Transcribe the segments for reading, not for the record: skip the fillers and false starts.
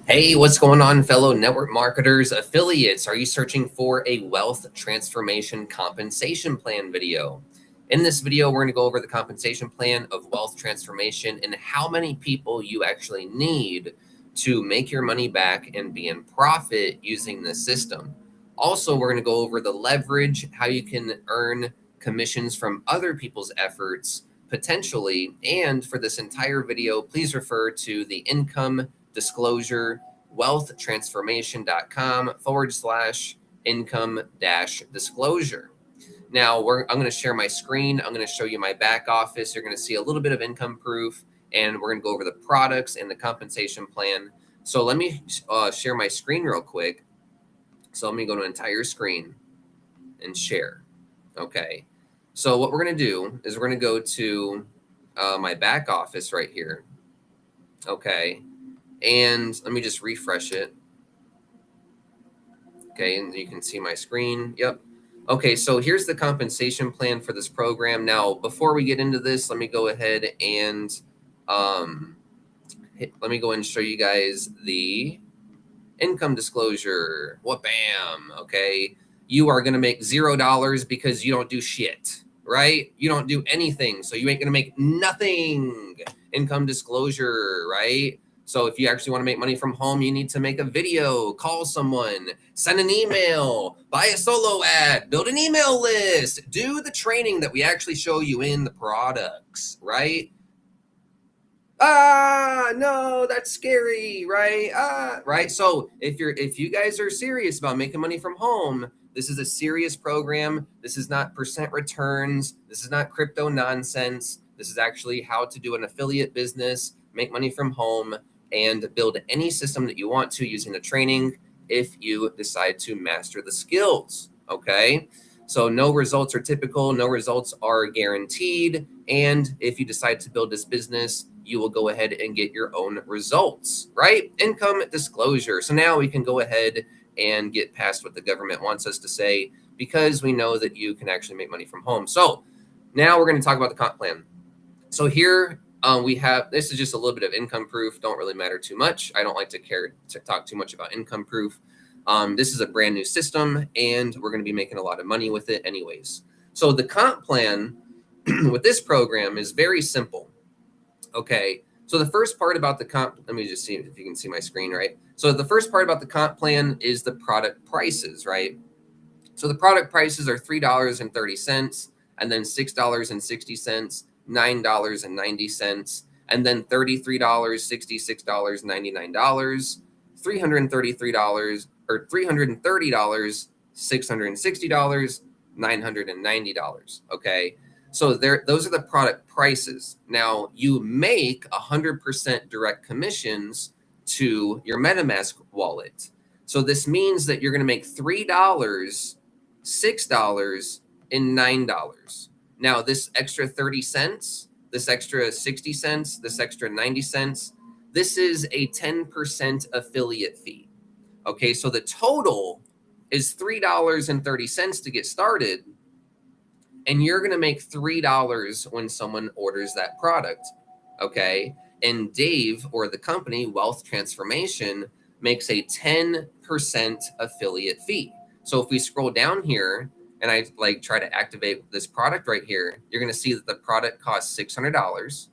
Hey, what's going on, fellow network marketers, affiliates? Are you searching for a wealth transformation compensation plan video? In this video, we're going to go over the compensation plan of wealth transformation and how many people you actually need to make your money back and be in profit using this system. Also, we're going to go over the leverage, how you can earn commissions from other people's efforts potentially. And for this entire video, please refer to the income disclosure wealthtransformation.com/income disclosure. Now I'm going to share my screen. I'm going to show you my back office. You're going to see a little bit of income proof, and we're going to go over the products and the compensation plan. So let me share my screen real quick. So let me go to entire screen and share. Okay. So what we're going to do is we're going to go to my back office right here. Okay. And let me just refresh it. Okay, and you can see my screen. Yep. Okay, so here's the compensation plan for this program. Now, before we get into this, let me go ahead and show you guys the income disclosure. What bam? Okay, you are gonna make $0 because you don't do shit, right? You don't do anything, so you ain't gonna make nothing. Income disclosure, right? So if you actually want to make money from home, you need to make a video, call someone, send an email, buy a solo ad, build an email list, do the training that we actually show you in the products, right? No, that's scary, right? Right. So if you guys are serious about making money from home, this is a serious program. This is not percent returns. This is not crypto nonsense. This is actually how to do an affiliate business, make money from home, and build any system that you want to using the training if you decide to master the skills. Okay. So no results are typical, no results are guaranteed. And if you decide to build this business, you will go ahead and get your own results, right? Income disclosure. So now we can go ahead and get past what the government wants us to say, because we know that you can actually make money from home. So now we're going to talk about the comp plan. So here we have, this is just a little bit of income proof. Don't really matter too much. I don't like to talk too much about income proof. This is a brand new system, and we're going to be making a lot of money with it anyways. So the comp plan with this program is very simple. Okay, so the first part about the comp, let me just see if you can see my screen, right? So the first part about the comp plan is the product prices, right? So the product prices are $3.30, and then $6.60, $9.90, and then $33, $66, $99, $333, or $330, $660, $990. Okay. So those are the product prices. Now you make 100% direct commissions to your MetaMask wallet. So this means that you're going to make $3, $6, and $9. Now this extra 30 cents, this extra 60 cents, this extra 90 cents, this is a 10% affiliate fee. Okay, so the total is $3.30 to get started, and you're going to make $3 when someone orders that product. Okay, and Dave, or the company Wealth Transformation, makes a 10% affiliate fee. So if we scroll down here and I try to activate this product right here, you're going to see that the product costs $600.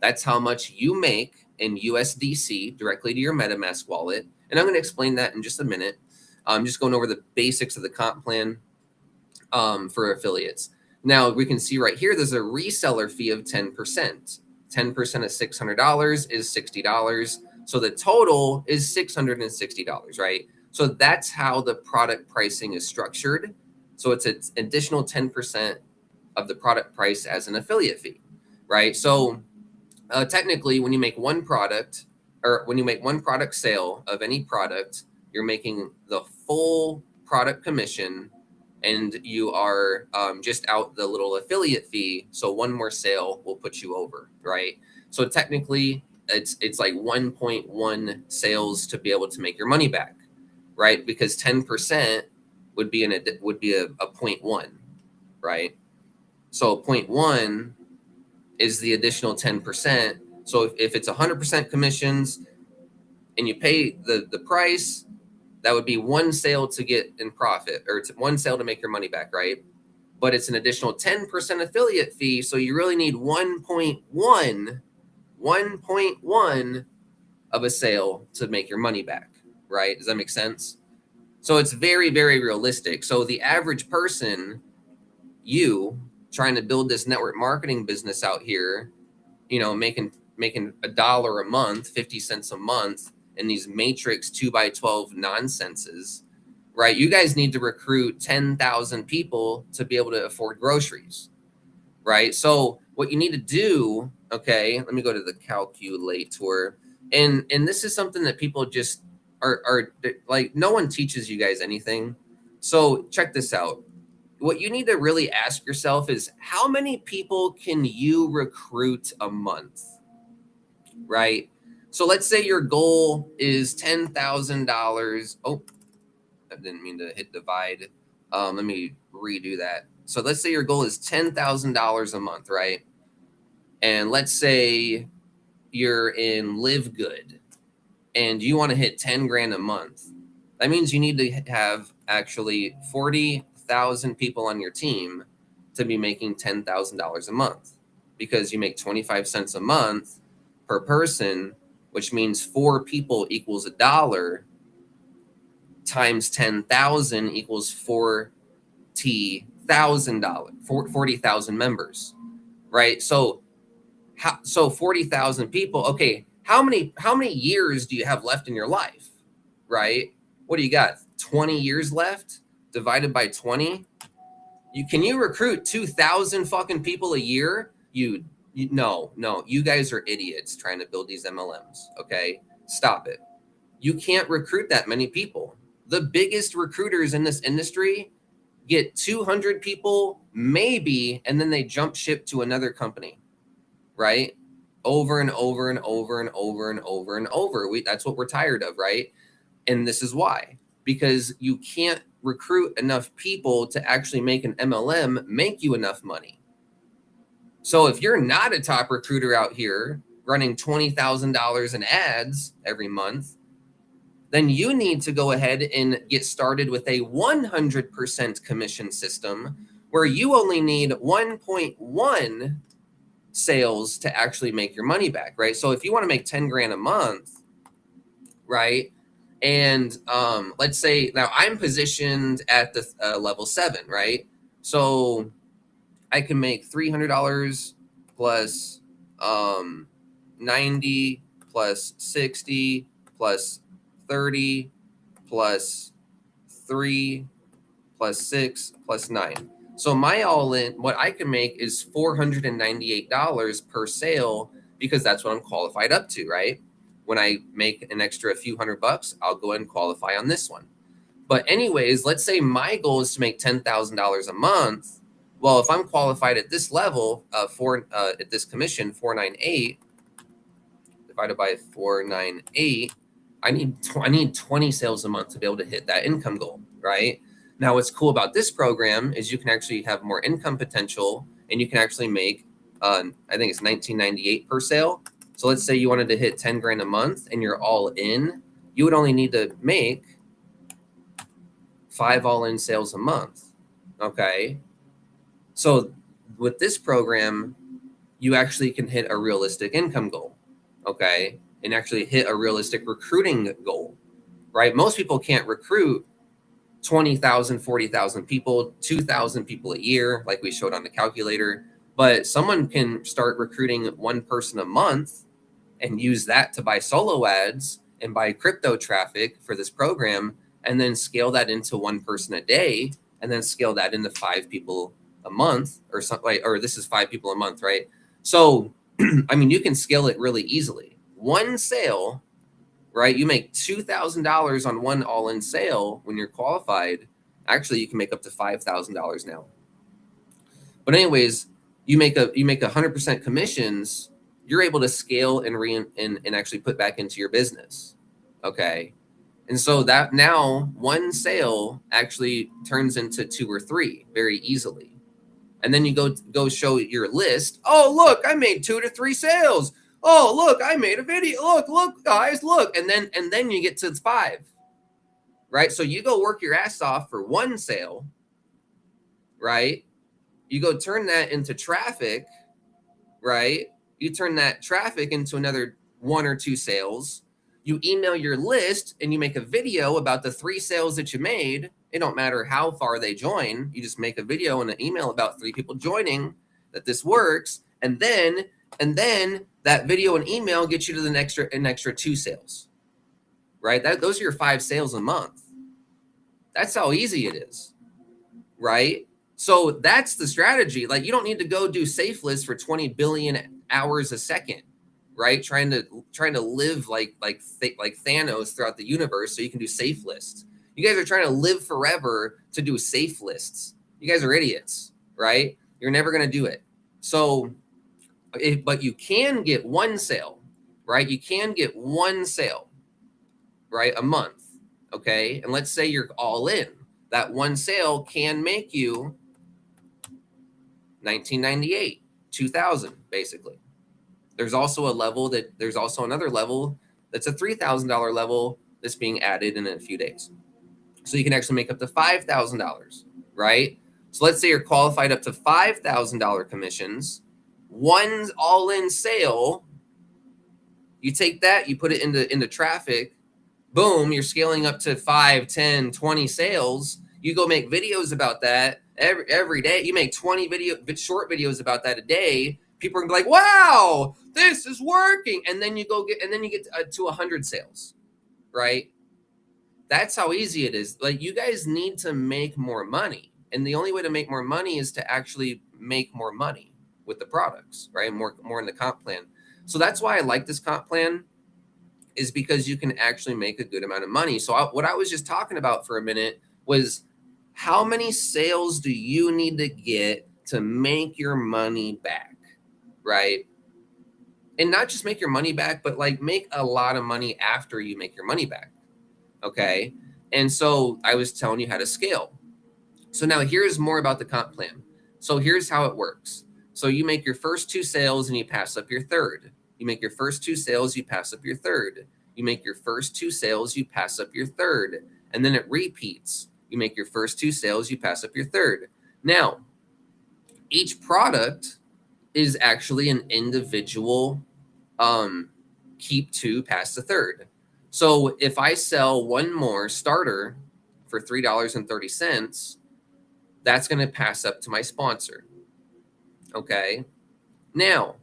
That's how much you make in USDC directly to your MetaMask wallet. And I'm going to explain that in just a minute. I'm just going over the basics of the comp plan for affiliates. Now we can see right here, there's a reseller fee of 10%. 10% of $600 is $60. So the total is $660, right? So that's how the product pricing is structured. So it's an additional 10% of the product price as an affiliate fee, right? So technically, when you make one product, or when you make one product sale of any product, you're making the full product commission, and you are just out the little affiliate fee. So one more sale will put you over, right? So technically, it's like 1.1 sales to be able to make your money back, right? Because 10% would be a 0.1, right? So 0.1 is the additional 10%. So if it's 100% commissions, and you pay the price, that would be one sale to get in profit, or one sale to make your money back, right? But it's an additional 10% affiliate fee. So you really need 1.1 of a sale to make your money back, right? Does that make sense? So it's very, very realistic. So the average person, you trying to build this network marketing business out here, making $1 a month, 50 cents a month in these matrix 2x12 nonsenses, right? You guys need to recruit 10,000 people to be able to afford groceries, right? So what you need to do, okay, let me go to the calculator. And this is something that people just are like, no one teaches you guys anything. So check this out. What you need to really ask yourself is, how many people can you recruit a month, right? So let's say your goal is $10,000. Oh, I didn't mean to hit divide. Let me redo that. So let's say your goal is $10,000 a month, right? And let's say you're in Live Good and you want to hit 10 grand a month. That means you need to have actually 40,000 people on your team to be making $10,000 a month, because you make 25 cents a month per person, which means 4 people equals $1 times 10,000 equals $40,000, 40,000 members, right? So 40,000 people. Okay, how many years do you have left in your life, right? What do you got? 20 years left divided by 20. Can you recruit 2,000 fucking people a year? No, you guys are idiots trying to build these MLMs. Okay, stop it. You can't recruit that many people. The biggest recruiters in this industry get 200 people maybe, and then they jump ship to another company, right? Over and over and over and over and over and over. That's what we're tired of, right? And this is why. Because you can't recruit enough people to actually make an MLM make you enough money. So if you're not a top recruiter out here running $20,000 in ads every month, then you need to go ahead and get started with a 100% commission system where you only need 1.1 sales to actually make your money back, right? So if you want to make 10 grand a month, right? And let's say now I'm positioned at the level 7, right? So I can make $300 plus 90 plus 60 plus 30 plus 3 plus 6 plus 9. So my all-in, what I can make is $498 per sale, because that's what I'm qualified up to, right? When I make an extra few $100, I'll go ahead and qualify on this one. But anyways, let's say my goal is to make $10,000 a month. Well, if I'm qualified at this level, at this commission, 498 divided by 498, I need 20 sales a month to be able to hit that income goal, right? Now, what's cool about this program is you can actually have more income potential, and you can actually make, I think it's $19.98 per sale. So let's say you wanted to hit 10 grand a month and you're all in, you would only need to make 5 all-in sales a month, okay? So with this program, you actually can hit a realistic income goal, okay? And actually hit a realistic recruiting goal, right? Most people can't recruit 20,000, 40,000 people, 2,000 people a year, like we showed on the calculator. But someone can start recruiting 1 person a month and use that to buy solo ads and buy crypto traffic for this program, and then scale that into 1 person a day, and then scale that into 5 people a month, or something like, or this is 5 people a month, right? So, I mean, you can scale it really easily. 1 sale, right? You make $2,000 on 1 all-in sale when you're qualified. Actually, you can make up to $5,000 now. But anyways, you make 100% commissions. You're able to scale and actually put back into your business, okay? And so that now 1 sale actually turns into 2 or 3 very easily. And then you go show your list. Oh, look, I made 2 to 3 sales. Oh, look, I made a video. Look, guys, look. And then you get to 5, right? So you go work your ass off for 1 sale, right? You go turn that into traffic, right? You turn that traffic into another 1 or 2 sales. You email your list and you make a video about the 3 sales that you made. It don't matter how far they join. You just make a video and an email about 3 people joining that this works. And then that video and email gets you to an extra 2 sales, right? Those are your 5 sales a month. That's how easy it is, right? So that's the strategy. Like, you don't need to go do safe lists for 20 billion hours a second, right? Trying to live like Thanos throughout the universe so you can do safe lists. You guys are trying to live forever to do safe lists. You guys are idiots, right? You're never going to do it. So, but you can get 1 sale, right? You can get 1 sale, right? A month. Okay. And let's say you're all in. That 1 sale can make you $19.98, $2,000, basically. There's also another level that's a $3,000 level that's being added in a few days. So you can actually make up to $5,000, right? So let's say you're qualified up to $5,000 commissions, 1 all-in sale. You take that, you put it into traffic, boom, you're scaling up to 5, 10, 20 sales. You go make videos about that every day. You make 20 short videos about that a day. People are gonna be like, wow, this is working. And then you get to 100 sales, right? That's how easy it is. Like, you guys need to make more money. And the only way to make more money is to actually make more money with the products, right? More in the comp plan. So that's why I like this comp plan, is because you can actually make a good amount of money. So what I was just talking about for a minute was, how many sales do you need to get to make your money back, right? And not just make your money back, but like make a lot of money after you make your money back, okay? And so I was telling you how to scale. So now here's more about the comp plan. So here's how it works. So you make your first 2 sales and you pass up your third. You make your first 2 sales, you pass up your third. You make your first 2 sales, you pass up your third. And then it repeats. You make your first 2 sales, you pass up your third. Now, each product is actually an individual keep 2, pass the third. So if I sell 1 more starter for $3.30, that's going to pass up to my sponsor. Okay. Now,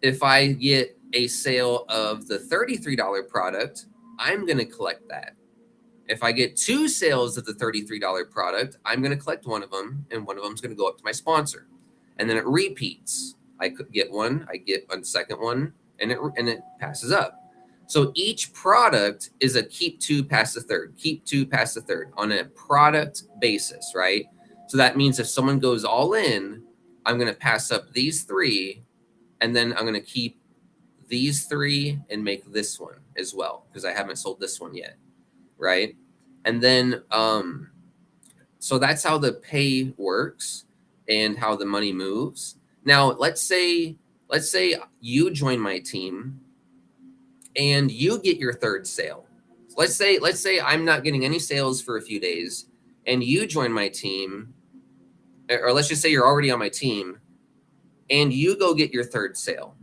if I get a sale of the $33 product, I'm going to collect that. If I get 2 sales of the $33 product, I'm going to collect 1 of them, and 1 of them is going to go up to my sponsor. And then it repeats. I could get 1, I get a second one, and it passes up. So each product is a keep 2, pass the third, keep 2, pass the third on a product basis, right? So that means if someone goes all in, I'm going to pass up these 3, and then I'm going to keep these 3 and make this one as well, because I haven't sold this one yet, right? And then so that's how the pay works and how the money moves. Now let's say you join my team and you get your third sale. Let's say I'm not getting any sales for a few days, and you join my team, or let's just say you're already on my team and you go get your third sale.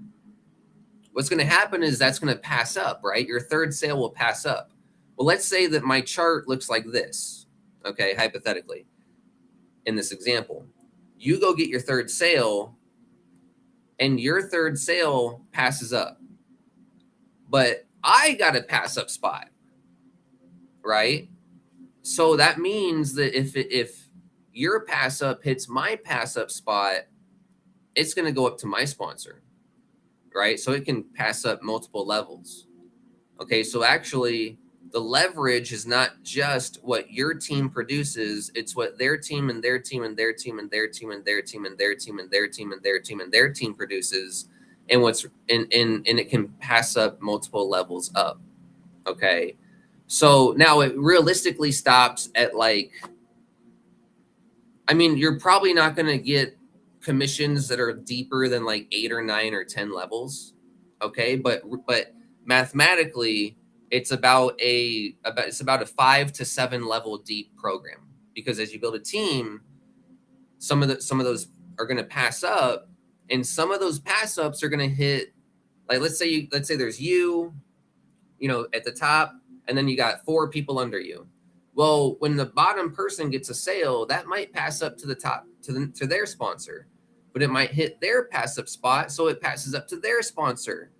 What's going to happen is that's going to pass up, right? Your third sale will pass up. Well, let's say that my chart looks like this, okay, hypothetically, in this example. You go get your third sale, and your third sale passes up. But I got a pass up spot, right? So that means that if your pass up hits my pass up spot, it's going to go up to my sponsor, right? So it can pass up multiple levels. Okay, so actually the leverage is not just what your team produces, it's what their team and their team and their team and their team and their team and their team and their team and their team and their team produces, and it can pass up multiple levels up. Okay, so now it realistically stops at you're probably not going to get commissions that are deeper than 8 or 9 or 10 levels. Okay, but mathematically, it's about a 5 to 7 level deep program, because as you build a team, some of those are going to pass up, and some of those pass ups are going to hit. Like let's say there's at the top, and then you got 4 people under you. Well, when the bottom person gets a sale, that might pass up to the top to their sponsor, but it might hit their pass up spot, so it passes up to their sponsor.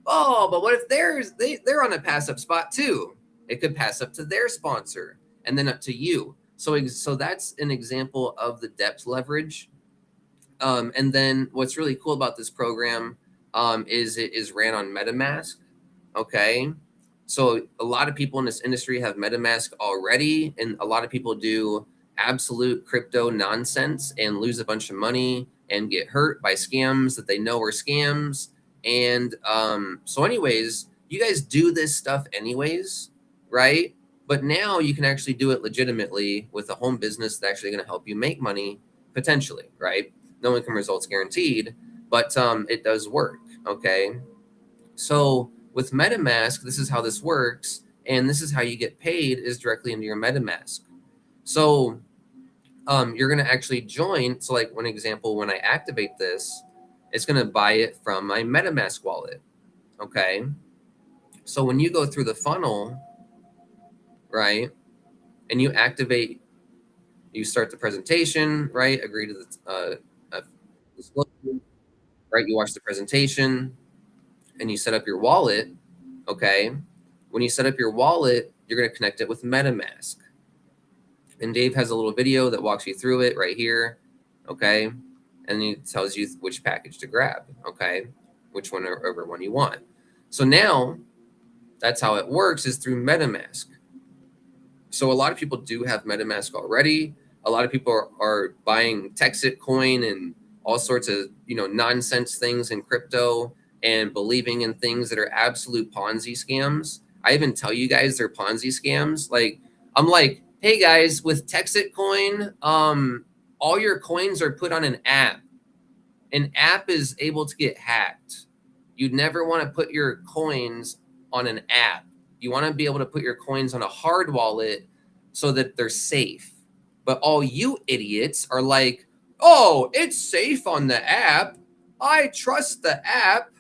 Oh, but what if they're on a pass up spot too? It could pass up to their sponsor and then up to you. So that's an example of the depth leverage. And then what's really cool about this program is it is ran on MetaMask. Okay. So a lot of people in this industry have MetaMask already, and a lot of people do absolute crypto nonsense and lose a bunch of money and get hurt by scams that they know are scams. And so anyways, you guys do this stuff anyways, right? But now you can actually do it legitimately with a home business that's actually going to help you make money potentially, right? No income results guaranteed, but it does work. Okay. So with MetaMask, this is how this works, and this is how you get paid is directly into your MetaMask. So you're going to actually join. So like one example, when I activate this, it's going to buy it from my MetaMask wallet. Okay. So when you go through the funnel, right, and you activate, you start the presentation, right, agree to the disclosure, right, you watch the presentation, and you set up your wallet. Okay. When you set up your wallet, you're going to connect it with MetaMask. And Dave has a little video that walks you through it right here. Okay. And he tells you which package to grab. Okay. Which one over one you want. So now that's how it works, is through MetaMask. So a lot of people do have MetaMask already. A lot of people are buying Texit coin and all sorts of, nonsense things in crypto and believing in things that are absolute Ponzi scams. I even tell you guys they're Ponzi scams. Like, I'm like, hey guys, with Texit coin, all your coins are put on an app. An app is able to get hacked. You'd never want to put your coins on an app. You want to be able to put your coins on a hard wallet so that they're safe. But all you idiots are like, oh, it's safe on the app. I trust the app.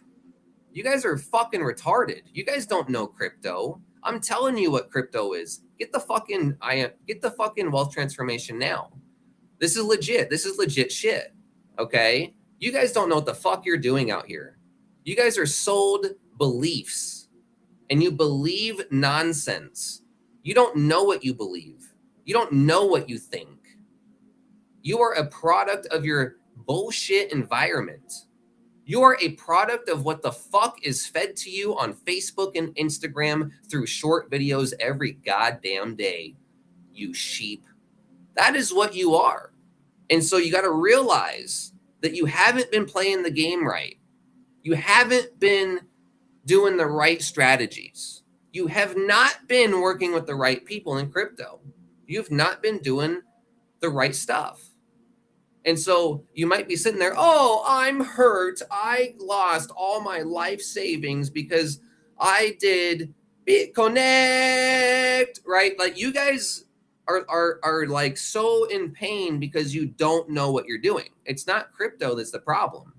You guys are fucking retarded. You guys don't know crypto. I'm telling you what crypto is. Get the fucking wealth transformation now. This is legit. This is legit shit. Okay? You guys don't know what the fuck you're doing out here. You guys are sold beliefs, and you believe nonsense. You don't know what you believe. You don't know what you think. You are a product of your bullshit environment. You are a product of what the fuck is fed to you on Facebook and Instagram through short videos every goddamn day. You sheep. That is what you are. And so you got to realize that you haven't been playing the game right. You haven't been doing the right strategies. You have not been working with the right people in crypto. You've not been doing the right stuff. And so you might be sitting there, oh, I'm hurt. I lost all my life savings because I did BitConnect, right? Like you guys are like so in pain because you don't know what you're doing. It's not crypto that's the problem.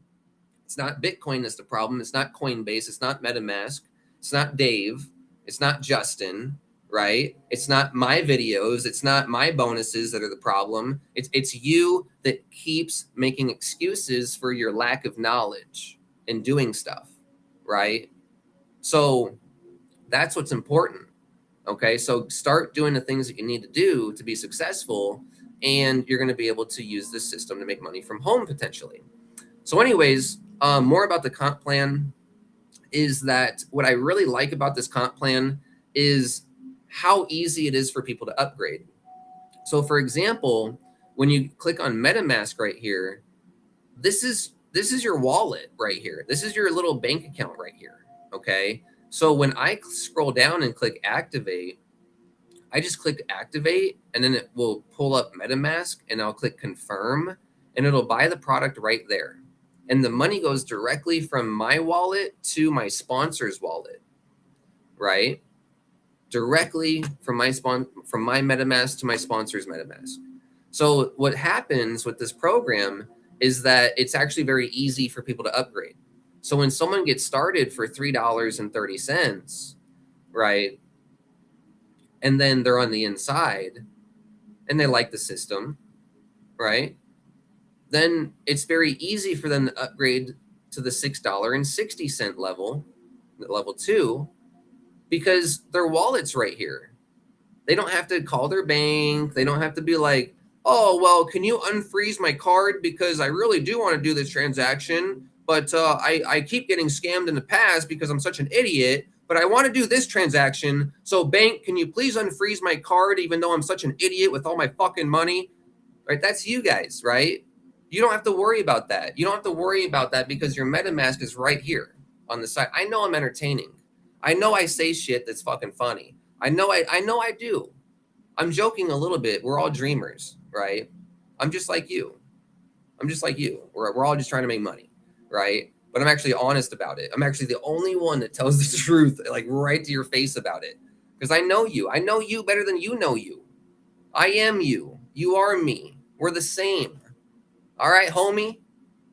It's not Bitcoin that's the problem. It's not Coinbase. It's not MetaMask. It's not Dave. It's not Justin, right? It's not my videos. It's not my bonuses that are the problem. It's you that keeps making excuses for your lack of knowledge and doing stuff, right? So that's what's important. Okay, so start doing the things that you need to do to be successful, and you're going to be able to use this system to make money from home potentially. So anyways, more about the comp plan is that what I really like about this comp plan is how easy it is for people to upgrade. So for example, when you click on MetaMask right here, this is your wallet right here. This is your little bank account right here. Okay. So when I scroll down and click activate, I just click activate, and then it will pull up MetaMask, and I'll click confirm, and it'll buy the product right there. and the money goes directly from my wallet to my sponsor's wallet, right? Directly from my MetaMask to my sponsor's MetaMask. So what happens with this program is that it's actually very easy for people to upgrade. So when someone gets started for $3.30, right, and then they're on the inside and they like the system, right, then it's very easy for them to upgrade to the $6.60 level, level 2, because their wallet's right here. They don't have to call their bank. They don't have to be like, oh, well, can you unfreeze my card because I really do want to do this transaction, but I keep getting scammed in the past because I'm such an idiot, but I want to do this transaction. So bank, can you please unfreeze my card even though I'm such an idiot with all my fucking money? Right? That's you guys, right? You don't have to worry about that. You don't have to worry about that because your MetaMask is right here on the side. I know I'm entertaining. I know I say shit that's fucking funny. I know I do. I'm joking a little bit. We're all dreamers, right? I'm just like you. I'm just like you. We're all just trying to make money, right? But I'm actually honest about it. I'm actually the only one that tells the truth, like right to your face about it. Because I know you. I know you better than you know you. I am you. You are me. We're the same. All right, homie?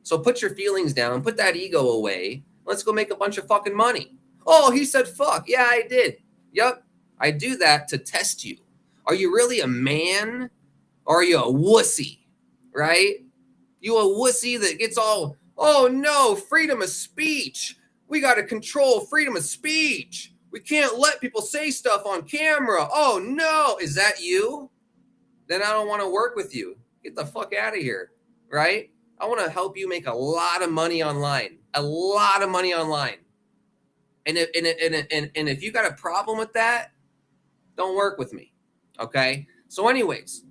So put your feelings down. Put that ego away. Let's go make a bunch of fucking money. Oh, he said fuck. Yeah, I did. Yep. I do that to test you. Are you really a man? Or are you a wussy? Right? You a wussy that gets all, oh no, freedom of speech. We got to control freedom of speech. We can't let people say stuff on camera. Oh no. Is that you? Then I don't want to work with you. Get the fuck out of here. Right? I want to help you make a lot of money online. A lot of money online. And if you got a problem with that, don't work with me. Okay? So anyways,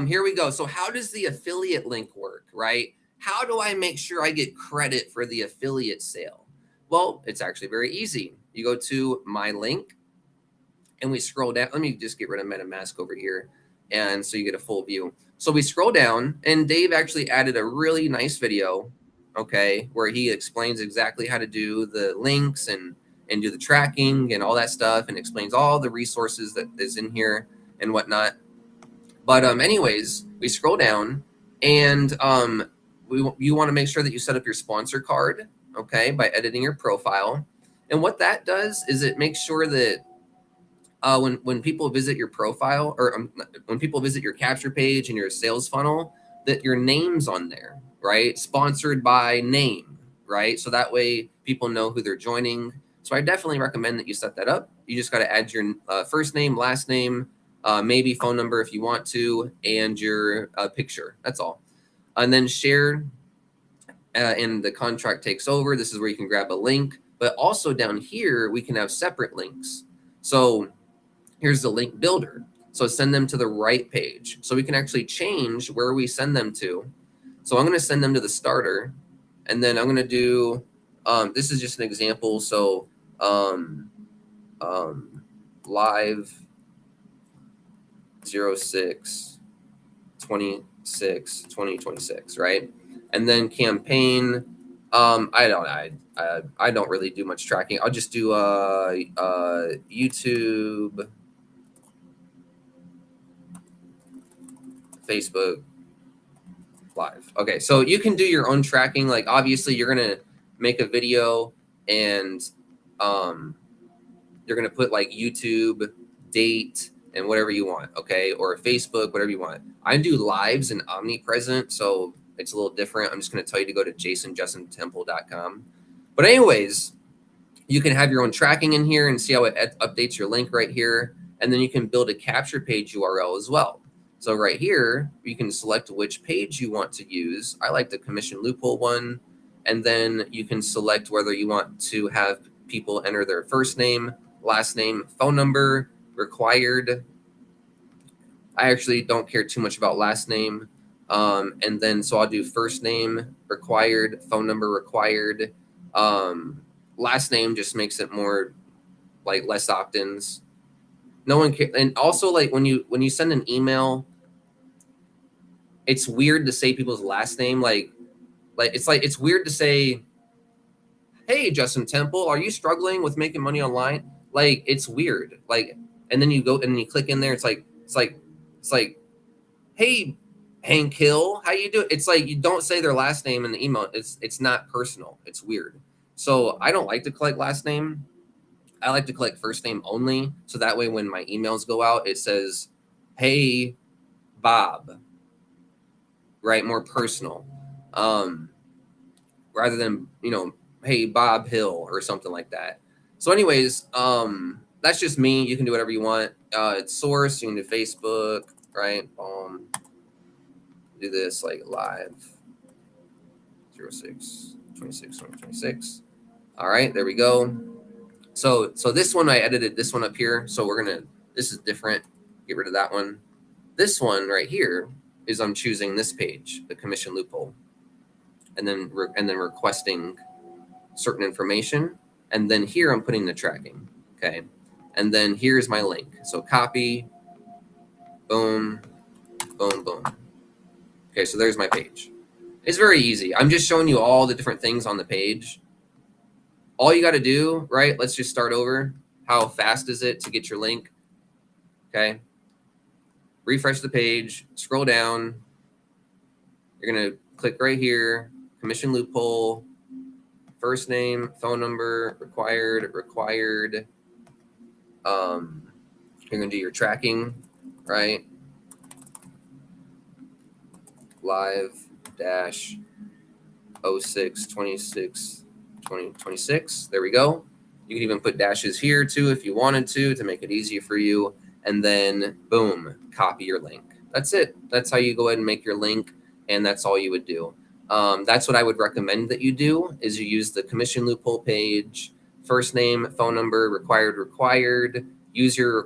here we go. So how does the affiliate link work, right? How do I make sure I get credit for the affiliate sale? Well, it's actually very easy. You go to my link and we scroll down. Let me just get rid of MetaMask over here. And so you get a full view. So we scroll down and Dave actually added a really nice video, okay, where he explains exactly how to do the links and do the tracking and all that stuff and explains all the resources that is in here and whatnot. But anyways, we scroll down and you want to make sure that you set up your sponsor card, okay, by editing your profile. And what that does is it makes sure that when people visit your profile or when people visit your capture page and your sales funnel, that your name's on there, right? Sponsored by name, right? So that way people know who they're joining. So I definitely recommend that you set that up. You just got to add your first name, last name, maybe phone number if you want to, and your picture. That's all. And then share, and the contract takes over. This is where you can grab a link. But also down here, we can have separate links. So here's the link builder. So send them to the right page. So we can actually change where we send them to. So I'm going to send them to the starter. And then I'm going to do, this is just an example. So live 06 26 2026, right? And then campaign, I don't really do much tracking. I'll just do YouTube, Facebook Live. Okay, so you can do your own tracking. Like obviously you're gonna make a video and you're gonna put like YouTube, date, and whatever you want, okay? Or Facebook, whatever you want. I do lives and omnipresent, so it's a little different. I'm just gonna tell you to go to jasonjustintemple.com. But anyways, you can have your own tracking in here and see how it updates your link right here. And then you can build a capture page URL as well. So right here, you can select which page you want to use. I like the commission loophole one. And then you can select whether you want to have people enter their first name, last name, phone number, required. I actually don't care too much about last name. And then, so I'll do first name, required, phone number, required. Last name just makes it more like less opt-ins. No one can, and also like when you send an email, it's weird to say people's last name. Like Like it's weird to say, hey, Justin Temple, are you struggling with making money online? Like, it's weird. Like, and then you go and you click in there. It's like, hey, Hank Hill, how you doing? It's like you don't say their last name in the email. It's not personal. It's weird. So I don't like to collect last name. I like to collect first name only. So that way, when my emails go out, it says, hey, Bob, right? More personal. Rather than, hey, Bob Hill or something like that. So anyways, that's just me. You can do whatever you want. It's source. You can do Facebook, right? Do this like live 06/26/2026. All right, there we go. So this one, I edited this one up here. So this is different. Get rid of that one. This one right here is I'm choosing this page, the commission loophole, and then requesting certain information. And then here I'm putting the tracking. Okay. And then here's my link. So copy, boom, boom, boom. Okay. So there's my page. It's very easy. I'm just showing you all the different things on the page. All you got to do, right? Let's just start over. How fast is it to get your link? Okay. Refresh the page, scroll down. You're going to click right here, commission loophole, first name, phone number, required. You're going to do your tracking, right? Live dash 06/26/2026. There we go. You can even put dashes here too if you wanted to make it easier for you. And then boom, copy your link. That's it. That's how you go ahead and make your link. And that's all you would do. That's what I would recommend that you do, is you use the commission loophole page, first name, phone number, required, use your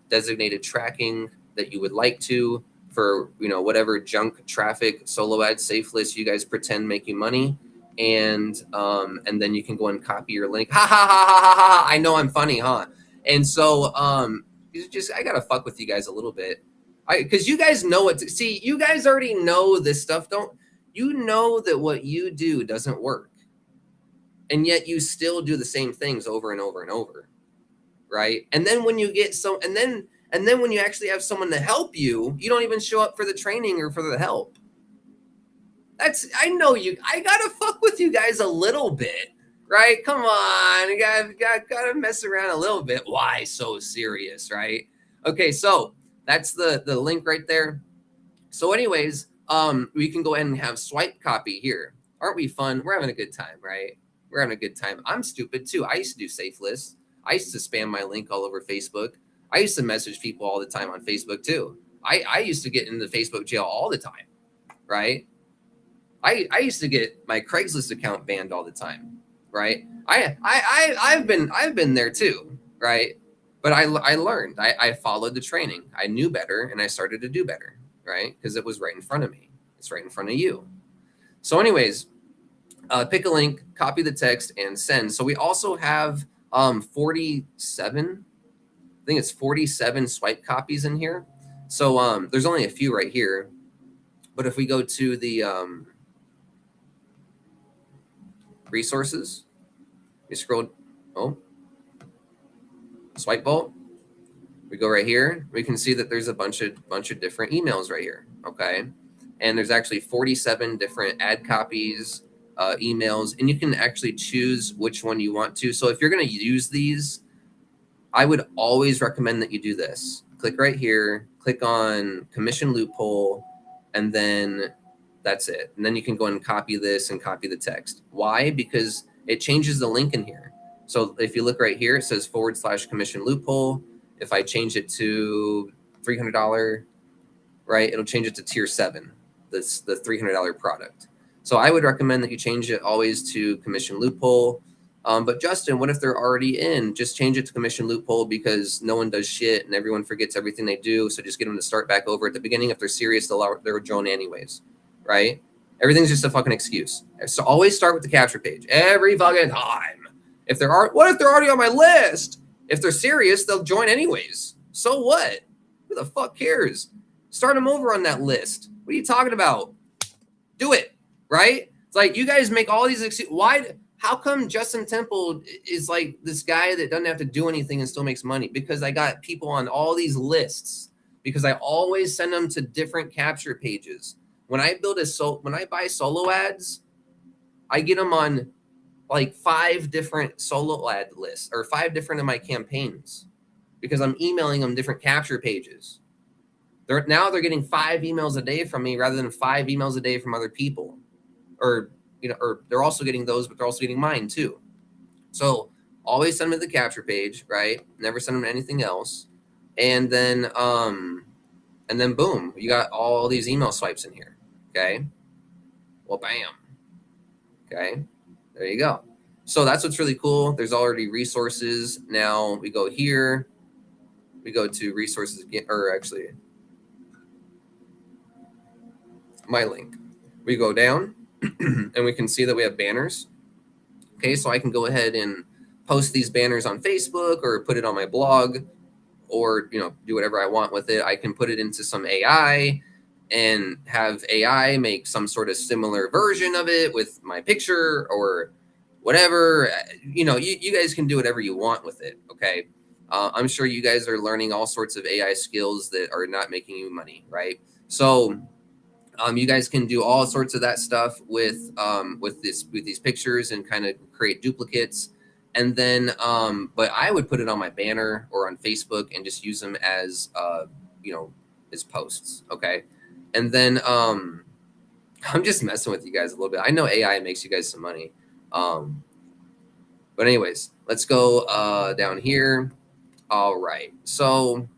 designated tracking that you would like to for, whatever junk traffic, solo ad, safe list you guys pretend make you money. And then you can go and copy your link. Ha ha ha ha ha ha. I know I'm funny, huh? And so I gotta fuck with you guys a little bit. Because you guys know what to see. You guys already know this stuff. You know that what you do doesn't work, and yet you still do the same things over and over and over, right? And then when you get and then when you actually have someone to help you, you don't even show up for the training or for the help. I know you. I gotta fuck with you guys a little bit, right? Come on, you gotta mess around a little bit. Why so serious, right? Okay, so that's the link right there. So anyways, we can go ahead and have swipe copy here. Aren't we fun? We're having a good time, right? We're having a good time. I'm stupid too. I used to do safe lists. I used to spam my link all over Facebook. I used to message people all the time on Facebook too. I used to get into Facebook jail all the time, right? I used to get my Craigslist account banned all the time, right? I've been there too, right? But I learned. I followed the training. I knew better, and I started to do better, right? Because it was right in front of me. It's right in front of you. So anyways, pick a link, copy the text, and send. So we also have 47. I think it's 47 swipe copies in here. So there's only a few right here. But if we go to the resources, we scroll, swipe vault. We go right here. We can see that there's a bunch of different emails right here. Okay. And there's actually 47 different ad copies, emails, and you can actually choose which one you want to. So if you're going to use these, I would always recommend that you do this. Click right here, click on commission loophole, and then that's it. And then you can go and copy this and copy the text. Why? Because it changes the link in here. So if you look right here, it says /commission loophole. If I change it to $300, right, it'll change it to tier 7. That's the $300 product. So I would recommend that you change it always to commission loophole. But Justin, what if they're already in? Just change it to commission loophole, because no one does shit and everyone forgets everything they do. So just get them to start back over at the beginning. If they're serious, they'll join anyways, right? Everything's just a fucking excuse. So always start with the capture page every fucking time. What if they're already on my list? If they're serious, they'll join anyways. So what? Who the fuck cares? Start them over on that list. What are you talking about? Do it, right? It's like, you guys make all these why? How come Justin Temple is like this guy that doesn't have to do anything and still makes money? Because I got people on all these lists, because I always send them to different capture pages. When I buy solo ads, I get them on like 5 different solo ad lists, or 5 different of my campaigns, because I'm emailing them different capture pages. They're getting 5 emails a day from me rather than 5 emails a day from other people. Or, or they're also getting those, but they're also getting mine too. So always send them to the capture page, right? Never send them to anything else. And then boom, you got all these email swipes in here. Okay. Well, bam. Okay. There you go. So that's what's really cool. There's already resources. Now we go here. We go to resources again, or actually my link. We go down and we can see that we have banners. Okay, so I can go ahead and post these banners on Facebook, or put it on my blog, or do whatever I want with it. I can put it into some AI and have AI make some sort of similar version of it with my picture or whatever. You guys can do whatever you want with it. Okay. I'm sure you guys are learning all sorts of AI skills that are not making you money, right? So you guys can do all sorts of that stuff with these pictures, and kind of create duplicates. And then but I would put it on my banner or on Facebook and just use them as as posts. Okay. And then I'm just messing with you guys a little bit. I know AI makes you guys some money. But anyways, let's go down here. All right. So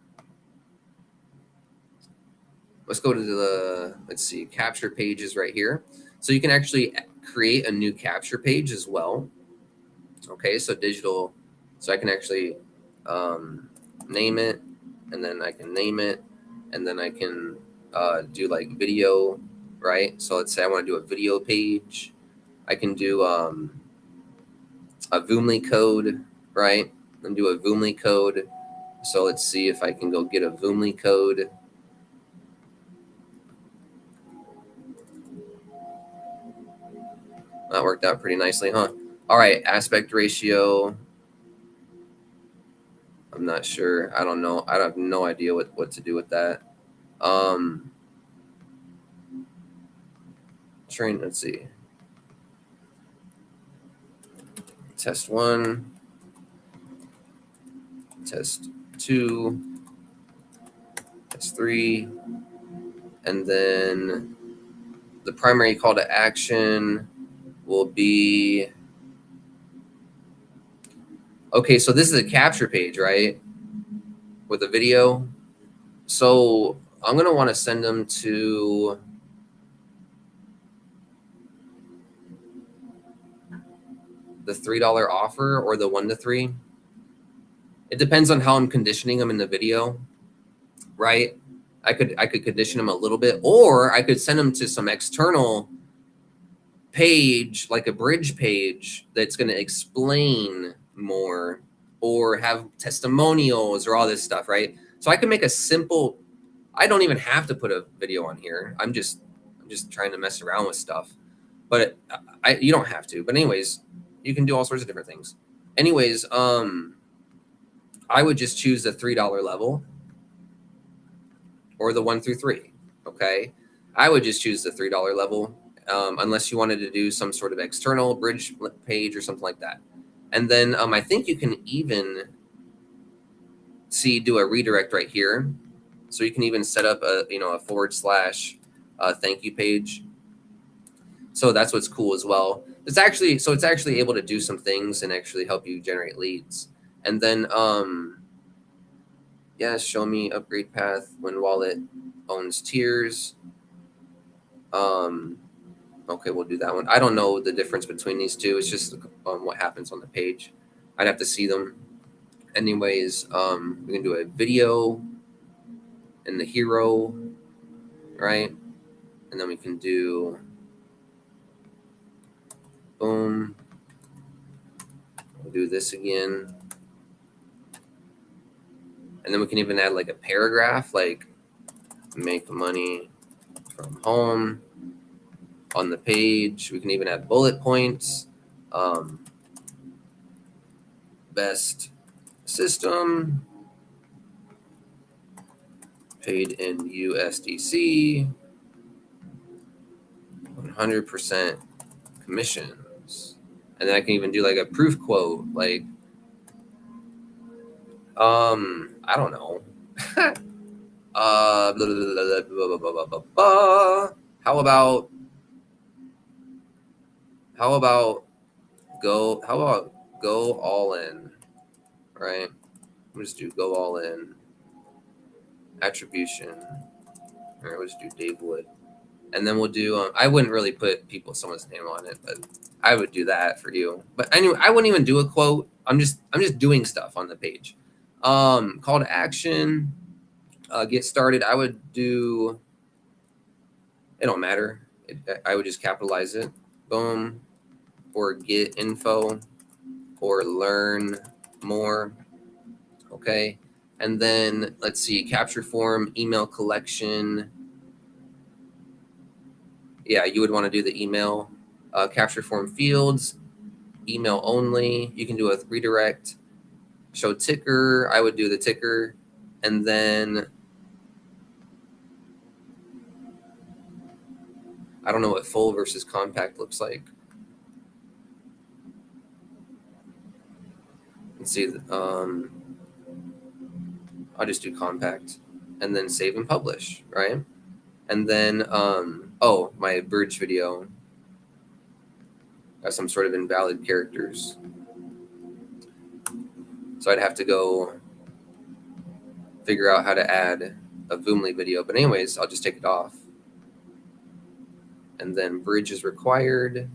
let's go to let's see, capture pages right here. So you can actually create a new capture page as well. Okay, so digital. So I can actually name it, and then I can name it, and then I can do like video, right? So let's say I want to do a video page. I can do a Voomly code, right? And do a Voomly code. So let's see if I can go get a Voomly code. That worked out pretty nicely, huh? All right, aspect ratio. I'm not sure. I don't know. I have no idea what to do with that. Let's see. Test 1. Test 2. Test 3. And then the primary call to action will be, okay, so this is a capture page, right? With a video. So I'm going to want to send them to the $3 offer or the 1 to 3. It depends on how I'm conditioning them in the video, right? I could condition them a little bit, or I could send them to some external page, like a bridge page that's going to explain more, or have testimonials or all this stuff, right? So I can make a simple, I don't even have to put a video on here. I'm just trying to mess around with stuff, but you don't have to. But anyways, you can do all sorts of different things. Anyways, I would just choose the $3 level or the 1 through 3. Okay. I would just choose the $3 level, unless you wanted to do some sort of external bridge page or something like that. And then I think you can even do a redirect right here. So you can even set up a / thank you page. So that's what's cool as well. It's actually able to do some things and actually help you generate leads. And then show me upgrade path when wallet owns tiers. Okay, we'll do that one. I don't know the difference between these two. It's just what happens on the page. I'd have to see them. Anyways, we can do a video and the hero, right? And then we can do boom. We'll do this again. And then we can even add like a paragraph, like make money from home. on the page. We can even have bullet points. Best system, paid in USDC, 100% commissions. And then I can even do like a proof quote, like, I don't know. Blah, blah, blah, blah, blah, blah, blah. How about go all in, right? We'll just do go all in. Attribution. All right, we'll just do Dave Wood. And then we'll do, I wouldn't really put someone's name on it, but I would do that for you. But anyway, I wouldn't even do a quote. I'm just doing stuff on the page. Call to action, get started. I would do, it don't matter. I would just capitalize it. Boom. Or get info or learn more. Okay. And then let's see, capture form, email collection. Yeah, you would want to do the email. Capture form fields, email only. You can do a redirect. Show ticker. I would do the ticker. And then I don't know what full versus compact looks like. Let's see. I'll just do compact and then save and publish, right? And then, oh, my bridge video has some sort of invalid characters. So I'd have to go figure out how to add a Voomly video. But anyways, I'll just take it off. And then bridge is required,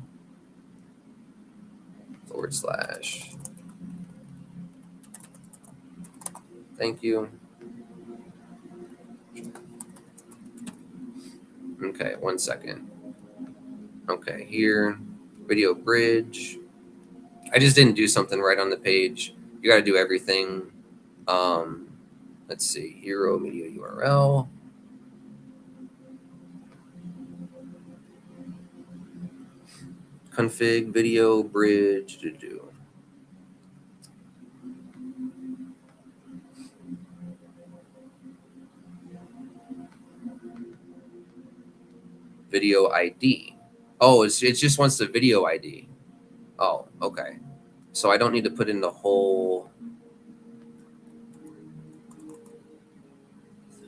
/. Thank you. Okay, 1 second. Okay, here, video bridge. I just didn't do something right on the page. You got to do everything. Let's see, hero media URL. Config video bridge to do. Video ID. Oh, it just wants the video ID. Oh, okay. So I don't need to put in the whole.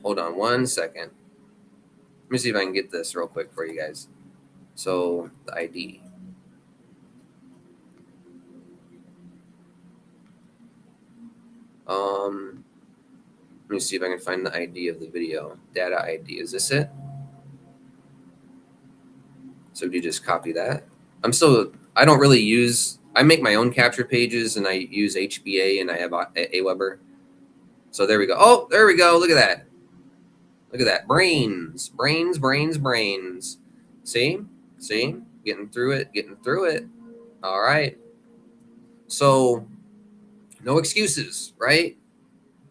Hold on 1 second. Let me see if I can get this real quick for you guys. So the ID. Let me see if I can find the ID of the video. Data ID. Is this it? So you just copy that. I don't really use, I make my own capture pages and I use HBA and I have Aweber. So there we go. Oh, there we go. Look at that. Look at that. Brains. See? Getting through it. All right. So no excuses, right?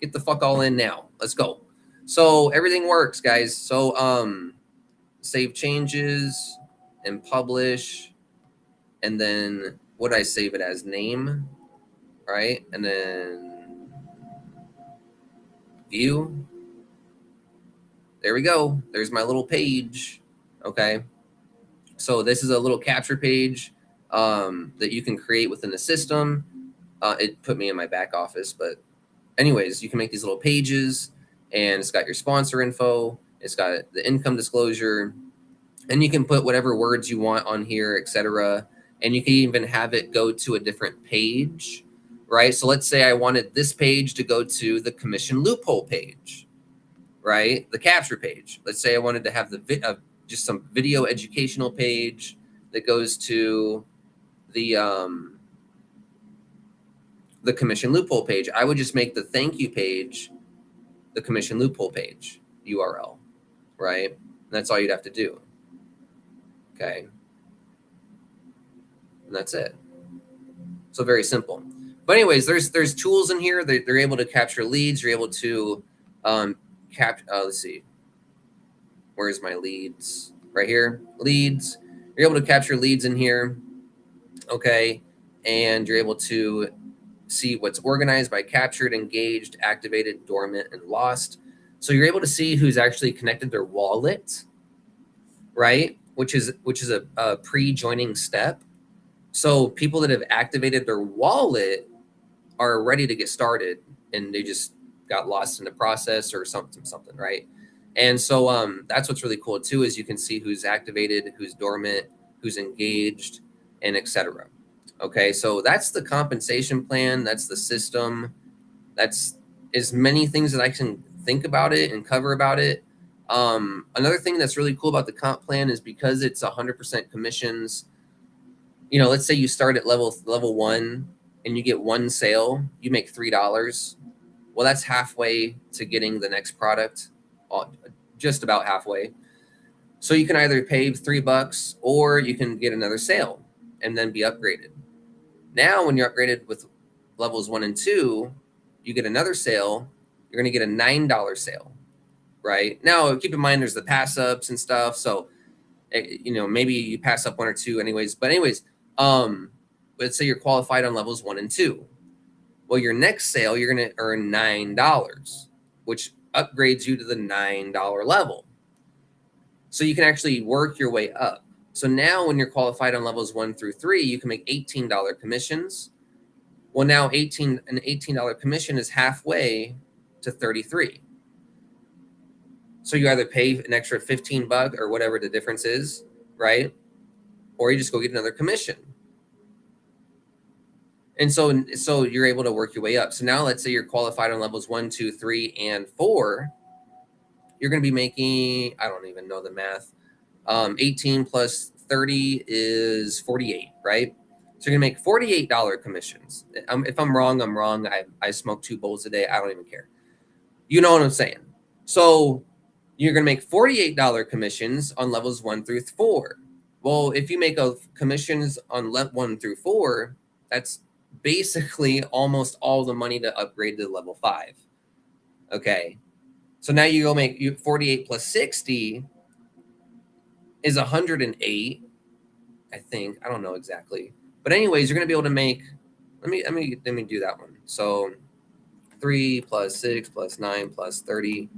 Get the fuck all in now. Let's go. So everything works, guys. So save changes and publish. And then what I save it as? Name, right? And then view. There we go. There's my little page. Okay. So this is a little capture page that you can create within the system. It put me in my back office, but anyways, you can make these little pages and it's got your sponsor info. It's got the income disclosure and you can put whatever words you want on here, etc. And you can even have it go to a different page, right? So let's say I wanted this page to go to the commission loophole page, right? The capture page. Let's say I wanted to have the just some video educational page that goes to the commission loophole page. I would just make the thank you page the commission loophole page URL, right? And that's all you'd have to do. Okay. And that's it. So very simple. But anyways, there's tools in here. They're able to capture leads. You're able to let's see. Where's my leads? Right here. Leads. You're able to capture leads in here, okay, and you're able to see what's organized by captured, engaged, activated, dormant, and lost. So you're able to see who's actually connected their wallet, right? Which is a pre-joining step. So people that have activated their wallet are ready to get started, and they just got lost in the process or something, right? And so that's what's really cool too, is you can see who's activated, who's dormant, who's engaged, and etc. Okay, so that's the compensation plan. That's the system. That's as many things that I can think about it and cover about it. Another thing that's really cool about the comp plan is because it's 100% commissions. You know, let's say you start at level 1 and you get one sale, you make $3. Well, that's halfway to getting the next product, just about halfway. So you can either pay $3 or you can get another sale and then be upgraded. Now, when you're upgraded with levels 1 and 2, you get another sale. You're going to get a $9 sale, right? Now, keep in mind there's the pass ups and stuff. So, you know, maybe you pass up 1 or 2 anyways. But anyways, let's say you're qualified on levels 1 and 2. Well, your next sale, you're going to earn $9, which upgrades you to the $9 level. So you can actually work your way up. So now when you're qualified on levels 1 through 3, you can make $18 commissions. Well, now an $18 commission is halfway to 33. So you either pay an extra $15 or whatever the difference is, right? Or you just go get another commission. And so you're able to work your way up. So now let's say you're qualified on levels 1, 2, 3, and 4. You're going to be making, I don't even know the math. 18 plus 30 is 48, right? So you're going to make $48 commissions. If I'm wrong, I'm wrong. I smoke 2 bowls a day. I don't even care. You know what I'm saying? So you're going to make $48 commissions on levels 1 through 4. Well, if you make commissions on 1 through 4, that's basically almost all the money to upgrade to level 5. Okay. So now you go make 48 plus 60 is 108, I think. I don't know exactly. But anyways, you're going to be able to make, let me do that one. So 3 plus 6 plus 9 plus 30.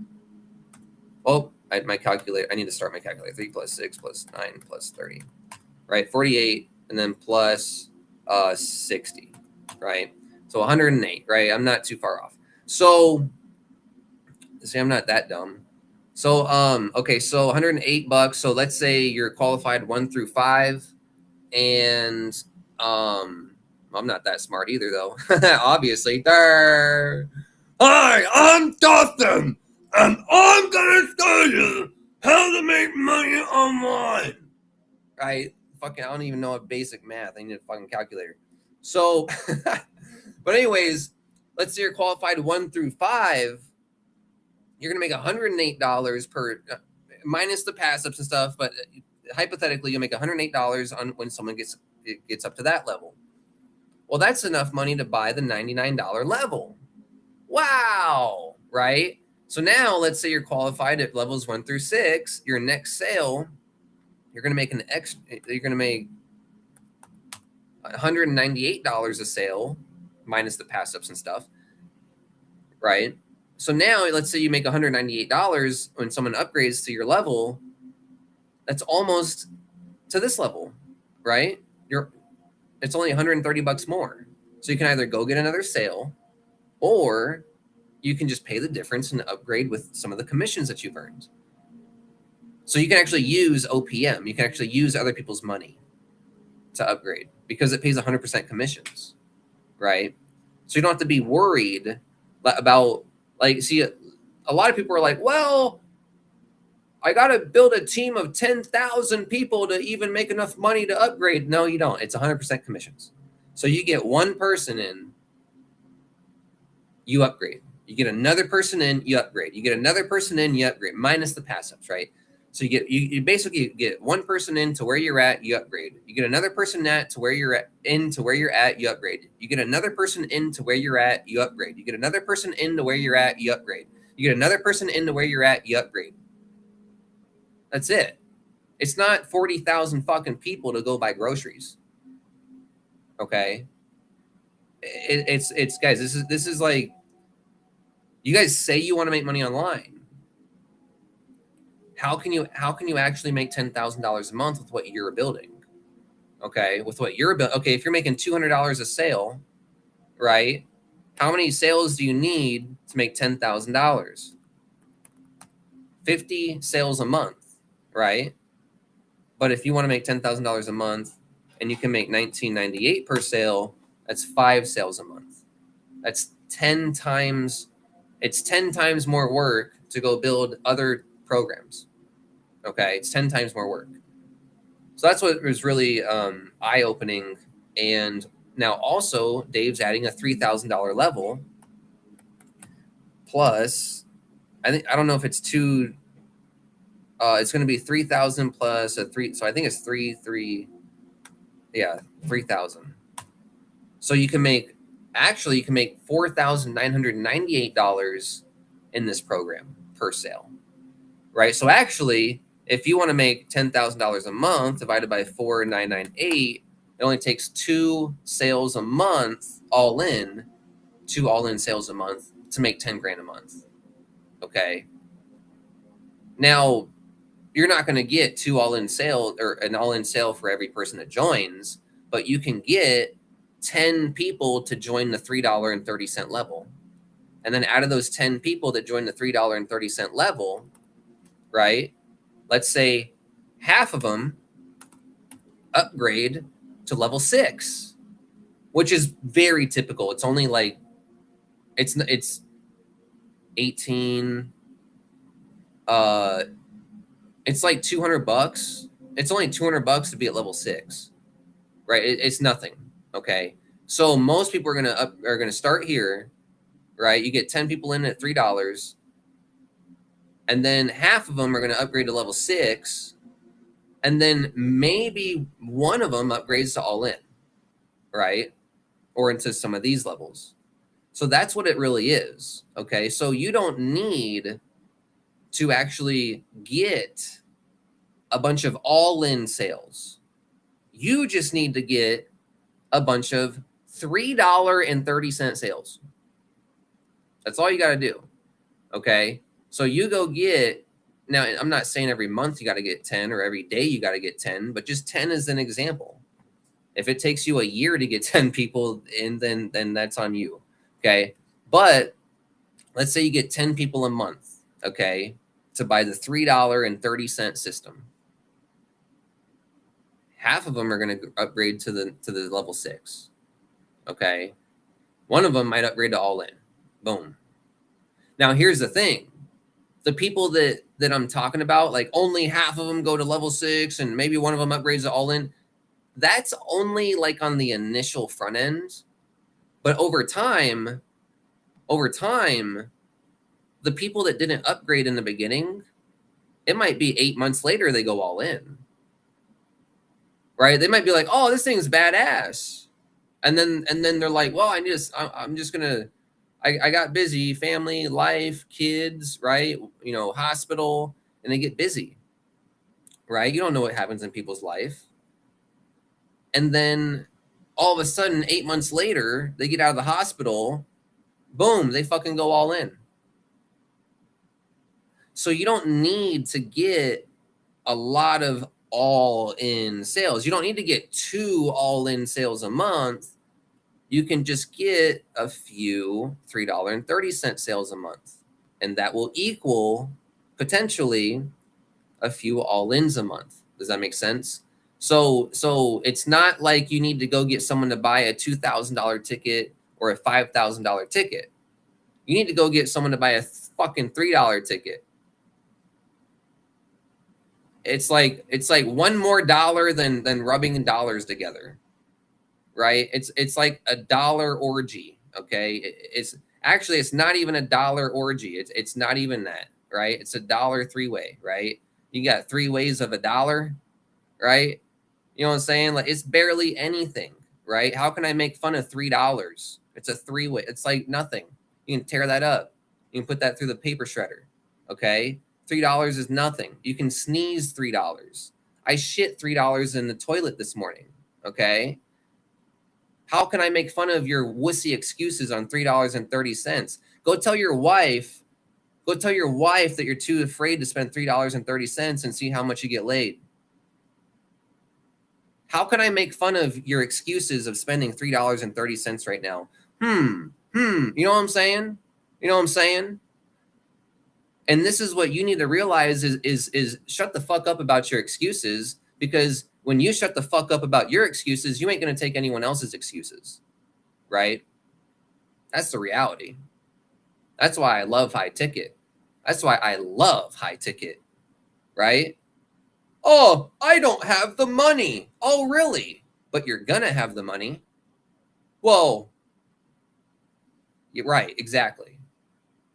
Oh, my calculator. I need to start my calculator. 3 plus 6 plus 9 plus 30. Right? 48 and then plus 60. Right? So 108, right? I'm not too far off. So see, I'm not that dumb. So okay, so $108. So let's say you're qualified 1 through 5, and I'm not that smart either, though. Obviously. Hi, I'm Dustin, and I'm gonna tell you how to make money online. Right? Fucking, I don't even know basic math. I need a fucking calculator. So, but anyways, let's say you're qualified 1 through 5. You're going to make $108 per, minus the pass-ups and stuff, but hypothetically, you'll make $108 on when someone gets up to that level. Well, that's enough money to buy the $99 level. Wow, right? So now, let's say you're qualified at levels 1 through 6. Your next sale, you're going to make $198 a sale, minus the pass-ups and stuff, right? So now, let's say you make $198 when someone upgrades to your level. That's almost to this level, right? It's only $130 more. So you can either go get another sale, or you can just pay the difference and upgrade with some of the commissions that you've earned. So you can actually use OPM. You can actually use other people's money to upgrade because it pays 100% commissions, right? So you don't have to be worried about, like, see, a lot of people are like, well, I got to build a team of 10,000 people to even make enough money to upgrade. No, you don't. It's 100% commissions. So you get one person in, you upgrade. You get another person in, you upgrade. You get another person in, you upgrade, minus the pass-ups, right? So you basically get one person in to where you're at, you upgrade. You get another person to where you're at, you upgrade. You get another person in to where you're at, you upgrade. You get another person in to where you're at, you upgrade. You get another person in to where you're at, you upgrade. That's it. It's not 40,000 fucking people to go buy groceries. Okay. It's guys, this is like, you guys say you want to make money online. How can you actually make $10,000 a month with what you're building? Okay, with what you're building. Okay, if you're making $200 a sale, right? How many sales do you need to make $10,000? 50 sales a month, right? But if you want to make $10,000 a month and you can make $19.98 per sale, that's 5 sales a month. That's 10 times. It's 10 times more work to go build other programs. Okay, it's 10 times more work. So that's what was really eye-opening. And now also Dave's adding a $3,000 level plus, I don't know if it's two. It's going to be 3,000 plus a 3. So I think it's 3,000. So you can make $4,998 in this program per sale, right? So actually, if you want to make $10,000 a month divided by 4,998, it only takes 2 sales a month all in, 2 all-in sales a month to make 10 grand a month. Okay. Now, you're not going to get 2 all-in sales or an all-in sale for every person that joins, but you can get 10 people to join the $3.30 level. And then out of those 10 people that join the $3.30 level, right? Let's say half of them upgrade to level 6, which is very typical. It's only like it's 18 it's like $200. It's only $200 to be at level 6, right? It's nothing. Okay. So most people are gonna start here, right? You get 10 people in at $3, and then half of them are gonna upgrade to level 6, and then maybe one of them upgrades to all in, right? Or into some of these levels. So that's what it really is. Okay. So you don't need to actually get a bunch of all-in sales. You just need to get a bunch of $3.30 sales. That's all you got to do. Okay. So you go get, now I'm not saying every month you got to get 10 or every day you got to get 10, but just 10 is an example. If it takes you a year to get 10 people in, then that's on you. Okay. But let's say you get 10 people a month, okay, to buy the $3.30 system. Half of them are going to upgrade to the level 6. Okay. One of them might upgrade to all in. Boom. Now here's the thing. The people that I'm talking about, like only half of them go to level 6 and maybe one of them upgrades to all in. That's only like on the initial front end. But over time, the people that didn't upgrade in the beginning, it might be 8 months later they go all in. Right? They might be like, "Oh, this thing's badass." And then they're like, "Well, I'm just going to I got busy, family, life, kids, right? You know, hospital, and they get busy." Right? You don't know what happens in people's life. And then all of a sudden 8 months later, they get out of the hospital, boom, they fucking go all in. So you don't need to get a lot of all-in sales. You don't need to get 2 all-in sales a month. You can just get a few $3.30 sales a month, and that will equal potentially a few all-ins a month. Does that make sense? So it's not like you need to go get someone to buy a $2,000 ticket or a $5,000 ticket. You need to go get someone to buy a fucking $3 ticket. It's like one more dollar than rubbing dollars together, right? It's like a dollar orgy. Okay, it's not even a dollar orgy. It's not even that, right? It's a dollar 3-way, right? You got 3 ways of a dollar, right? You know what I'm saying? Like it's barely anything, right? How can I make fun of $3? It's a 3-way. It's like nothing. You can tear that up. You can put that through the paper shredder. Okay, $3 is nothing. You can sneeze $3. I shit $3 in the toilet this morning. Okay. How can I make fun of your wussy excuses on $3.30? Go tell your wife that you're too afraid to spend $3.30 and see how much you get laid. How can I make fun of your excuses of spending $3.30 right now? You know what I'm saying? You know what I'm saying? And this is what you need to realize is shut the fuck up about your excuses, because when you shut the fuck up about your excuses, you ain't going to take anyone else's excuses, right? That's the reality. That's why I love high ticket. That's why I love high ticket, right? Oh, I don't have the money. Oh, really? But you're going to have the money. Whoa. You're right, exactly.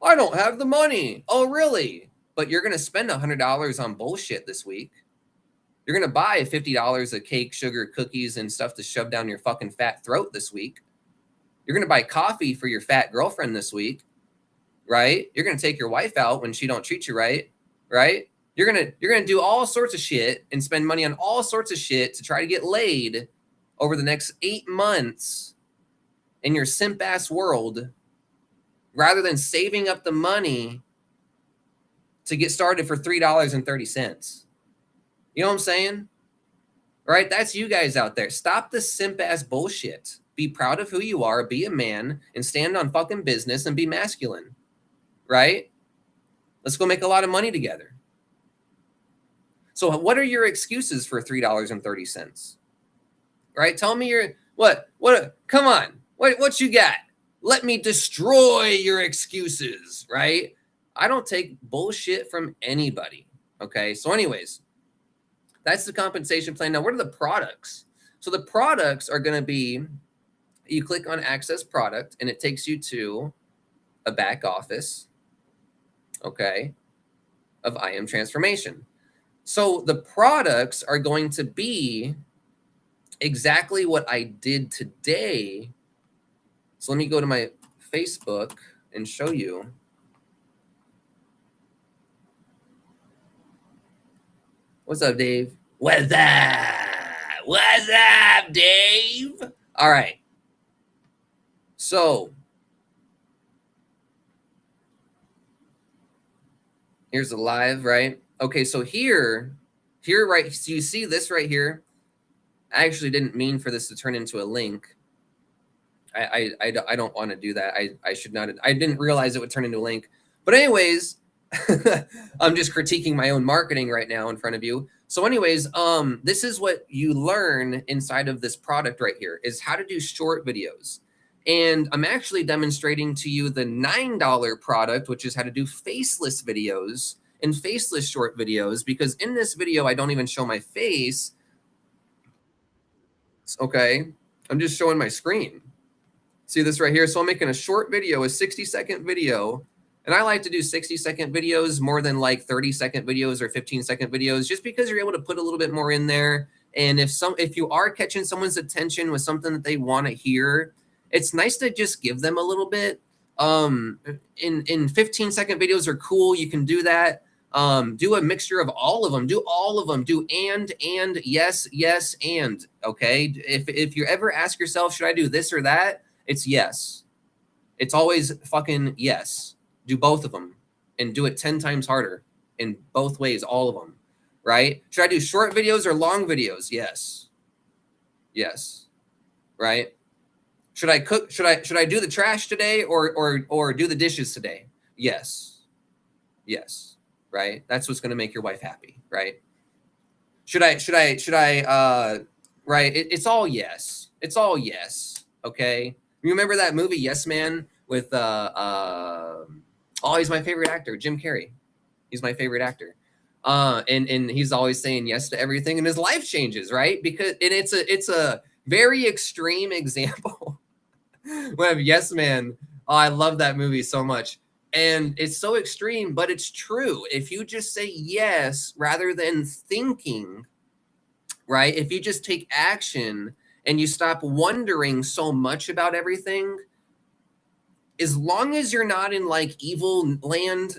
I don't have the money. Oh, really? But you're going to spend $100 on bullshit this week. You're going to buy $50 of cake, sugar, cookies, and stuff to shove down your fucking fat throat this week. You're going to buy coffee for your fat girlfriend this week, right? You're going to take your wife out when she don't treat you right, right? You're going to do all sorts of shit and spend money on all sorts of shit to try to get laid over the next 8 months in your simp ass world, rather than saving up the money to get started for $3.30. You know what I'm saying? Right? That's you guys out there. Stop the simp ass bullshit. Be proud of who you are, be a man, and stand on fucking business and be masculine. Right? Let's go make a lot of money together. So what are your excuses for $3.30? Right? Tell me what, come on. What you got? Let me destroy your excuses, right? I don't take bullshit from anybody. Okay. So anyways, that's the compensation plan. Now, what are the products? So the products are going to be, you click on access product and it takes you to a back office, okay, of I Am Transformation. So the products are going to be exactly what I did today. So let me go to my Facebook and show you. What's up, Dave? What's up? What's up, Dave? All right. So here's the live, right? Okay, so here, right? So you see this right here? I actually didn't mean for this to turn into a link. I don't want to do that. I should not. I didn't realize it would turn into a link. But anyways, I'm just critiquing my own marketing right now in front of you. So anyways, this is what you learn inside of this product right here, is how to do short videos. And I'm actually demonstrating to you the $9 product, which is how to do faceless videos and faceless short videos, because in this video, I don't even show my face. Okay. I'm just showing my screen. See this right here? So I'm making a short video, a 60-second video. And I like to do 60-second videos more than like 30-second videos or 15-second videos, just because you're able to put a little bit more in there. And if you are catching someone's attention with something that they want to hear, it's nice to just give them a little bit. In 15-second videos are cool. You can do that. Do a mixture of all of them. Do all of them. Do and yes, and. Okay. If you ever ask yourself, should I do this or that? It's yes. It's always fucking yes. Do both of them and do it 10 times harder in both ways, all of them, right? Should I do short videos or long videos? Yes. Yes. Right? Should I cook? Should I do the trash today or do the dishes today? Yes. Yes. Right? That's what's going to make your wife happy, right? Should I right? It's all yes. It's all yes. Okay? You remember that movie Yes Man with oh, he's my favorite actor, Jim Carrey. He's my favorite actor. And he's always saying yes to everything, and his life changes, right? Because it's a very extreme example when Yes Man. Oh, I love that movie so much. And it's so extreme, but it's true. If you just say yes rather than thinking, right? If you just take action and you stop wondering so much about everything, as long as you're not in like evil land,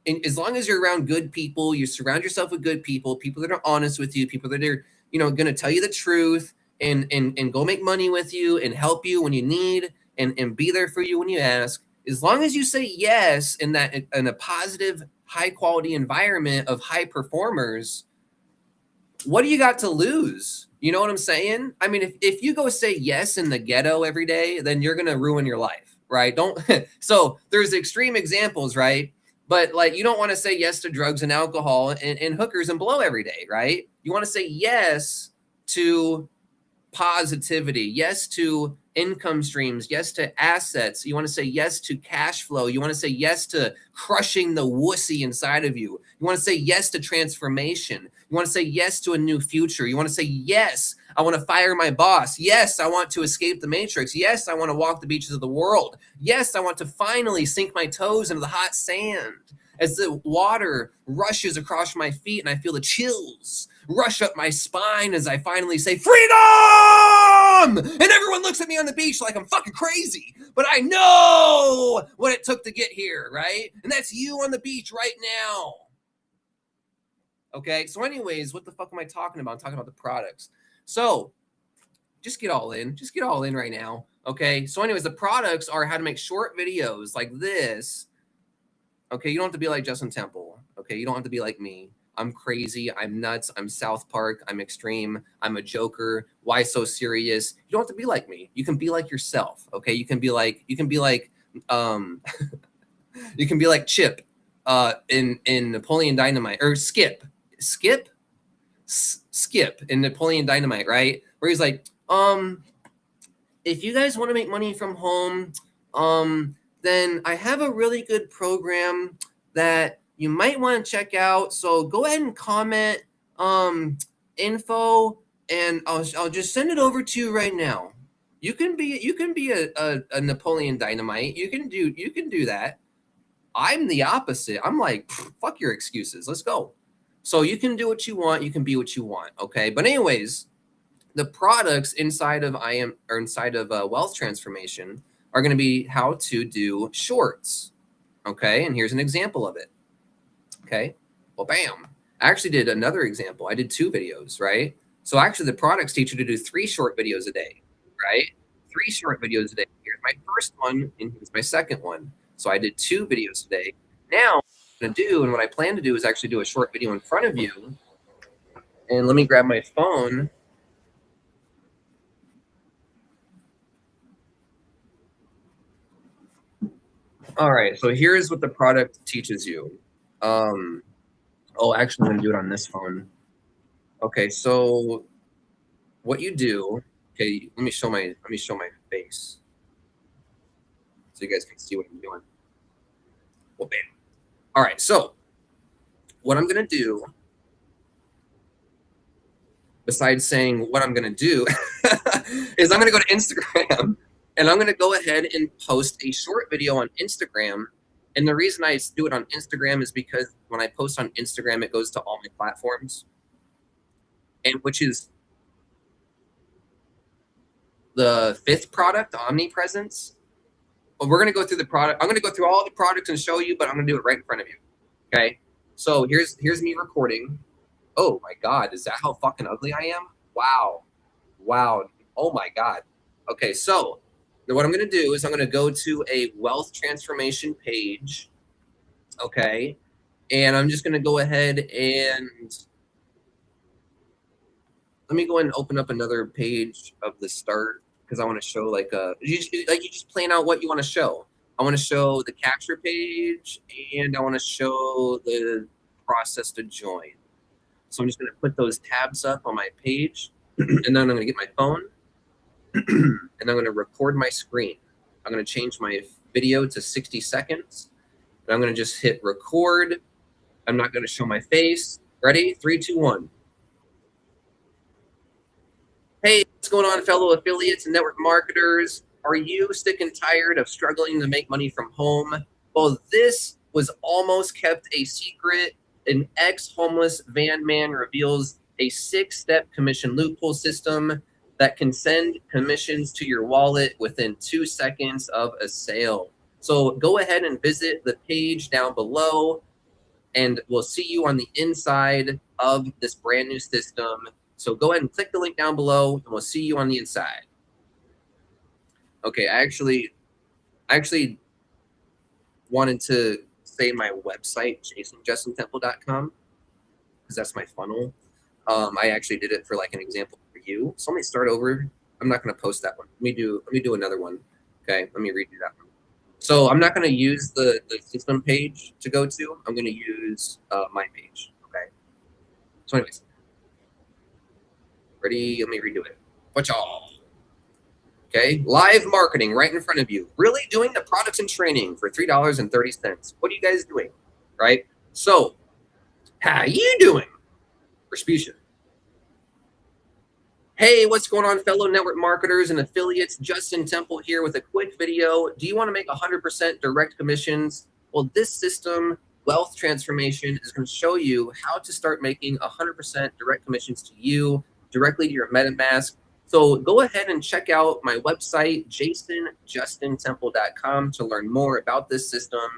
And as long as you're around good people, you surround yourself with good people, people that are honest with you, people that are, going to tell you the truth and go make money with you and help you when you need and be there for you when you ask. As long as you say yes in a positive, high quality environment of high performers, what do you got to lose? You know what I'm saying? I mean, if you go say yes in the ghetto every day, then you're gonna ruin your life, right? Don't so there's extreme examples, right? But like you don't want to say yes to drugs and alcohol and hookers and blow every day, right? You want to say yes to positivity, yes to income streams, yes to assets. You want to say yes to cash flow. You want to say yes to crushing the wussy inside of you. You want to say yes to transformation. You want to say yes to a new future. You want to say yes, I want to fire my boss. Yes, I want to escape the matrix. Yes, I want to walk the beaches of the world. Yes, I want to finally sink my toes into the hot sand as the water rushes across my feet and I feel the chills rush up my spine as I finally say, freedom! And everyone looks at me on the beach like I'm fucking crazy. But I know what it took to get here, right? And that's you on the beach right now. Okay, so anyways, what the fuck am I talking about? I'm talking about the products. So just get all in. Just get all in right now. Okay, so anyways, the products are how to make short videos like this. Okay, you don't have to be like Justin Temple. Okay, you don't have to be like me. I'm crazy. I'm nuts. I'm South Park. I'm extreme. I'm a joker. Why so serious? You don't have to be like me. You can be like yourself. Okay, you can be like um you can be like Chip in Napoleon Dynamite or Skip in Napoleon Dynamite, right? Where he's like, if you guys want to make money from home, then I have a really good program that you might want to check out. So go ahead and comment info, and I'll just send it over to you right now. You can be a Napoleon Dynamite. You can do that. I'm the opposite. I'm like, fuck your excuses. Let's go. So you can do what you want. You can be what you want. Okay. But anyways, the products inside of wealth transformation are going to be how to do shorts. Okay. And here's an example of it. Okay. Well, bam. I actually did another example. I did 2 videos, right? So actually the products teach you to do 3 short videos a day, right? 3 short videos a day. Here's my first one and here's my second one. So I did 2 videos a day. Now what I'm going to do and what I plan to do is actually do a short video in front of you. And let me grab my phone. All right, so here's what the product teaches you. Actually, I'm gonna do it on this phone. Okay, so what you do? Okay, let me show my face so you guys can see what I'm doing. Well, bam. All right, so what I'm gonna do, besides saying what I'm gonna do, is I'm gonna go to Instagram and I'm gonna go ahead and post a short video on Instagram. And the reason I do it on Instagram is because when I post on Instagram, it goes to all my platforms, and which is the 5th product, omnipresence. But we're gonna go through the product. I'm gonna go through all the products and show you, but I'm gonna do it right in front of you. Okay. So here's me recording. Oh my God, is that how fucking ugly I am? Wow. Wow. Oh my God. Okay, so what I'm gonna do is I'm gonna go to a wealth transformation page. Okay. And I'm just gonna go ahead and let me go ahead and open up another page of the start because I want to show you just plan out what you want to show. I want to show the capture page and I want to show the process to join. So I'm just going to put those tabs up on my page and then I'm going to get my phone and I'm going to record my screen. I'm going to change my video to 60 seconds and I'm going to just hit record. I'm not going to show my face. Ready? 3, 2, 1. Hey, what's going on, fellow affiliates and network marketers? Are you sick and tired of struggling to make money from home? Well, this was almost kept a secret. An ex-homeless van man reveals a 6-step commission loophole system that can send commissions to your wallet within 2 seconds of a sale. So go ahead and visit the page down below. and we'll see you on the inside of this brand new system. So go ahead and click the link down below, and we'll see you on the inside. Okay, I actually wanted to say my website, jasonjustintemple.com, because that's my funnel. I actually did it for like an example for you. So let me start over. I'm not going to post that one. Let me do another one. Okay, let me redo that one. So I'm not going to use the system page to go to. I'm going to use my page. Okay. So anyways, ready? Let me redo it. What y'all? Okay, live marketing right in front of you. Really doing the products and training for $3.30. What are you guys doing? Right. So how you doing? Respucia. Hey, what's going on, fellow network marketers and affiliates? Justin Temple here with a quick video. Do you want to make 100% direct commissions? Well, this system, Wealth Transformation, is going to show you how to start making 100% direct commissions to you directly to your MetaMask. So go ahead and check out my website, jasonjustintemple.com, to learn more about this system.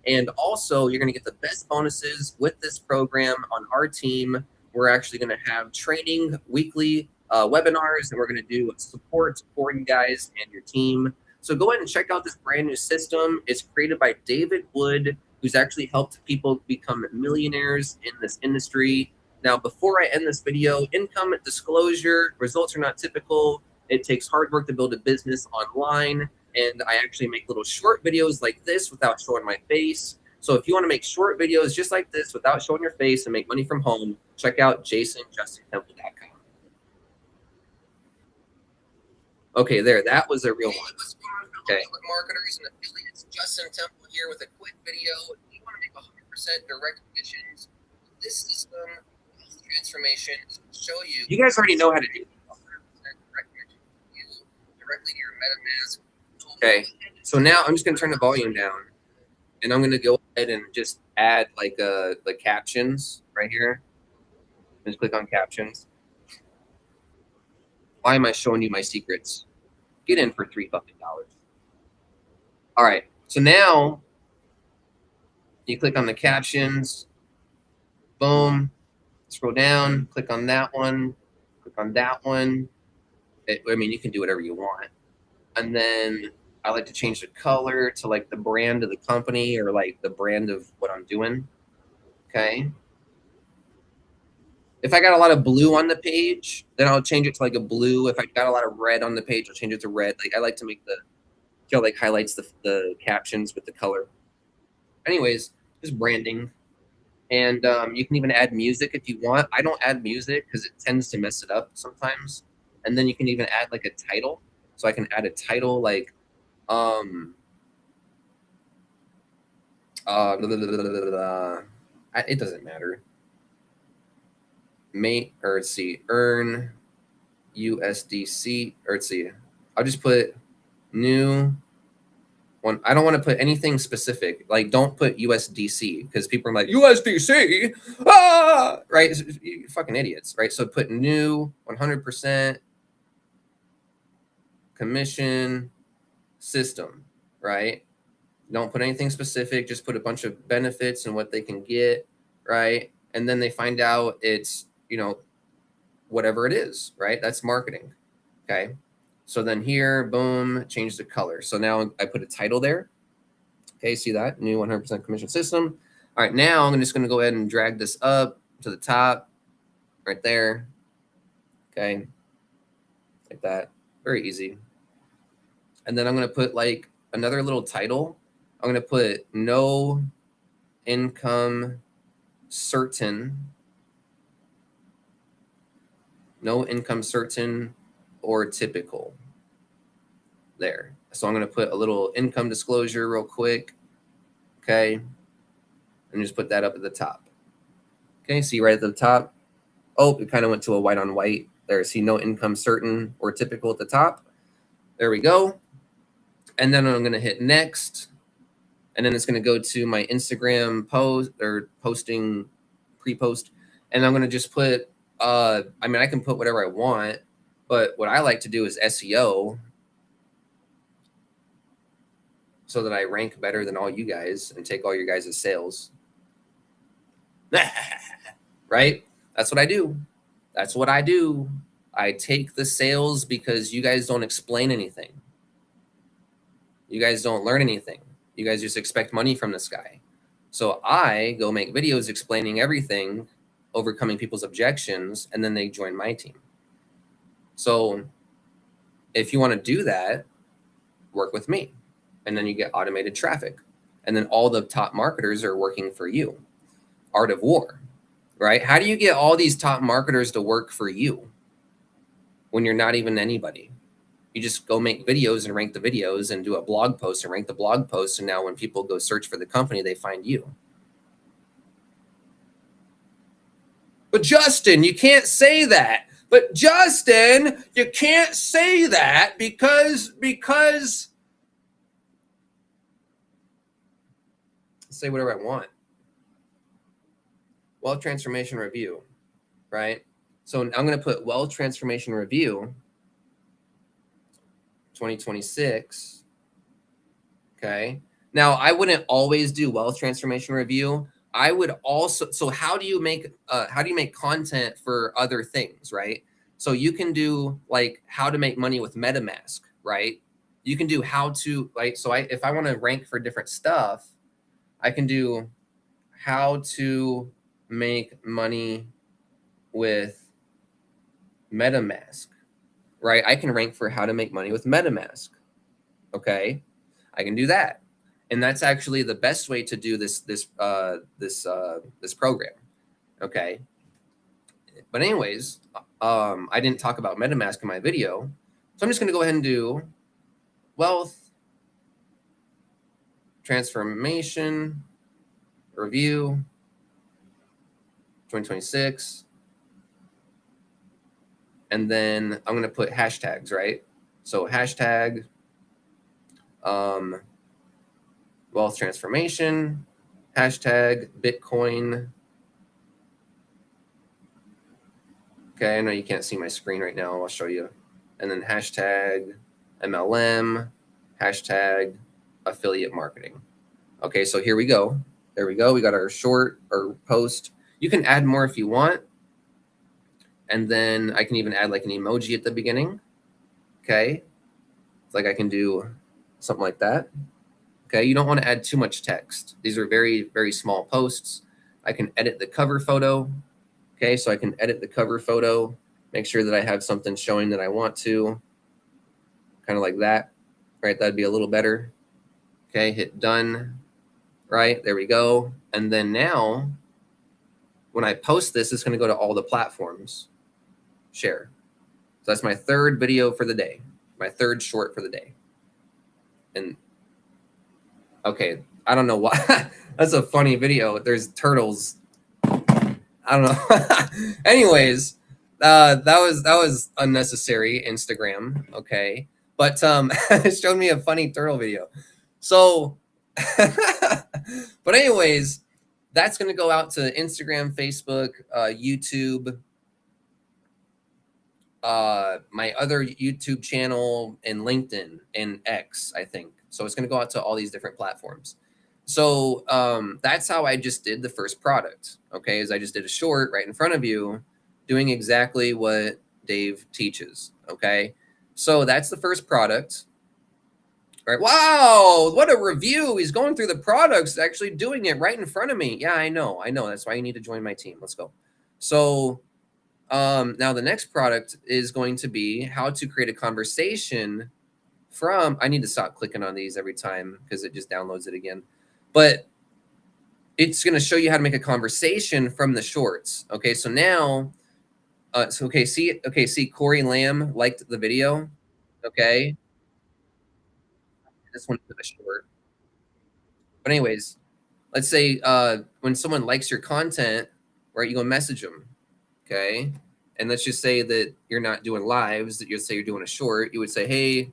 And also, you're going to get the best bonuses with this program on our team. We're actually going to have training weekly webinars, and we're going to do support for you guys and your team. So go ahead and check out this brand new system. It's created by David Wood, who's actually helped people become millionaires in this industry. Now, before I end this video, income disclosure, results are not typical. It takes hard work to build a business online, and I actually make little short videos like this without showing my face. So if you want to make short videos just like this without showing your face and make money from home, check out jasonjustintemple.com. Okay, there. That was a real one. Okay. Marketers and affiliates. Justin Temple here with a quick video. You want to make 100% direct commissions. This system, Wealth Transformation, is going to show you. You guys already know how to do 100% direct commissions directly to your MetaMask. Okay. So now I'm just going to turn the volume down, and I'm going to go ahead and just add like the captions right here. Just click on captions. Why am I showing you my secrets? Get in for $3 fucking. All right. So now you click on the captions. Boom. Scroll down. Click on that one. Click on that one. I mean, you can do whatever you want. And then I like to change the color to like the brand of the company or like the brand of what I'm doing. Okay. If I got a lot of blue on the page, then I'll change it to like a blue. If I got a lot of red on the page, I'll change it to red. Like I like to make the like highlights the captions with the color. Anyways, just branding. And you can even add music if you want. I don't add music because it tends to mess it up sometimes. And then you can even add like a title. So I can add a title like blah, blah, blah, blah, blah. It doesn't matter. Let's see, earn USDC, or let's see, I'll just put new one. I don't want to put anything specific. Like, don't put USDC because people are like, USDC, right? You fucking idiots, right? So put new 100% commission system, right? Don't put anything specific. Just put a bunch of benefits and what they can get, right? And then they find out it's, whatever it is, right? That's marketing. Okay. So then here, boom, change the color. So now I put a title there. Okay. See that? New 100% commission system. All right. Now I'm just going to go ahead and drag this up to the top right there. Okay. Like that. Very easy. And then I'm going to put like another little title. I'm going to put no income certain. No income certain or typical. There. So I'm going to put a little income disclosure real quick. Okay. And just put that up at the top. Okay. See right at the top. Oh, it kind of went to a white on white there. See no income certain or typical at the top. There we go. And then I'm going to hit next. And then it's going to go to my Instagram post or posting pre-post. And I'm going to just put, I can put whatever I want, but what I like to do is SEO so that I rank better than all you guys and take all your guys' sales. Right? That's what I do. That's what I do. I take the sales because you guys don't explain anything. You guys don't learn anything. You guys just expect money from this guy. So I go make videos explaining everything, overcoming people's objections, and then they join my team. So if you want to do that, work with me. And then you get automated traffic. And then all the top marketers are working for you. Art of war, right? How do you get all these top marketers to work for you when you're not even anybody? You just go make videos and rank the videos and do a blog post and rank the blog post. And now when people go search for the company, they find you. But Justin, you can't say that. But Justin, you can't say that because say whatever I want. Wealth transformation review, right? So I'm going to put wealth transformation review 2026. Okay. Now I wouldn't always do wealth transformation review. I would also, so how do you make content for other things, right? So you can do like how to make money with MetaMask, right? You can do how to, like, so if I want to rank for different stuff, I can do how to make money with MetaMask, right? I can rank for how to make money with MetaMask. Okay. I can do that. And that's actually the best way to do this program. Okay. But anyways, I didn't talk about MetaMask in my video. So I'm just going to go ahead and do wealth transformation review 2026. And then I'm going to put hashtags, right? So hashtag wealth transformation, hashtag Bitcoin. Okay, I know you can't see my screen right now. I'll show you. And then hashtag MLM, hashtag affiliate marketing. Okay, so here we go. There we go. We got our short or post. You can add more if you want. And then I can even add like an emoji at the beginning. Okay. It's like I can do something like that. Okay. You don't want to add too much text. These are very, very small posts. I can edit the cover photo. Okay. So I can edit the cover photo, make sure that I have something showing that I want to, kind of like that, right? That'd be a little better. Okay. Hit done. Right. There we go. And then now when I post this, it's going to go to all the platforms. Share. So that's my third video for the day, my third short for the day. And okay, I don't know why. That's a funny video. There's turtles. I don't know. Anyways, that was unnecessary Instagram. Okay, but it showed me a funny turtle video. So, but anyways, that's going to go out to Instagram, Facebook, YouTube, my other YouTube channel, and LinkedIn and X, I think. So it's going to go out to all these different platforms. So that's how I just did the first product. Okay, is I just did a short right in front of you, doing exactly what Dave teaches. Okay, so that's the first product. All right. Wow, what a review! He's going through the products, actually doing it right in front of me. Yeah, I know. That's why you need to join my team. Let's go. So now the next product is going to be how to create a conversation from, I need to stop clicking on these every time because it just downloads it again. But it's going to show you how to make a conversation from the shorts. Okay, so now, see, Corey Lamb liked the video. Okay, this one's a short. But anyways, let's say when someone likes your content, right, you go message them. Okay, and let's just say that you're not doing lives, that you say you're doing a short. You would say, hey,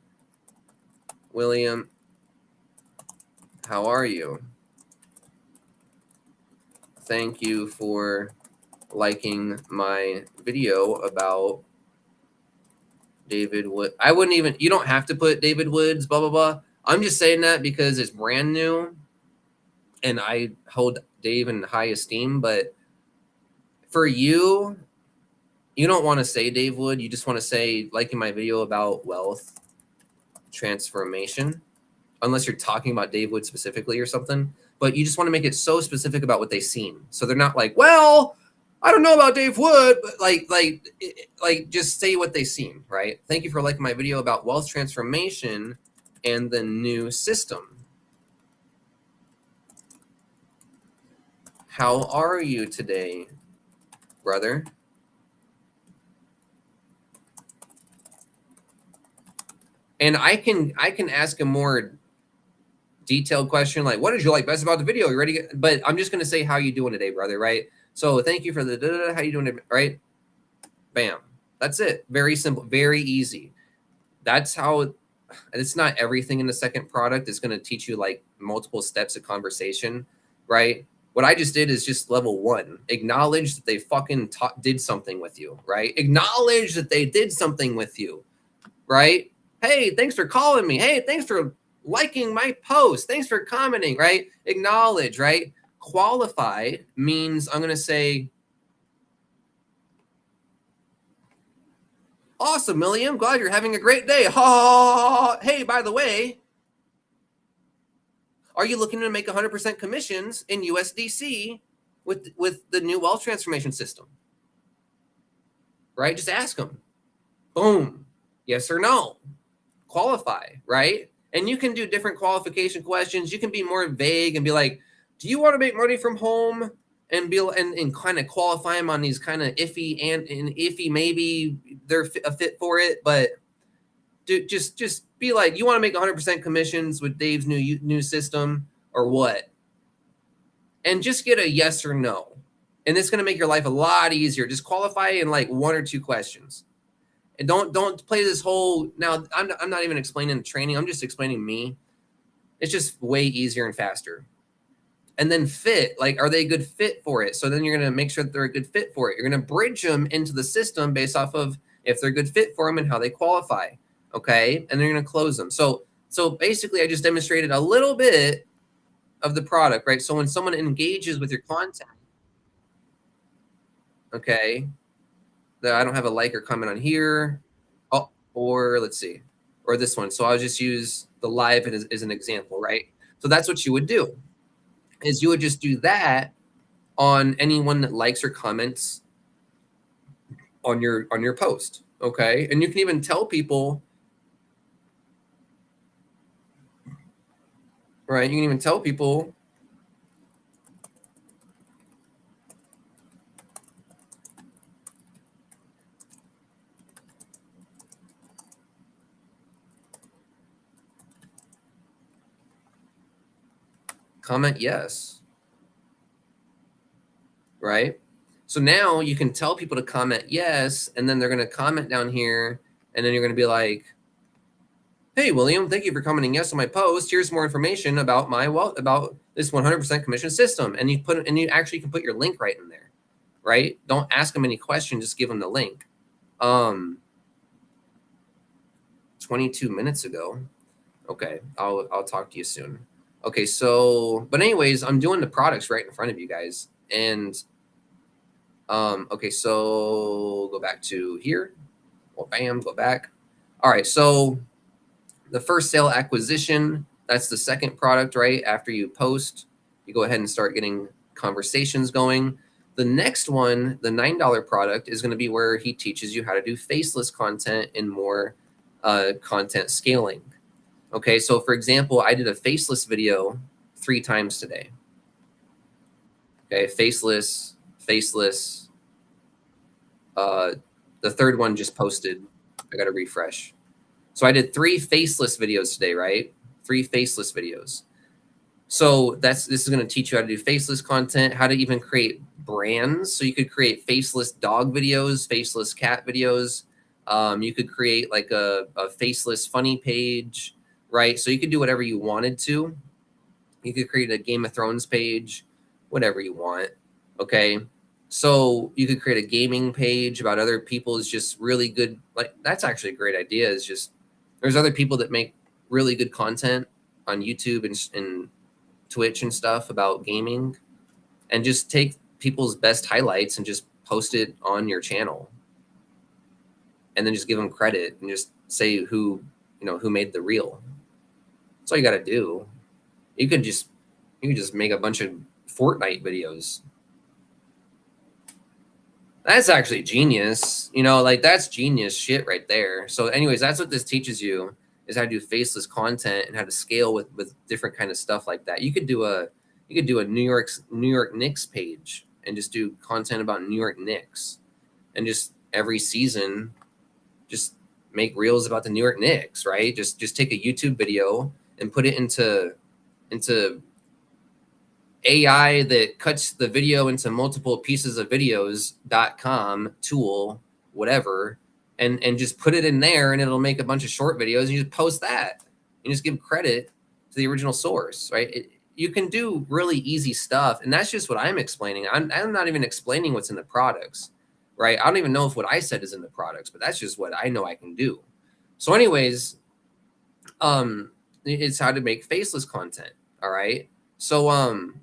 William, how are you? Thank you for liking my video about David Wood. I wouldn't even, you don't have to put David Woods, blah, blah, blah. I'm just saying that because it's brand new and I hold Dave in high esteem, but For you, you don't want to say Dave Wood. You just want to say, liking my video about wealth transformation, unless you're talking about Dave Wood specifically or something. But you just want to make it so specific about what they've seen, so they're not like, well, I don't know about Dave Wood, but like just say what they've seen, right? Thank you for liking my video about wealth transformation and the new system. How are you today, brother? And I can ask a more detailed question, like, what did you like best about the video? You ready? But I'm just gonna say, how you doing today, brother? Right? So thank you for the how you doing, right? Bam. That's it. Very simple, very easy. That's how. It's not everything in the second product. It's going to teach you like multiple steps of conversation, right? What I just did is just level 1. Acknowledge that they fucking did something with you, right? Acknowledge that they did something with you, right? Hey, thanks for calling me. Hey, thanks for liking my post. Thanks for commenting, right? Acknowledge, right? Qualified means I'm going to say, awesome, Millie. I'm glad you're having a great day. Ha! Hey, by the way, are you looking to make 100% commissions in USDC with the new wealth transformation system? Right? Just ask them. Boom. Yes or no. Qualify, right? And you can do different qualification questions. You can be more vague and be like, do you want to make money from home? And be and kind of qualify them on these kind of iffy and iffy, maybe they're a fit for it, but just be like, you want to make 100% commissions with Dave's new system or what? And just get a yes or no. And it's going to make your life a lot easier. Just qualify in like 1 or 2 questions. And don't play this whole, now I'm not even explaining the training. I'm just explaining me. It's just way easier and faster. And then fit, like, are they a good fit for it? So then you're going to make sure that they're a good fit for it. You're going to bridge them into the system based off of if they're a good fit for them and how they qualify. Okay. And they're going to close them. So basically I just demonstrated a little bit of the product, right? So when someone engages with your content, okay, that I don't have a like or comment on here. Oh, or let's see, or this one. So I'll just use the live as an example, right? So that's what you would do, is you would just do that on anyone that likes or comments on your post, okay? And you can even tell people, right? You can even tell people, comment yes, right? So now you can tell people to comment yes, and then they're going to comment down here, and then you're going to be like, hey, William, thank you for commenting yes on my post. Here's more information about about this 100% commission system. And you actually can put your link right in there, right? Don't ask them any questions, just give them the link. 22 minutes ago. Okay, I'll talk to you soon. Okay, so, but anyways, I'm doing the products right in front of you guys. And okay, so go back to here. Well, bam, go back. All right, so the first sale acquisition, that's the second product, right? After you post, you go ahead and start getting conversations going. The next one, the $9 product, is going to be where he teaches you how to do faceless content and more content scaling. Okay, so for example, I did a faceless video 3 times today. Okay, faceless. The third one just posted. I got to refresh. So I did 3 faceless videos today, right? 3 faceless videos. So this is going to teach you how to do faceless content, how to even create brands. So you could create faceless dog videos, faceless cat videos. You could create like a faceless funny page, right? So you could do whatever you wanted to. You could create a Game of Thrones page, whatever you want. Okay. So you could create a gaming page about other people's just really good. Like, that's actually a great idea. Is just, there's other people that make really good content on YouTube and Twitch and stuff about gaming, and just take people's best highlights and just post it on your channel, and then just give them credit and just say who made the reel. That's all you got to do. You can just make a bunch of Fortnite videos. That's actually genius. Like that's genius shit right there. So anyways, that's what this teaches you, is how to do faceless content and how to scale with different kind of stuff like that. You could do a New York Knicks page and just do content about New York Knicks, and just every season just make reels about the New York Knicks, right? Just take a YouTube video and put it into AI that cuts the video into multiple pieces of videos.com tool, whatever, and just put it in there, and it'll make a bunch of short videos, and you just post that and just give credit to the original source, right? You can do really easy stuff, and that's just what I'm explaining. I'm not even explaining what's in the products, right? I don't even know if what I said is in the products, but that's just what I know I can do. So anyways, it's how to make faceless content. All right. So,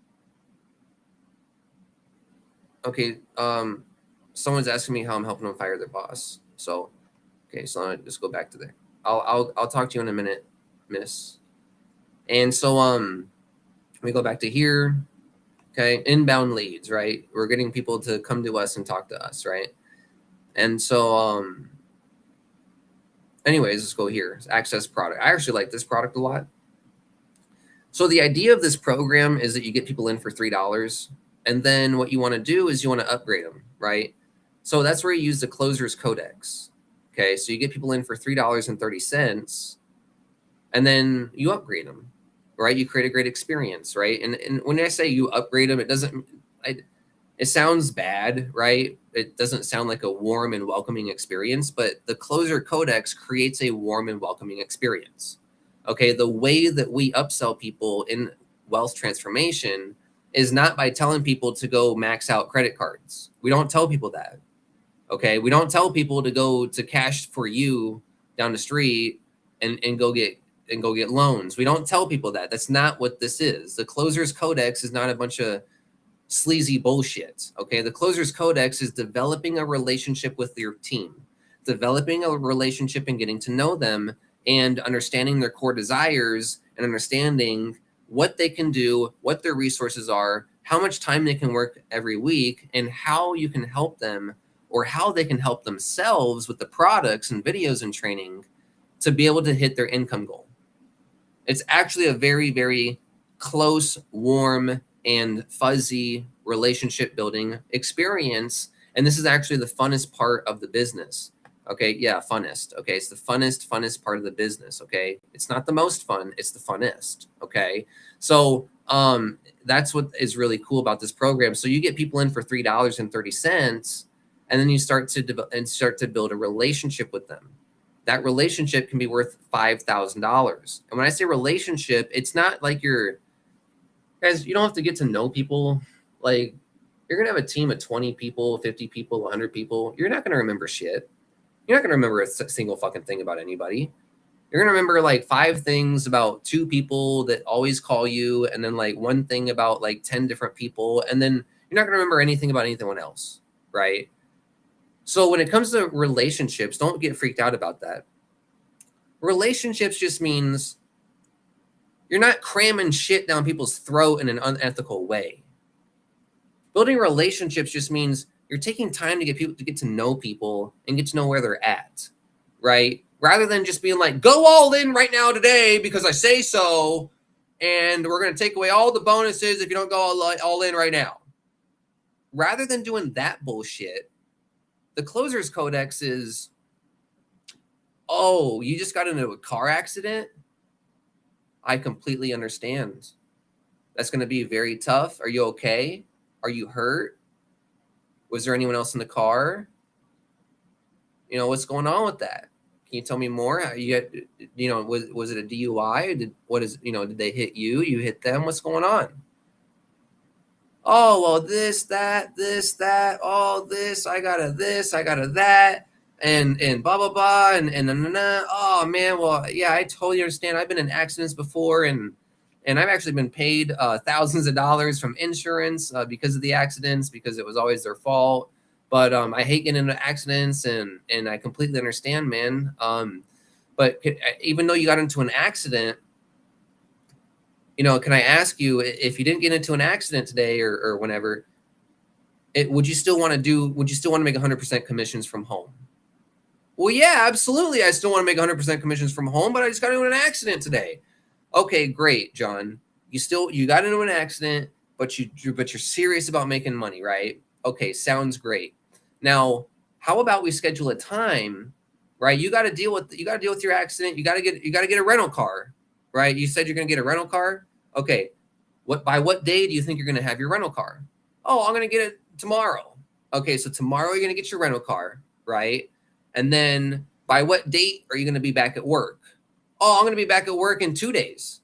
okay. Someone's asking me how I'm helping them fire their boss. So, okay. So I'll just go back to there. I'll talk to you in a minute, miss. And so, let me go back to here. Okay. Inbound leads, right? We're getting people to come to us and talk to us, right? And so, anyways, let's go here. It's access product. I actually like this product a lot. So the idea of this program is that you get people in for $3, and then what you want to do is you want to upgrade them, right? So that's where you use the closer's codex. Okay, so you get people in for $3.30, and then you upgrade them, right? You create a great experience, right? And when I say you upgrade them, it sounds bad, right? It doesn't sound like a warm and welcoming experience, but the closer codex creates a warm and welcoming experience. Okay, the way that we upsell people in wealth transformation is not by telling people to go max out credit cards. We don't tell people that. Okay, we don't tell people to go to Cash for You down the street and go get loans. We don't tell people that. That's not what this is. The closer's codex is not a bunch of sleazy bullshit. Okay, the closer's codex is developing a relationship with your team, developing a relationship and getting to know them, and understanding their core desires, and understanding what they can do, what their resources are, how much time they can work every week, and how you can help them, or how they can help themselves with the products and videos and training to be able to hit their income goal. It's actually a very, very close, warm, and fuzzy relationship building experience. And this is actually the funnest part of the business. Okay, yeah, funnest. Okay, it's the funnest part of the business. Okay, it's not the most fun, it's the funnest. Okay, so that's what is really cool about this program. So you get people in for $3.30, and then you start to build a relationship with them. That relationship can be worth $5,000. And when I say relationship, it's not like guys, you don't have to get to know people. Like, you're gonna have a team of 20 people, 50 people, 100 people. You're not gonna remember shit. You're not going to remember a single fucking thing about anybody. You're going to remember like 5 things about 2 people that always call you, and then like 1 thing about like 10 different people. And then you're not going to remember anything about anyone else, right? So when it comes to relationships, don't get freaked out about that. Relationships just means you're not cramming shit down people's throat in an unethical way. Building relationships just means you're taking time to get people to get to know people and get to know where they're at, right? Rather than just being like, go all in right now today because I say so, and we're going to take away all the bonuses if you don't go all in right now. Rather than doing that bullshit, the closer's codex is, oh, you just got into a car accident? I completely understand. That's going to be very tough. Are you okay? Are you hurt? Was there anyone else in the car? What's going on with that? Can you tell me more? Was it a DUI? Did they hit you? You hit them? What's going on? Oh, well, this, that, all this, I got a that, and blah, blah, blah, and oh, man, well, yeah, I totally understand. I've been in accidents before, and I've actually been paid thousands of dollars from insurance because of the accidents, because it was always their fault. But I hate getting into accidents, and I completely understand, man. But even though you got into an accident, can I ask you, if you didn't get into an accident today or whenever, would you still want to make 100% commissions from home? Well, yeah, absolutely. I still want to make 100% commissions from home, but I just got into an accident today. Okay, great, John. You got into an accident, but you're serious about making money, right? Okay, sounds great. Now, how about we schedule a time, right? You got to deal with your accident. You got to get a rental car, right? You said you're going to get a rental car. Okay, by what day do you think you're going to have your rental car? Oh, I'm going to get it tomorrow. Okay, so tomorrow you're going to get your rental car, right? And then by what date are you going to be back at work? Oh, I'm going to be back at work in 2 days.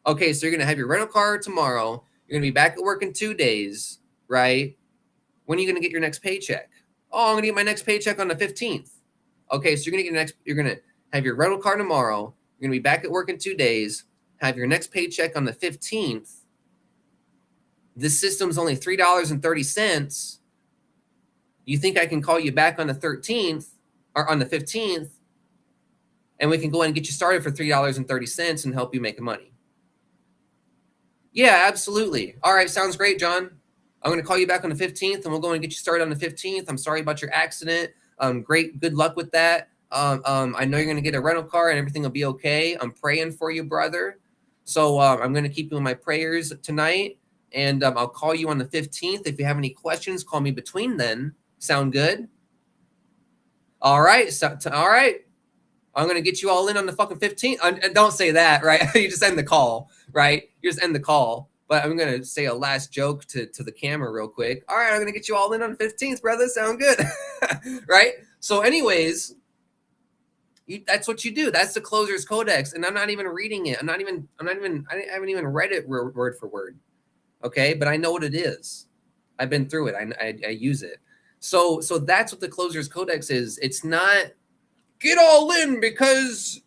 Okay, so you're going to have your rental car tomorrow. You're going to be back at work in 2 days, right? When are you going to get your next paycheck? Oh, I'm going to get my next paycheck on the 15th. Okay, so you're going to have your rental car tomorrow. You're going to be back at work in 2 days. Have your next paycheck on the 15th. This system's only $3.30. You think I can call you back on the 13th or on the 15th, and we can go ahead and get you started for $3.30 and help you make money? Yeah, absolutely. All right, sounds great, John. I'm going to call you back on the 15th, and we'll go and get you started on the 15th. I'm sorry about your accident. Great, good luck with that. I know you're going to get a rental car, and everything will be okay. I'm praying for you, brother. So I'm going to keep you in my prayers tonight, and I'll call you on the 15th. If you have any questions, call me between then. Sound good? All right. All right. I'm going to get you all in on the fucking 15th. And don't say that, right? You just end the call, right? You just end the call. But I'm going to say a last joke to the camera real quick. All right, I'm going to get you all in on the 15th, brother. Sound good? Right? So anyways, that's what you do. That's the closer's codex. And I'm not even reading it. I haven't even read it word for word. Okay? But I know what it is. I've been through it. I use it. So that's what the closer's codex is. It's not get all in because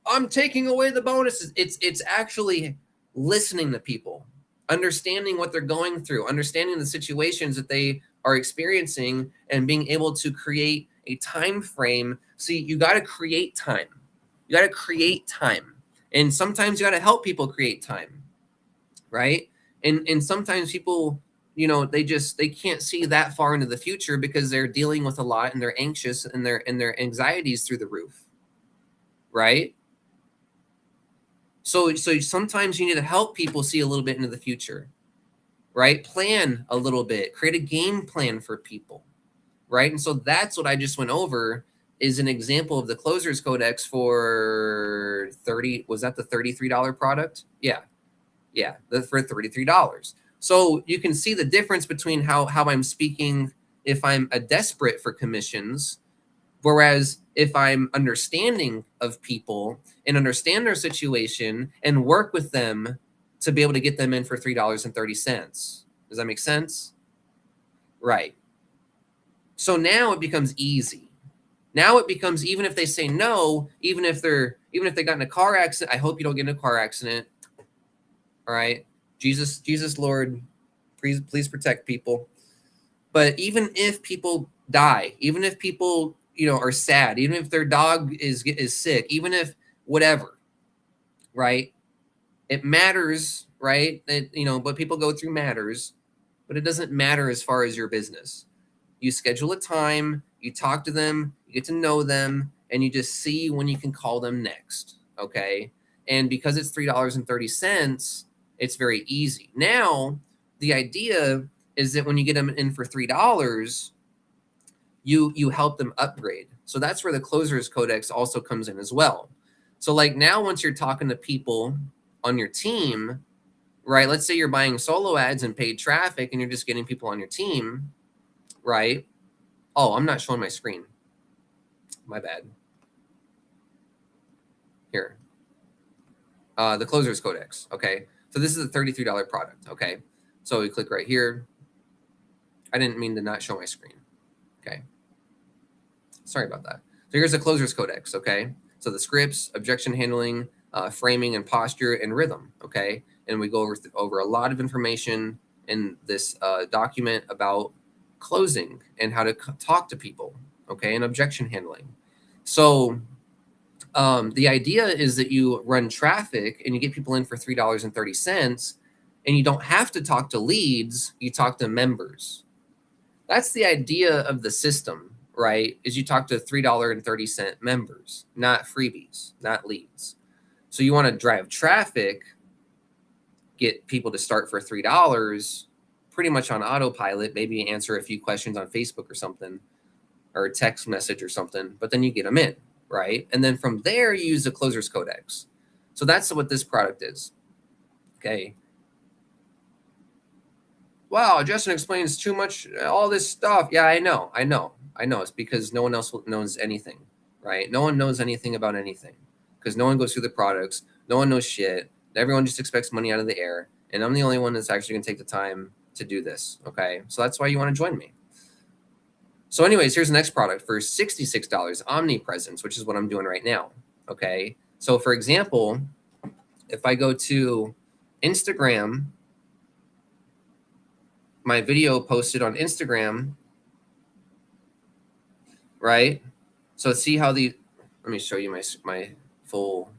I'm taking away the bonuses. It's actually listening to people, understanding what they're going through, understanding the situations that they are experiencing, and being able to create a time frame. See, you got to create time. You got to create time. And sometimes you got to help people create time, right? And sometimes people, they can't see that far into the future because they're dealing with a lot and they're anxious and their anxieties through the roof, right? So sometimes you need to help people see a little bit into the future, right? Plan a little bit, create a game plan for people, right? And so that's what I just went over is an example of the closer's codex for was that the $33 product? Yeah, for $33. So you can see the difference between how I'm speaking if I'm a desperate for commissions, whereas if I'm understanding of people and understand their situation and work with them to be able to get them in for $3.30. Does that make sense? Right. So now it becomes easy. Now it becomes, even if they say no, even if they got in a car accident, I hope you don't get in a car accident. All right. Jesus, Lord, please protect people. But even if people die, even if people, are sad, even if their dog is sick, even if whatever, right? It matters, right? That, what people go through matters, but it doesn't matter as far as your business. You schedule a time, you talk to them, you get to know them, and you just see when you can call them next. Okay. And because it's $3.30, it's very easy. Now, the idea is that when you get them in for $3, you help them upgrade. So that's where the closer's codex also comes in as well. So like now, once you're talking to people on your team, right? Let's say you're buying solo ads and paid traffic and you're just getting people on your team, right? Oh, I'm not showing my screen. My bad. Here. The closer's codex. Okay. So this is a $33 product. Okay. So we click right here. I didn't mean to not show my screen. Okay. Sorry about that. So here's the closer's codex. Okay. So the scripts, objection handling, framing and posture and rhythm. Okay. And we go over a lot of information in this document about closing and how to talk to people, okay, and objection handling. So the idea is that you run traffic and you get people in for $3.30, and you don't have to talk to leads, you talk to members. That's the idea of the system, right? Is you talk to $3.30 members, not freebies, not leads. So you want to drive traffic, get people to start for $3 pretty much on autopilot, maybe answer a few questions on Facebook or something, or a text message or something, but then you get them in, right? And then from there, you use the closer's codex. So that's what this product is, okay? Wow, Justin explains too much, all this stuff. Yeah, I know. It's because no one else knows anything, right? No one knows anything about anything because no one goes through the products. No one knows shit. Everyone just expects money out of the air. And I'm the only one that's actually going to take the time to do this, okay? So that's why you want to join me. So anyways, here's the next product for $66, Omnipresence, which is what I'm doing right now, okay? So for example, if I go to Instagram, my video posted on Instagram, right? So see how let me show you my full.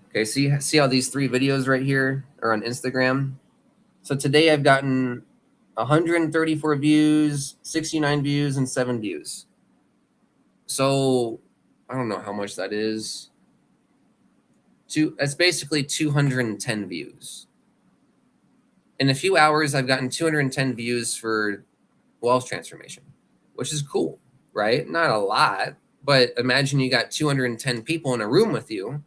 Okay, see how these 3 videos right here are on Instagram? So today I've gotten 134 views, 69 views, and 7 views. So I don't know how much that is. That's basically 210 views. In a few hours, I've gotten 210 views for wealth transformation, which is cool, right? Not a lot, but imagine you got 210 people in a room with you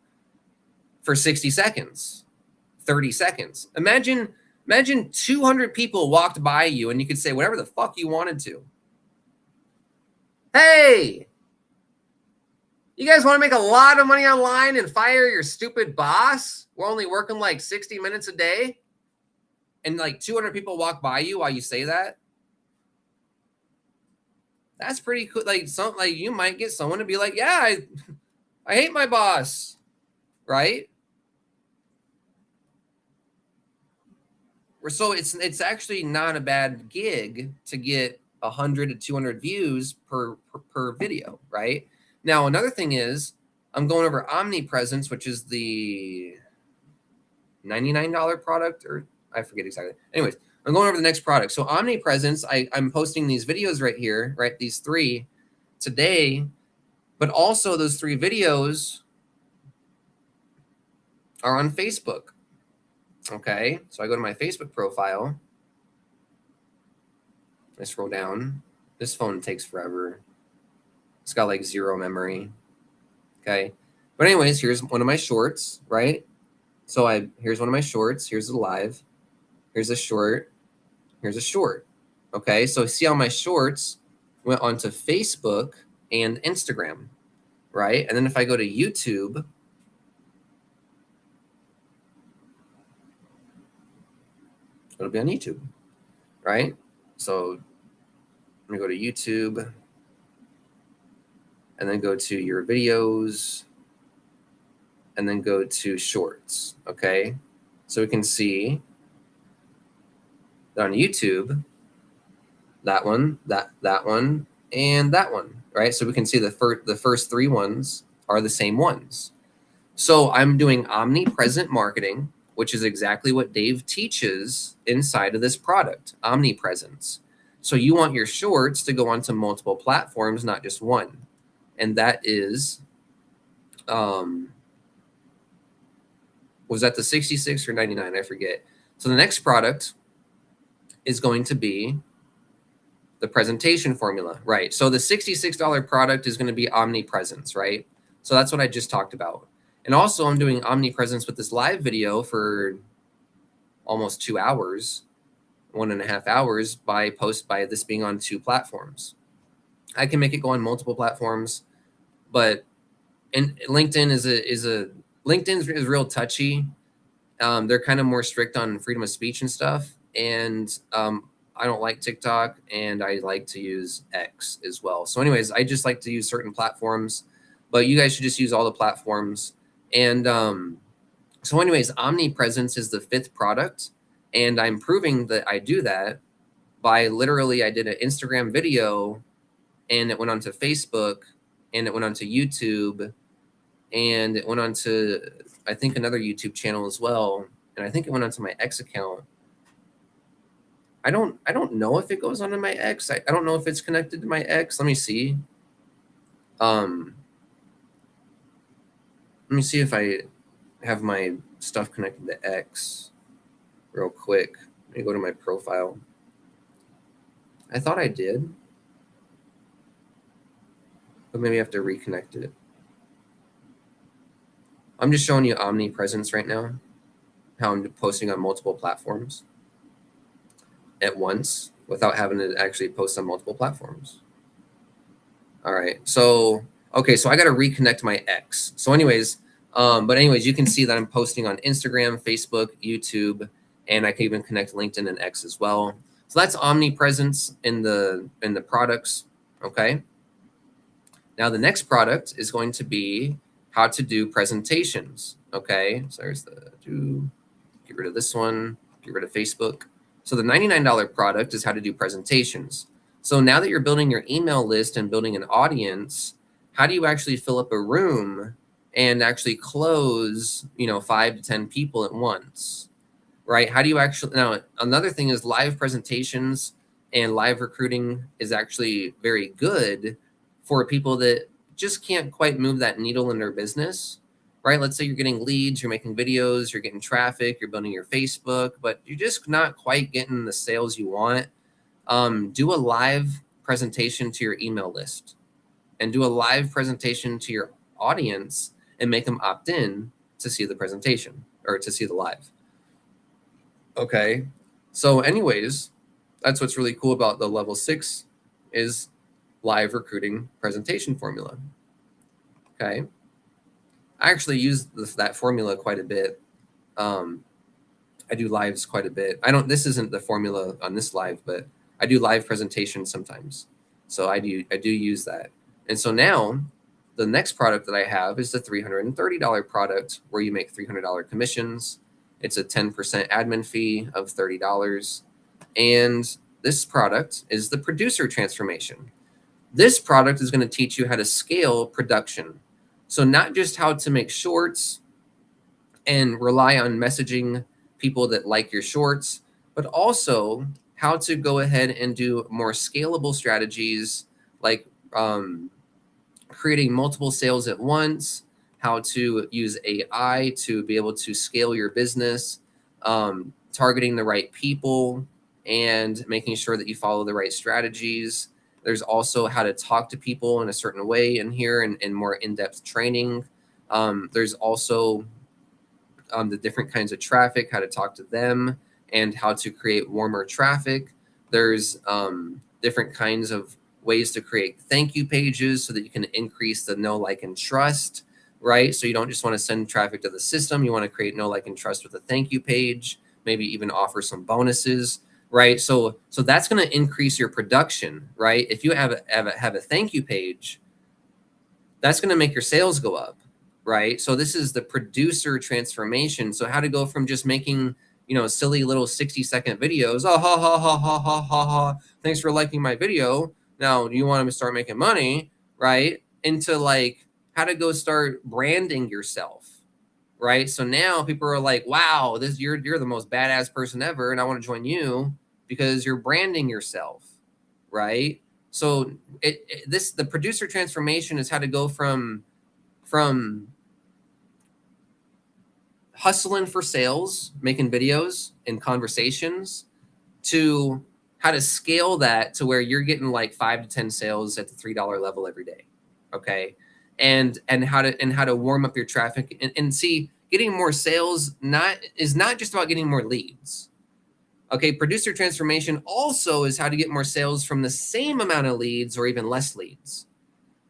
for 60 seconds, 30 seconds. Imagine 200 people walked by you and you could say whatever the fuck you wanted to. Hey, you guys want to make a lot of money online and fire your stupid boss? We're only working like 60 minutes a day. And like 200 people walk by you while you say that. That's pretty cool. Like you might get someone to be like, yeah, I hate my boss, right? So it's actually not a bad gig to get 100 to 200 views per video, right? Now, another thing is I'm going over Omnipresence, which is the $99 product, or I forget exactly. Anyways, I'm going over the next product. So Omnipresence, I'm posting these videos right here, right? These 3 today, but also those 3 videos are on Facebook. Okay, so I go to my Facebook profile. I scroll down. This phone takes forever. It's got like 0 memory. Okay, but anyways, here's one of my shorts, right? So here's one of my shorts. Here's the live. Here's a short. Here's a short. Okay, so see how my shorts went onto Facebook and Instagram, right? And then if I go to YouTube, it'll be on YouTube, right? So let me go to YouTube and then go to your videos and then go to shorts, okay? So we can see that on YouTube, that one, that one, and that one, right? So we can see the first 3 ones are the same ones. So I'm doing omnipresent marketing, which is exactly what Dave teaches inside of this product, omnipresence. So you want your shorts to go onto multiple platforms, not just one. And that is, was that the 66 or 99? I forget. So the next product is going to be the presentation formula, right? So the $66 product is going to be omnipresence, right? So that's what I just talked about. And also I'm doing omnipresence with this live video for almost 2 hours, 1.5 hours by this being on 2 platforms. I can make it go on multiple platforms, but LinkedIn LinkedIn is real touchy. They're kind of more strict on freedom of speech and stuff. And I don't like TikTok, and I like to use X as well. So anyways, I just like to use certain platforms, but you guys should just use all the platforms. And so anyways, omnipresence is the 5th product. And I'm proving that I do that by literally, I did an Instagram video and it went onto Facebook and it went onto YouTube and it went onto, I think, another YouTube channel as well. And I think it went onto my X account. I don't know if it goes onto my X. I don't know if it's connected to my X. Let me see. Let me see if I have my stuff connected to X real quick. Let me go to my profile. I thought I did, but maybe I have to reconnect it. I'm just showing you omnipresence right now, how I'm posting on multiple platforms at once without having to actually post on multiple platforms. All right. So, okay. So I got to reconnect my X. So anyways, you can see that I'm posting on Instagram, Facebook, YouTube, and I can even connect LinkedIn and X as well. So that's omnipresence in the products. Okay. Now the next product is going to be how to do presentations. Okay. So there's get rid of this one, get rid of Facebook. So the $99 product is how to do presentations. So now that you're building your email list and building an audience, how do you actually fill up a room and actually close, 5 to 10 people at once, right? How do you actually, now another thing is live presentations and live recruiting is actually very good for people that just can't quite move that needle in their business, right? Let's say you're getting leads, you're making videos, you're getting traffic, you're building your Facebook, but you're just not quite getting the sales you want. Do a live presentation to your email list and do a live presentation to your audience and make them opt in to see the presentation or to see the live. Okay. So anyways, that's what's really cool about the level 6 is live recruiting presentation formula. Okay. I actually use that formula quite a bit. I do lives quite a bit. This isn't the formula on this live, but I do live presentations sometimes. So I do use that. And so now the next product that I have is the $330 product where you make $300 commissions. It's a 10% admin fee of $30. And this product is the producer transformation. This product is going to teach you how to scale production. So not just how to make shorts and rely on messaging people that like your shorts, but also how to go ahead and do more scalable strategies like creating multiple sales at once, how to use AI to be able to scale your business, targeting the right people, and making sure that you follow the right strategies. There's also how to talk to people in a certain way in here and more in-depth training. There's also the different kinds of traffic, how to talk to them, and how to create warmer traffic. There's different kinds of ways to create thank you pages so that you can increase the know, like, and trust, right? So you don't just want to send traffic to the system. You want to create know, like, and trust with a thank you page, maybe even offer some bonuses, right? So that's going to increase your production, right? If you have a thank you page, that's going to make your sales go up, right? So this is the producer transformation. So how to go from just making, silly little 60-second videos. Oh, ha, ha, ha, ha, ha, ha, ha. Thanks for liking my video. Now, do you want to start making money, right? Into like how to go start branding yourself, right? So now people are like, wow, you're the most badass person ever. And I want to join you because you're branding yourself, right? So the producer transformation is how to go from hustling for sales, making videos and conversations, to how to scale that to where you're getting like 5 to 10 sales at the $3 level every day. Okay. And how to warm up your traffic and see, getting more sales is not just about getting more leads. Okay. Producer transformation also is how to get more sales from the same amount of leads or even less leads.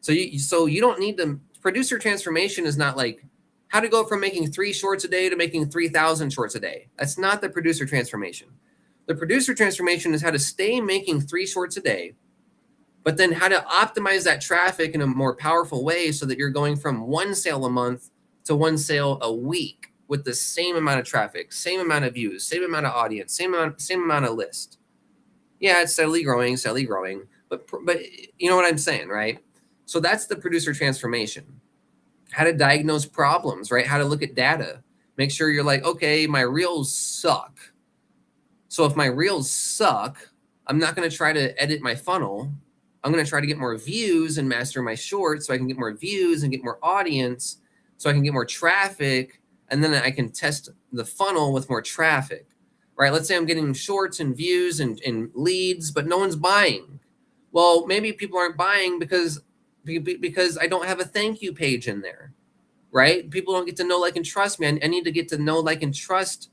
So you don't need to. Producer transformation is not like how to go from making 3 shorts a day to making 3,000 shorts a day. That's not the producer transformation. The producer transformation is how to stay making 3 shorts a day, but then how to optimize that traffic in a more powerful way so that you're going from 1 sale a month to 1 sale a week. with the same amount of traffic, same amount of views, same amount of audience, same amount of list. Yeah, it's steadily growing, but you know what I'm saying, right? So that's the producer transformation. How to diagnose problems, right? How to look at data. Make sure you're like, okay, my reels suck. So if my reels suck, I'm not going to try to edit my funnel. I'm going to try to get more views and master my shorts so I can get more views and get more audience so I can get more traffic. And then I can test the funnel with more traffic, right? Let's say I'm getting shorts and views and leads, but no one's buying. Well, maybe people aren't buying because I don't have a thank you page in there, right? People don't get to know, like, and trust me. I need to get to know, like, and trust,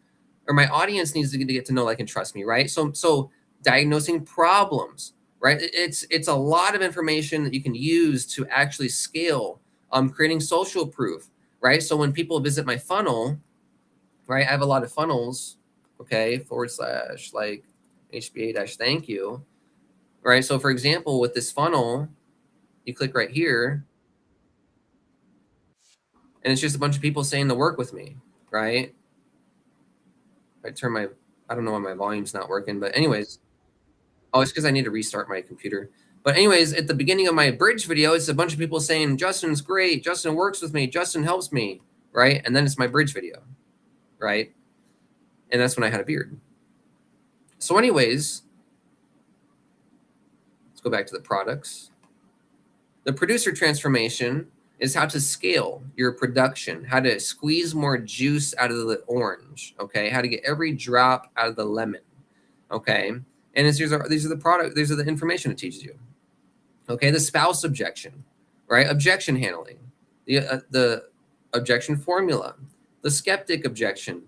or my audience needs to get to know, like, and trust me, right? So diagnosing problems, right? It's a lot of information that you can use to actually scale. Creating social proof, right? So when people visit my funnel, right, I have a lot of funnels, okay, / like HBA - thank you, right? So for example, with this funnel, you click right here, and it's just a bunch of people saying to work with me, right? I don't know why my volume's not working, but anyways, oh, it's because I need to restart my computer. But anyways, at the beginning of my bridge video, it's a bunch of people saying, Justin's great, Justin works with me, Justin helps me, right? And then it's my bridge video, right? And that's when I had a beard. So anyways, let's go back to the products. The producer transformation is how to scale your production, how to squeeze more juice out of the orange, okay? How to get every drop out of the lemon, okay? And these are the information it teaches you, okay? The spouse objection, right? Objection handling, the objection formula, the skeptic objection,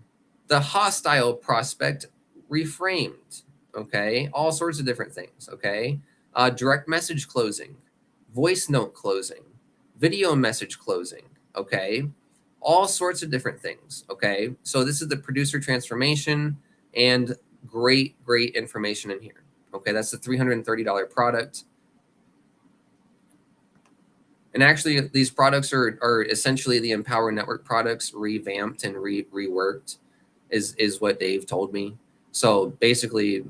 the hostile prospect reframed, okay? All sorts of different things, okay? Direct message closing, voice note closing, video message closing, okay? All sorts of different things, okay? So this is the producer transformation, and great information in here, okay? That's the $330 product. And actually, these products are essentially the Empower Network products revamped and reworked, is what Dave told me. So basically,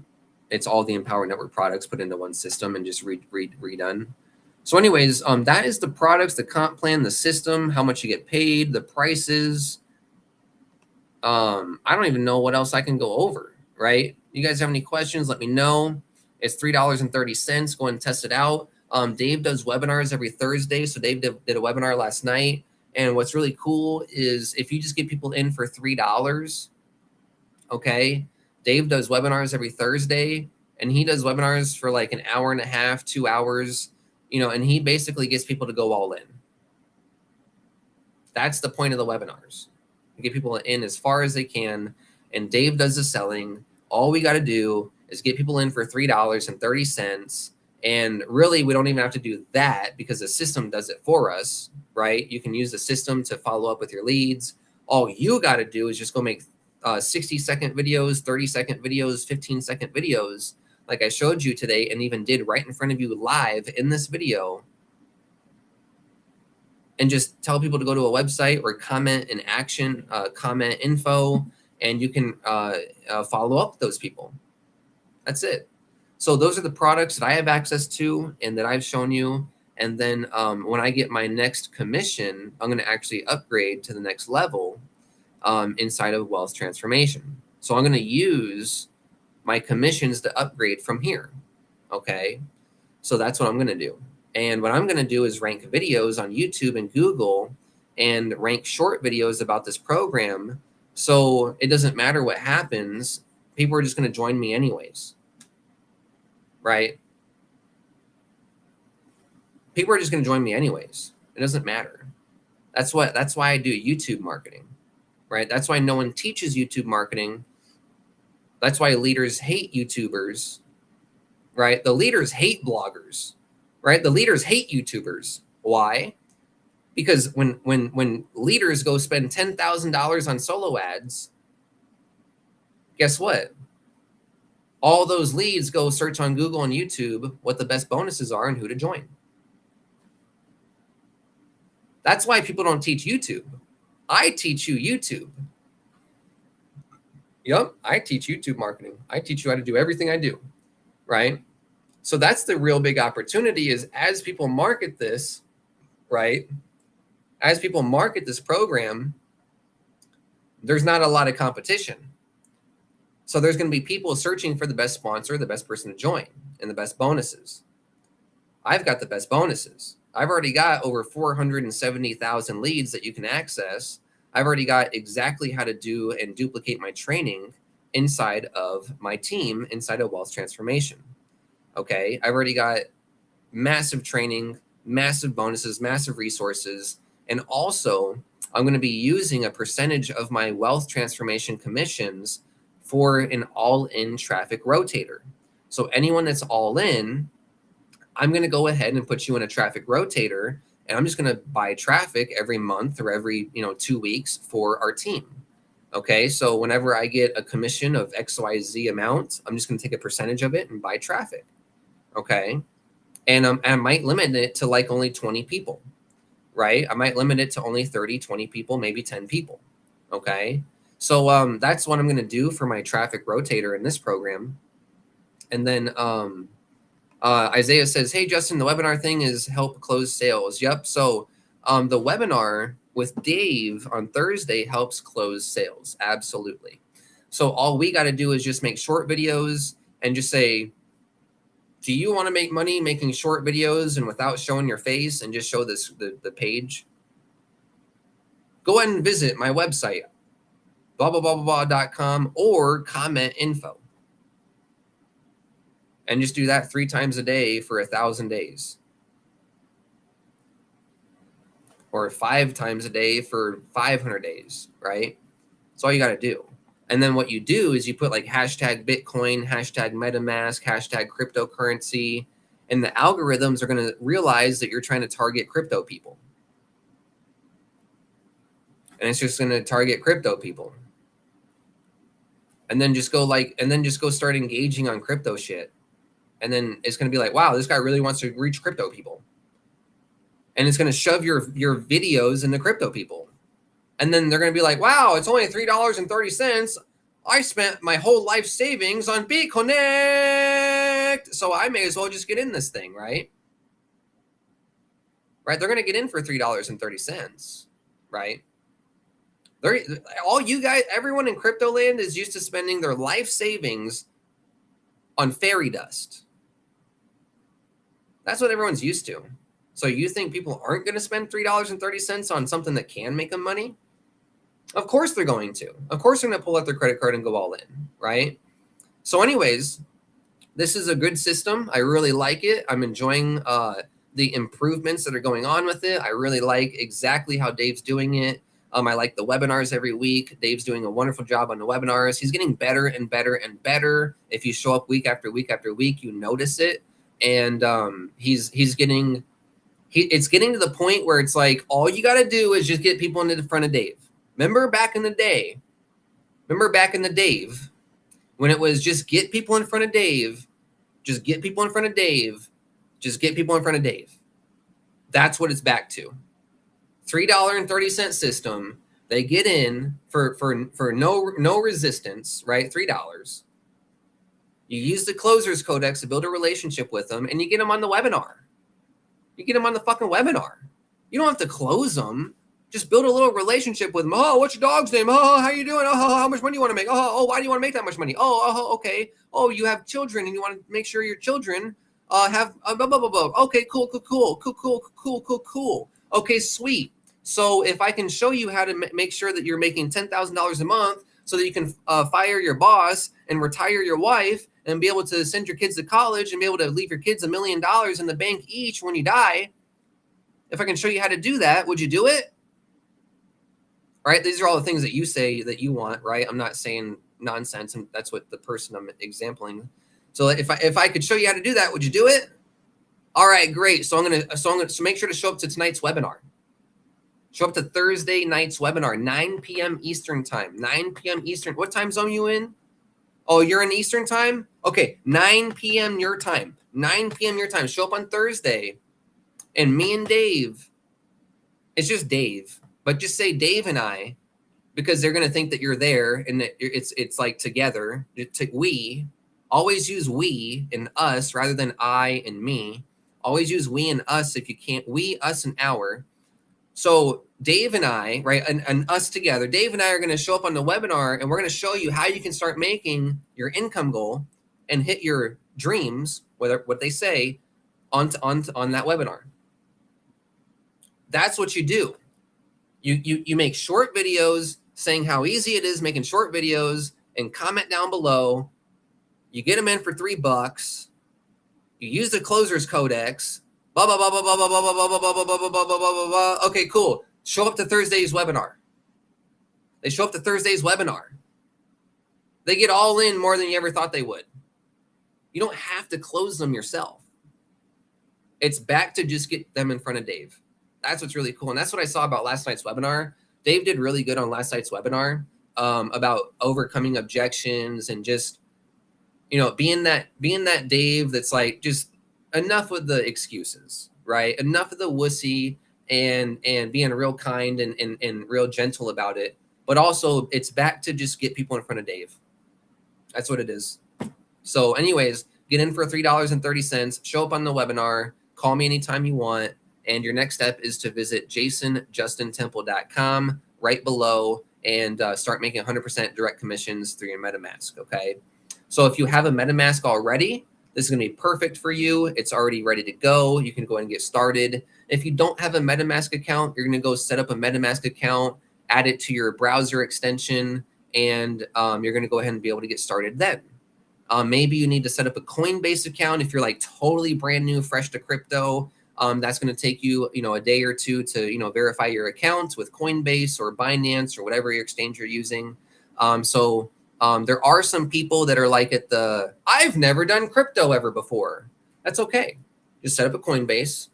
it's all the Empower Network products put into one system and just redone. So anyways, that is the products, the comp plan, the system, how much you get paid, the prices. I don't even know what else I can go over, right? You guys have any questions, let me know. It's $3.30. Go and test it out. Dave does webinars every Thursday. So Dave did a webinar last night. And what's really cool is if you just get people in for $3, okay, Dave does webinars every Thursday, and he does webinars for like an hour and a half, 2 hours, and he basically gets people to go all in. That's the point of the webinars. You get people in as far as they can, and Dave does the selling. All we got to do is get people in for $3.30. And really, we don't even have to do that because the system does it for us, right? You can use the system to follow up with your leads. All you got to do is just go make 60-second videos, 30-second videos, 15-second videos, like I showed you today and even did right in front of you live in this video, and just tell people to go to a website or comment in action, comment info, and you can follow up with those people. That's it. So those are the products that I have access to and that I've shown you. And then when I get my next commission, I'm going to actually upgrade to the next level inside of wealth transformation. So I'm going to use my commissions to upgrade from here. Okay. So that's what I'm going to do. And what I'm going to do is rank videos on YouTube and Google and rank short videos about this program. So it doesn't matter what happens. People are just going to join me anyways. Right? People are just going to join me anyways. It doesn't matter. That's why I do YouTube marketing, right? That's why no one teaches YouTube marketing. That's why leaders hate YouTubers, right? The leaders hate bloggers, right? The leaders hate YouTubers. Why? Because when leaders go spend $10,000 on solo ads, guess what? All those leads go search on Google and YouTube what the best bonuses are and who to join. That's why people don't teach YouTube. I teach you YouTube. Yep, I teach YouTube marketing. I teach you how to do everything I do, right? So that's the real big opportunity is as people market this, right? As people market this program, there's not a lot of competition. So there's going to be people searching for the best sponsor, the best person to join, and the best bonuses. I've got the best bonuses. I've already got over 470,000 leads that you can access. I've already got exactly how to do and duplicate my training inside of my team, inside of Wealth Transformation. Okay. I've already got massive training, massive bonuses, massive resources. And also, I'm going to be using a percentage of my Wealth Transformation commissions for an all-in traffic rotator. So anyone that's all in, I'm going to go ahead and put you in a traffic rotator, and I'm just going to buy traffic every month or every 2 weeks for our team. Okay, so whenever I get a commission of XYZ amount, I'm just going to take a percentage of it and buy traffic. Okay, and I might limit it to like only 20 people, right? I might limit it to only 30, 20 people, maybe 10 people. Okay, so that's what I'm going to do for my traffic rotator in this program. And then Isaiah says, hey, Justin, the webinar thing is help close sales. Yep. So the webinar with Dave on Thursday helps close sales. Absolutely. So all we got to do is just make short videos and just say, do you want to make money making short videos and without showing your face and just show this the page? Go ahead and visit my website, blah, blah, blah, blah, blah.com, or comment info. And just do that 3 times a day for 1,000 days. Or 5 times a day for 500 days, right? That's all you got to do. And then what you do is you put like hashtag Bitcoin, hashtag MetaMask, hashtag cryptocurrency, and the algorithms are going to realize that you're trying to target crypto people. And it's just going to target crypto people. And then just go start engaging on crypto shit. And then it's going to be like, wow, this guy really wants to reach crypto people. And it's going to shove your videos into crypto people. And then they're going to be like, wow, it's only $3.30. I spent my whole life savings on BitConnect. So I may as well just get in this thing, right? Right? They're going to get in for $3.30, right? All you guys, everyone in crypto land is used to spending their life savings on fairy dust. That's what everyone's used to. So you think people aren't going to spend $3.30 on something that can make them money? Of course they're going to. Of course they're going to pull out their credit card and go all in, right? So anyways, this is a good system. I really like it. I'm enjoying the improvements that are going on with it. I really like exactly how Dave's doing it. I like the webinars every week. Dave's doing a wonderful job on the webinars. He's getting better and better and better. If you show up week after week after week, you notice it. And it's getting to the point where it's like, all you got to do is just get people into the front of Dave. Remember back in the day when it was just get people in front of Dave, just get people in front of Dave, just get people in front of Dave. That's what it's back to. $3.30 system. They get in for no resistance, right? $3. You use the closers codex to build a relationship with them, and you get them on the webinar. You get them on the fucking webinar. You don't have to close them. Just build a little relationship with them. Oh, what's your dog's name? Oh, how you doing? Oh, how much money do you want to make? Oh, why do you want to make that much money? Oh, okay. Oh, you have children, and you want to make sure your children have blah, blah, blah, blah. Okay, cool. Okay, sweet. So if I can show you how to make sure that you're making $10,000 a month so that you can fire your boss and retire your wife and be able to send your kids to college and be able to leave your kids $1 million in the bank each when you die, if I can show you how to do that, would you do it? Right? These are all the things that you say that you want, right? I'm not saying nonsense, and that's what the person I'm exampling. So if I could show you how to do that, would you do it? All right, great. So I'm gonna make sure to show up to tonight's webinar. Show up to Thursday night's webinar, 9 p.m. Eastern time. 9 p.m. Eastern. What time zone you in? Oh, you're in Eastern time? Okay, 9 p.m. your time. 9 p.m. your time. Show up on Thursday. And me and Dave, it's just Dave, but just say Dave and I because they're going to think that you're there and that it's like together. We always use we and us rather than I and me. Always use we and us if you can't. We, us, and our. So Dave and I, right, and us together, Dave and I are going to show up on the webinar, and we're going to show you how you can start making your income goal and hit your dreams, what they say, on that webinar. That's what you do. You make short videos saying how easy it is making short videos, and comment down below. You get them in for $3. You use the closer's codex. Blah blah blah blah blah blah blah blah blah blah blah blah blah blah blah blah blah. Okay, cool. Show up to Thursday's webinar. They show up to Thursday's webinar. They get all in more than you ever thought they would. You don't have to close them yourself. It's back to just get them in front of Dave. That's what's really cool. And that's what I saw about last night's webinar. Dave did really good on last night's webinar about overcoming objections and just, being that Dave that's like, just enough with the excuses, right? Enough of the wussy and being real kind and real gentle about it. But also it's back to just get people in front of Dave. That's what it is. So anyways, get in for $3.30, show up on the webinar, call me anytime you want. And your next step is to visit jasonjustintemple.com right below and start making 100% direct commissions through your MetaMask, okay? So if you have a MetaMask already, this is going to be perfect for you. It's already ready to go. You can go ahead and get started. If you don't have a MetaMask account, you're going to go set up a MetaMask account, add it to your browser extension, and you're going to go ahead and be able to get started then. Maybe you need to set up a Coinbase account if you're like totally brand new, fresh to crypto. That's going to take you, a day or two to, verify your account with Coinbase or Binance or whatever your exchange you're using. There are some people that are like I've never done crypto ever before. That's okay. Just set up a Coinbase,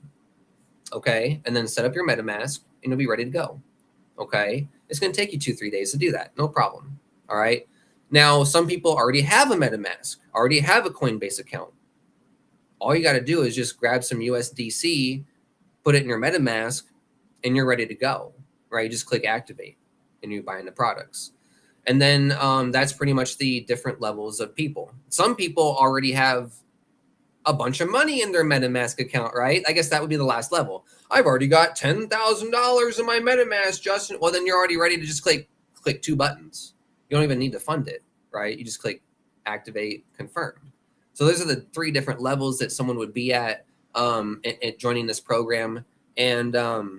okay, and then set up your MetaMask, and you'll be ready to go, okay? It's going to take you 2-3 days to do that. No problem, all right? Now, some people already have a MetaMask, already have a Coinbase account. All you got to do is just grab some USDC, put it in your MetaMask, and you're ready to go, right? You just click activate, and you're buying the products. And then that's pretty much the different levels of people. Some people already have a bunch of money in their MetaMask account, right? I guess that would be the last level. I've already got $10,000 in my MetaMask, Justin. Well, then you're already ready to just click 2 buttons. You don't even need to fund it, right? You just click activate, confirm. So those are the 3 different levels that someone would be at joining this program. And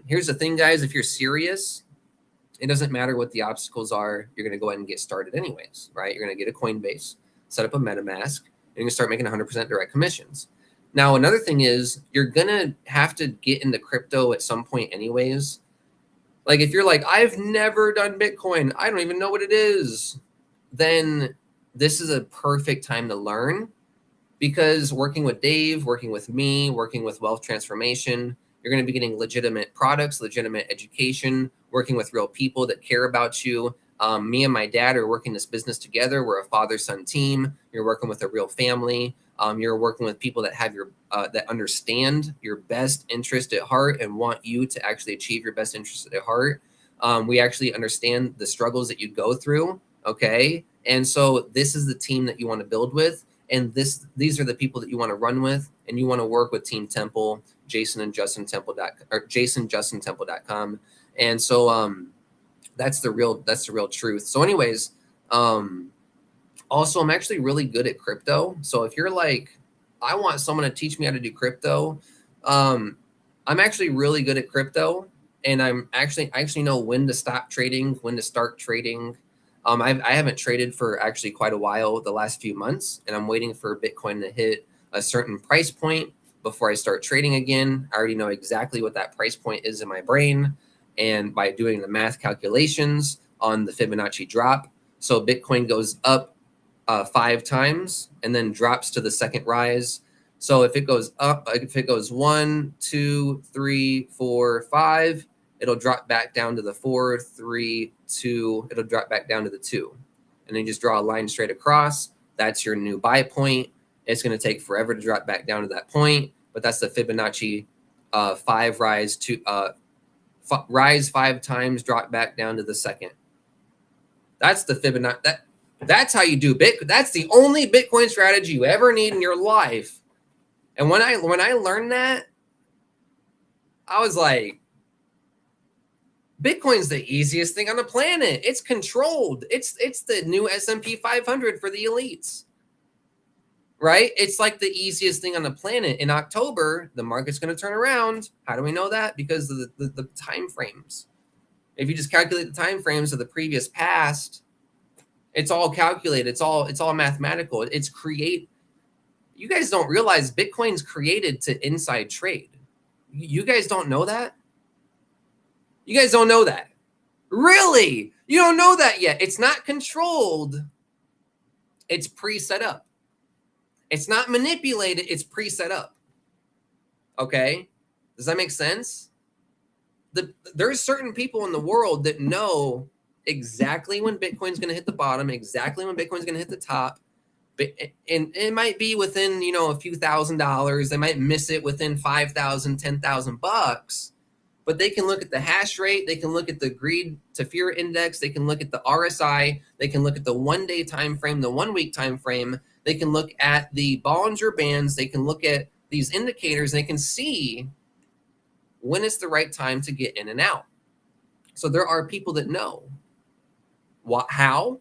here's the thing, guys. If you're serious, it doesn't matter what the obstacles are. You're going to go ahead and get started anyways, right? You're going to get a Coinbase, set up a MetaMask, and you're going to start making 100% direct commissions. Now, another thing is you're going to have to get into crypto at some point anyways. Like if you're like, I've never done Bitcoin, I don't even know what it is, then this is a perfect time to learn, because working with Dave, working with me, working with Wealth Transformation, you're going to be getting legitimate products, legitimate education, working with real people that care about you. Me and my dad are working this business together. We're a father-son team. You're working with a real family. You're working with people that have that understand your best interest at heart and want you to actually achieve your best interest at heart. We actually understand the struggles that you go through. Okay. And so this is the team that you want to build with. And these are the people that you want to run with, and you want to work with Team Temple, jasonjustintemple.com. And so that's the real truth. So anyways, also I'm actually really good at crypto. So if you're like, I want someone to teach me how to do crypto, I'm actually really good at crypto, and I actually know when to stop trading, when to start trading. I haven't traded for actually quite a while, the last few months, and I'm waiting for Bitcoin to hit a certain price point before I start trading again. I already know exactly what that price point is in my brain, and by doing the math calculations on the Fibonacci drop. So Bitcoin goes up 5 times and then drops to the second rise. So if it goes up, if it goes 1, 2, 3, 4, 5, it'll drop back down to the 4, 3, 2. It'll drop back down to the 2. And then you just draw a line straight across. That's your new buy point. It's going to take forever to drop back down to that point, but that's the Fibonacci 5 rise to rise 5 times, drop back down to the second. That's the Fibonacci. That's how you do Bitcoin. That's the only Bitcoin strategy you ever need in your life. And when I learned that, I was like, Bitcoin's the easiest thing on the planet. It's controlled. It's the new S&P 500 for the elites. Right? It's like the easiest thing on the planet. In October, the market's going to turn around. How do we know that? Because of the time frames. If you just calculate the time frames of the previous past, it's all calculated. It's all mathematical. You guys don't realize Bitcoin's created to inside trade. You guys don't know that? You guys don't know that? Really? You don't know that yet. It's not controlled. It's pre-set up. It's not manipulated. It's pre-set up. Okay? Does that make sense? There's certain people in the world that know exactly when Bitcoin's going to hit the bottom, exactly when Bitcoin's going to hit the top. And it might be within, a few $1,000s. They might miss it within $5,000, $10,000. But they can look at the hash rate. They can look at the greed to fear index. They can look at the RSI. They can look at the 1 day time frame, the 1 week time frame. They can look at the Bollinger Bands. They can look at these indicators. They can see when it's the right time to get in and out. So there are people that know. How?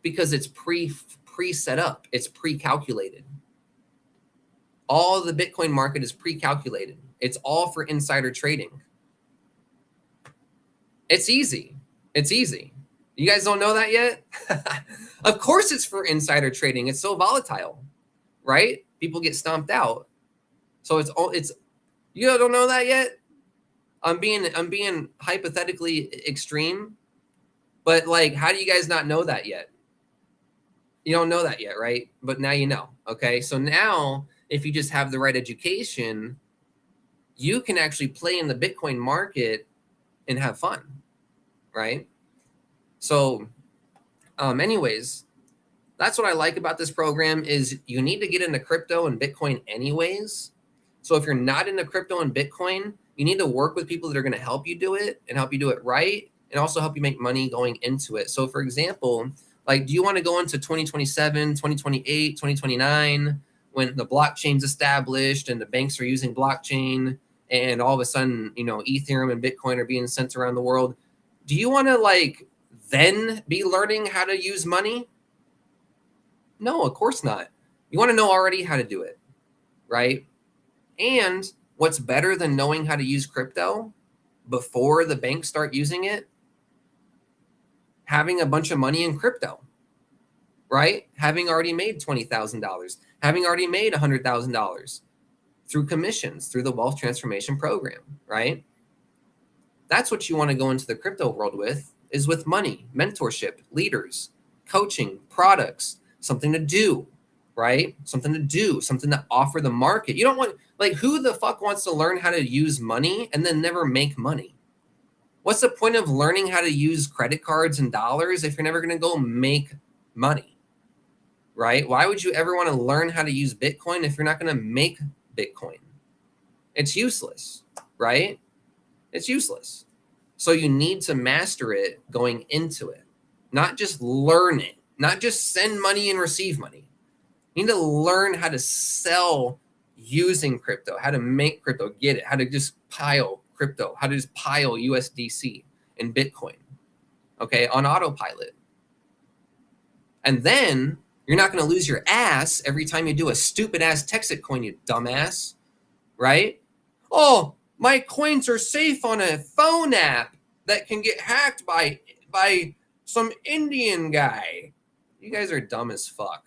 Because it's pre-set up. It's pre-calculated. All of the Bitcoin market is pre-calculated. It's all for insider trading. It's easy. It's easy. You guys don't know that yet? Of course it's for insider trading. It's so volatile, right? People get stomped out. So it's you don't know that yet? I'm being hypothetically extreme, but like, how do you guys not know that yet? You don't know that yet, right? But now you know. Okay. So now if you just have the right education, you can actually play in the Bitcoin market and have fun. Right? So anyways, that's what I like about this program is you need to get into crypto and Bitcoin anyways. So if you're not into crypto and Bitcoin, you need to work with people that are going to help you do it and help you do it right and also help you make money going into it. So for example, like, do you want to go into 2027, 2028, 2029 when the blockchain's established and the banks are using blockchain and all of a sudden, Ethereum and Bitcoin are being sent around the world? Do you want to then be learning how to use money? No, of course not. You want to know already how to do it, right? And what's better than knowing how to use crypto before the banks start using it? Having a bunch of money in crypto, right? Having already made $20,000, having already made $100,000 through commissions, through the wealth transformation program, right? That's what you want to go into the crypto world with, is with money, mentorship, leaders, coaching, products, something to do, right? Something to offer the market. You don't want, who the fuck wants to learn how to use money and then never make money? What's the point of learning how to use credit cards and dollars if you're never going to go make money, right? Why would you ever want to learn how to use Bitcoin if you're not going to make Bitcoin? It's useless, right? It's useless. So you need to master it going into it, not just learn it, not just send money and receive money. You need to learn how to sell using crypto, how to make crypto, get it, how to just pile crypto, how to just pile USDC and Bitcoin, okay, on autopilot. And then you're not going to lose your ass every time you do a stupid ass Texit coin, you dumbass, right? Oh, my coins are safe on a phone app that can get hacked by some Indian guy. You guys are dumb as fuck.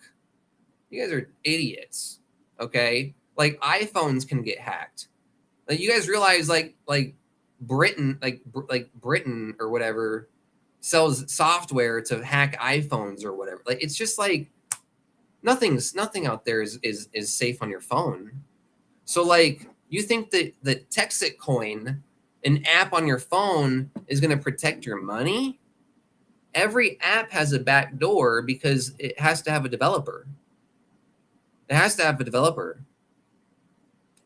You guys are idiots. Okay? iPhones can get hacked. You guys realize Britain, Britain or whatever sells software to hack iPhones or whatever. It's just nothing out there is safe on your phone. So you think that the Texit coin, an app on your phone, is going to protect your money? Every app has a back door because it has to have a developer. It has to have a developer.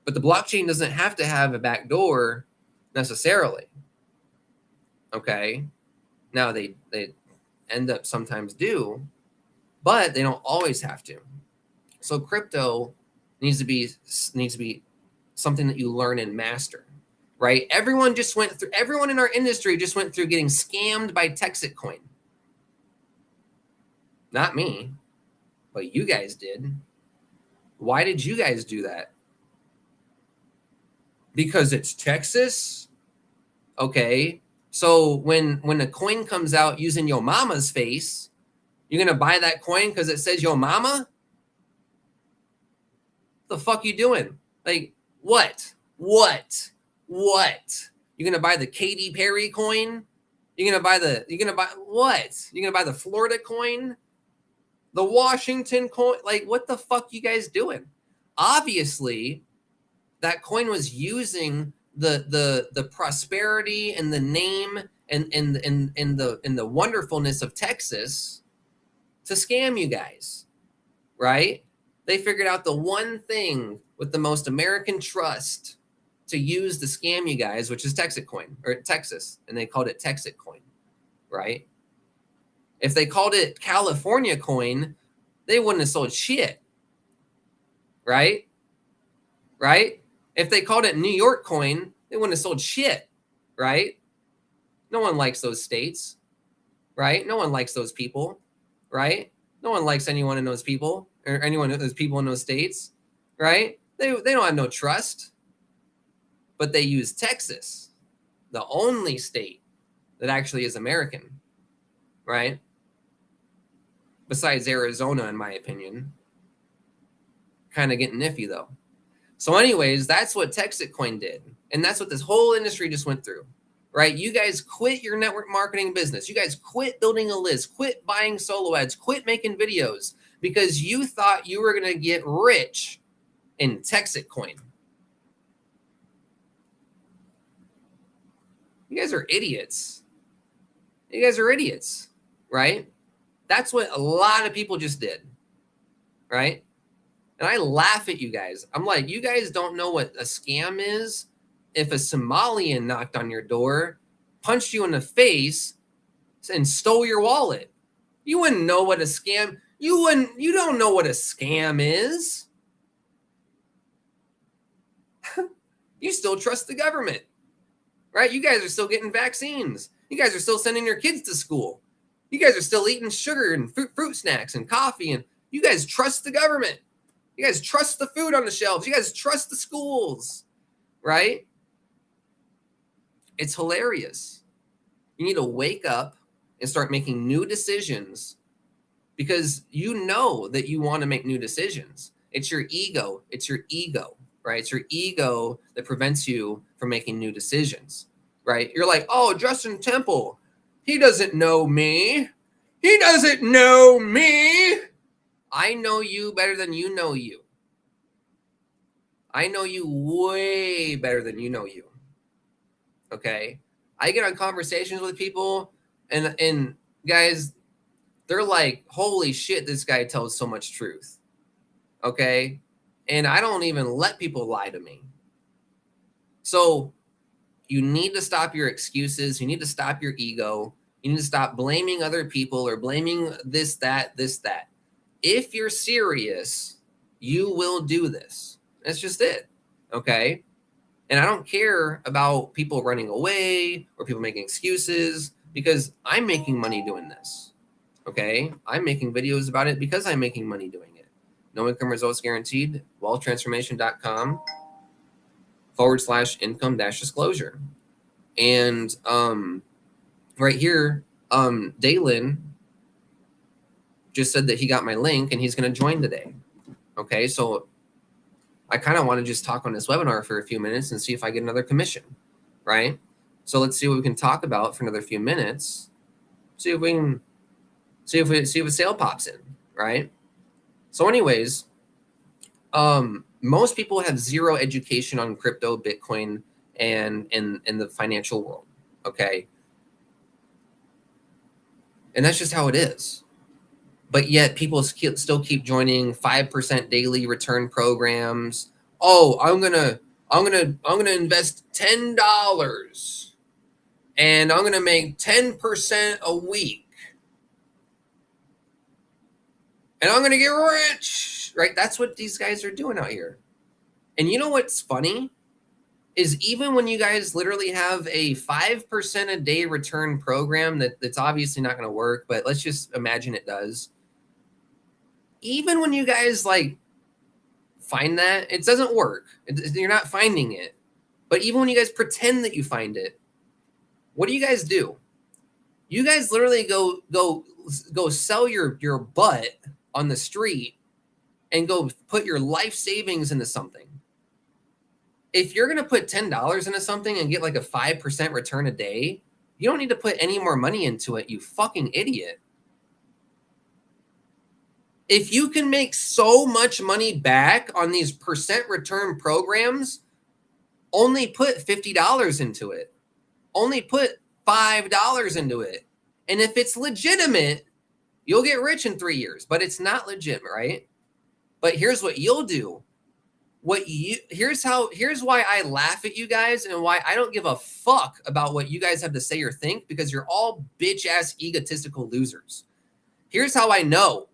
But the blockchain doesn't have to have a back door necessarily. Okay? Now they end up sometimes do, but they don't always have to. So crypto needs to be something that you learn and master, right? Everyone in our industry just went through getting scammed by Texit Coin. Not me, but you guys did. Why did you guys do that? Because it's Texas? Okay. So when a coin comes out using your mama's face, you're going to buy that coin because it says your mama? The fuck you doing? Like, what? You're going to buy the Katy Perry coin? You're going to buy what? You're going to buy the Florida coin? The Washington coin? Like, what the fuck you guys doing? Obviously, that coin was using the prosperity and the name and the wonderfulness of Texas to scam you guys, right? They figured out the one thing with the most American trust to use to scam you guys, which is Texit Coin or Texas, and they called it Texit Coin, right? If they called it California Coin, they wouldn't have sold shit, right? Right? If they called it New York Coin, they wouldn't have sold shit, right? No one likes those states, right? No one likes those people, right? No one likes anyone in those people or anyone those people in those states, right? They don't have no trust, but they use Texas, the only state that actually is American, right? Besides Arizona, in my opinion. Kind of getting iffy though. So anyways, that's what Texit Coin did. And that's what this whole industry just went through, right? You guys quit your network marketing business. You guys quit building a list, quit buying solo ads, quit making videos because you thought you were going to get rich in Texit Coin. You guys are idiots. You guys are idiots, right? That's what a lot of people just did, right? And I laugh at you guys. I'm like, you guys don't know what a scam is? If a Somalian knocked on your door, punched you in the face, and stole your wallet, you wouldn't know what a scam. You don't know what a scam is. You still trust the government, right? You guys are still getting vaccines. You guys are still sending your kids to school. You guys are still eating sugar and fruit snacks and coffee, and you guys trust the government. You guys trust the food on the shelves. You guys trust the schools, right? It's hilarious. You need to wake up and start making new decisions because you know that you want to make new decisions. It's your ego. It's your ego, right? It's your ego that prevents you from making new decisions, right? You're like, oh, Justin Temple, he doesn't know me. He doesn't know me. I know you better than you know you. I know you way better than you know you. Okay? I get on conversations with people and guys, they're like, holy shit, this guy tells so much truth. Okay? And I don't even let people lie to me. So you need to stop your excuses. You need to stop your ego. You need to stop blaming other people or blaming this, that. If you're serious, you will do this. That's just it. Okay? And I don't care about people running away or people making excuses because I'm making money doing this. Okay? I'm making videos about it because I'm making money doing it. No income results guaranteed. wealthtransformation.com/income-disclosure. And right here, Dalen just said that he got my link and he's going to join today. Okay, so I kind of want to just talk on this webinar for a few minutes and see if I get another commission, right? So let's see what we can talk about for another few minutes. See if a sale pops in, right? So anyways, most people have zero education on crypto, Bitcoin, and in the financial world, okay? And that's just how it is. But yet people still keep joining 5% daily return programs. Oh, I'm gonna invest $10 and I'm gonna make 10% a week. and I'm going to get rich, right? That's what these guys are doing out here. And you know what's funny is even when you guys literally have a 5% a day return program that's obviously not going to work, but let's just imagine it does. Even when you guys like find that, it doesn't work. You're not finding it. But even when you guys pretend that you find it, what do you guys do? You guys literally go sell your butt on the street and go put your life savings into something. If you're going to put $10 into something and get like a 5% return a day, you don't need to put any more money into it, you fucking idiot. If you can make so much money back on these percent return programs, only put $50 into it. Only put $5 into it. And if it's legitimate, you'll get rich in 3 years, but it's not legit, right? But here's what you'll do. Here's why I laugh at you guys and why I don't give a fuck about what you guys have to say or think, because you're all bitch ass egotistical losers. Here's how I know.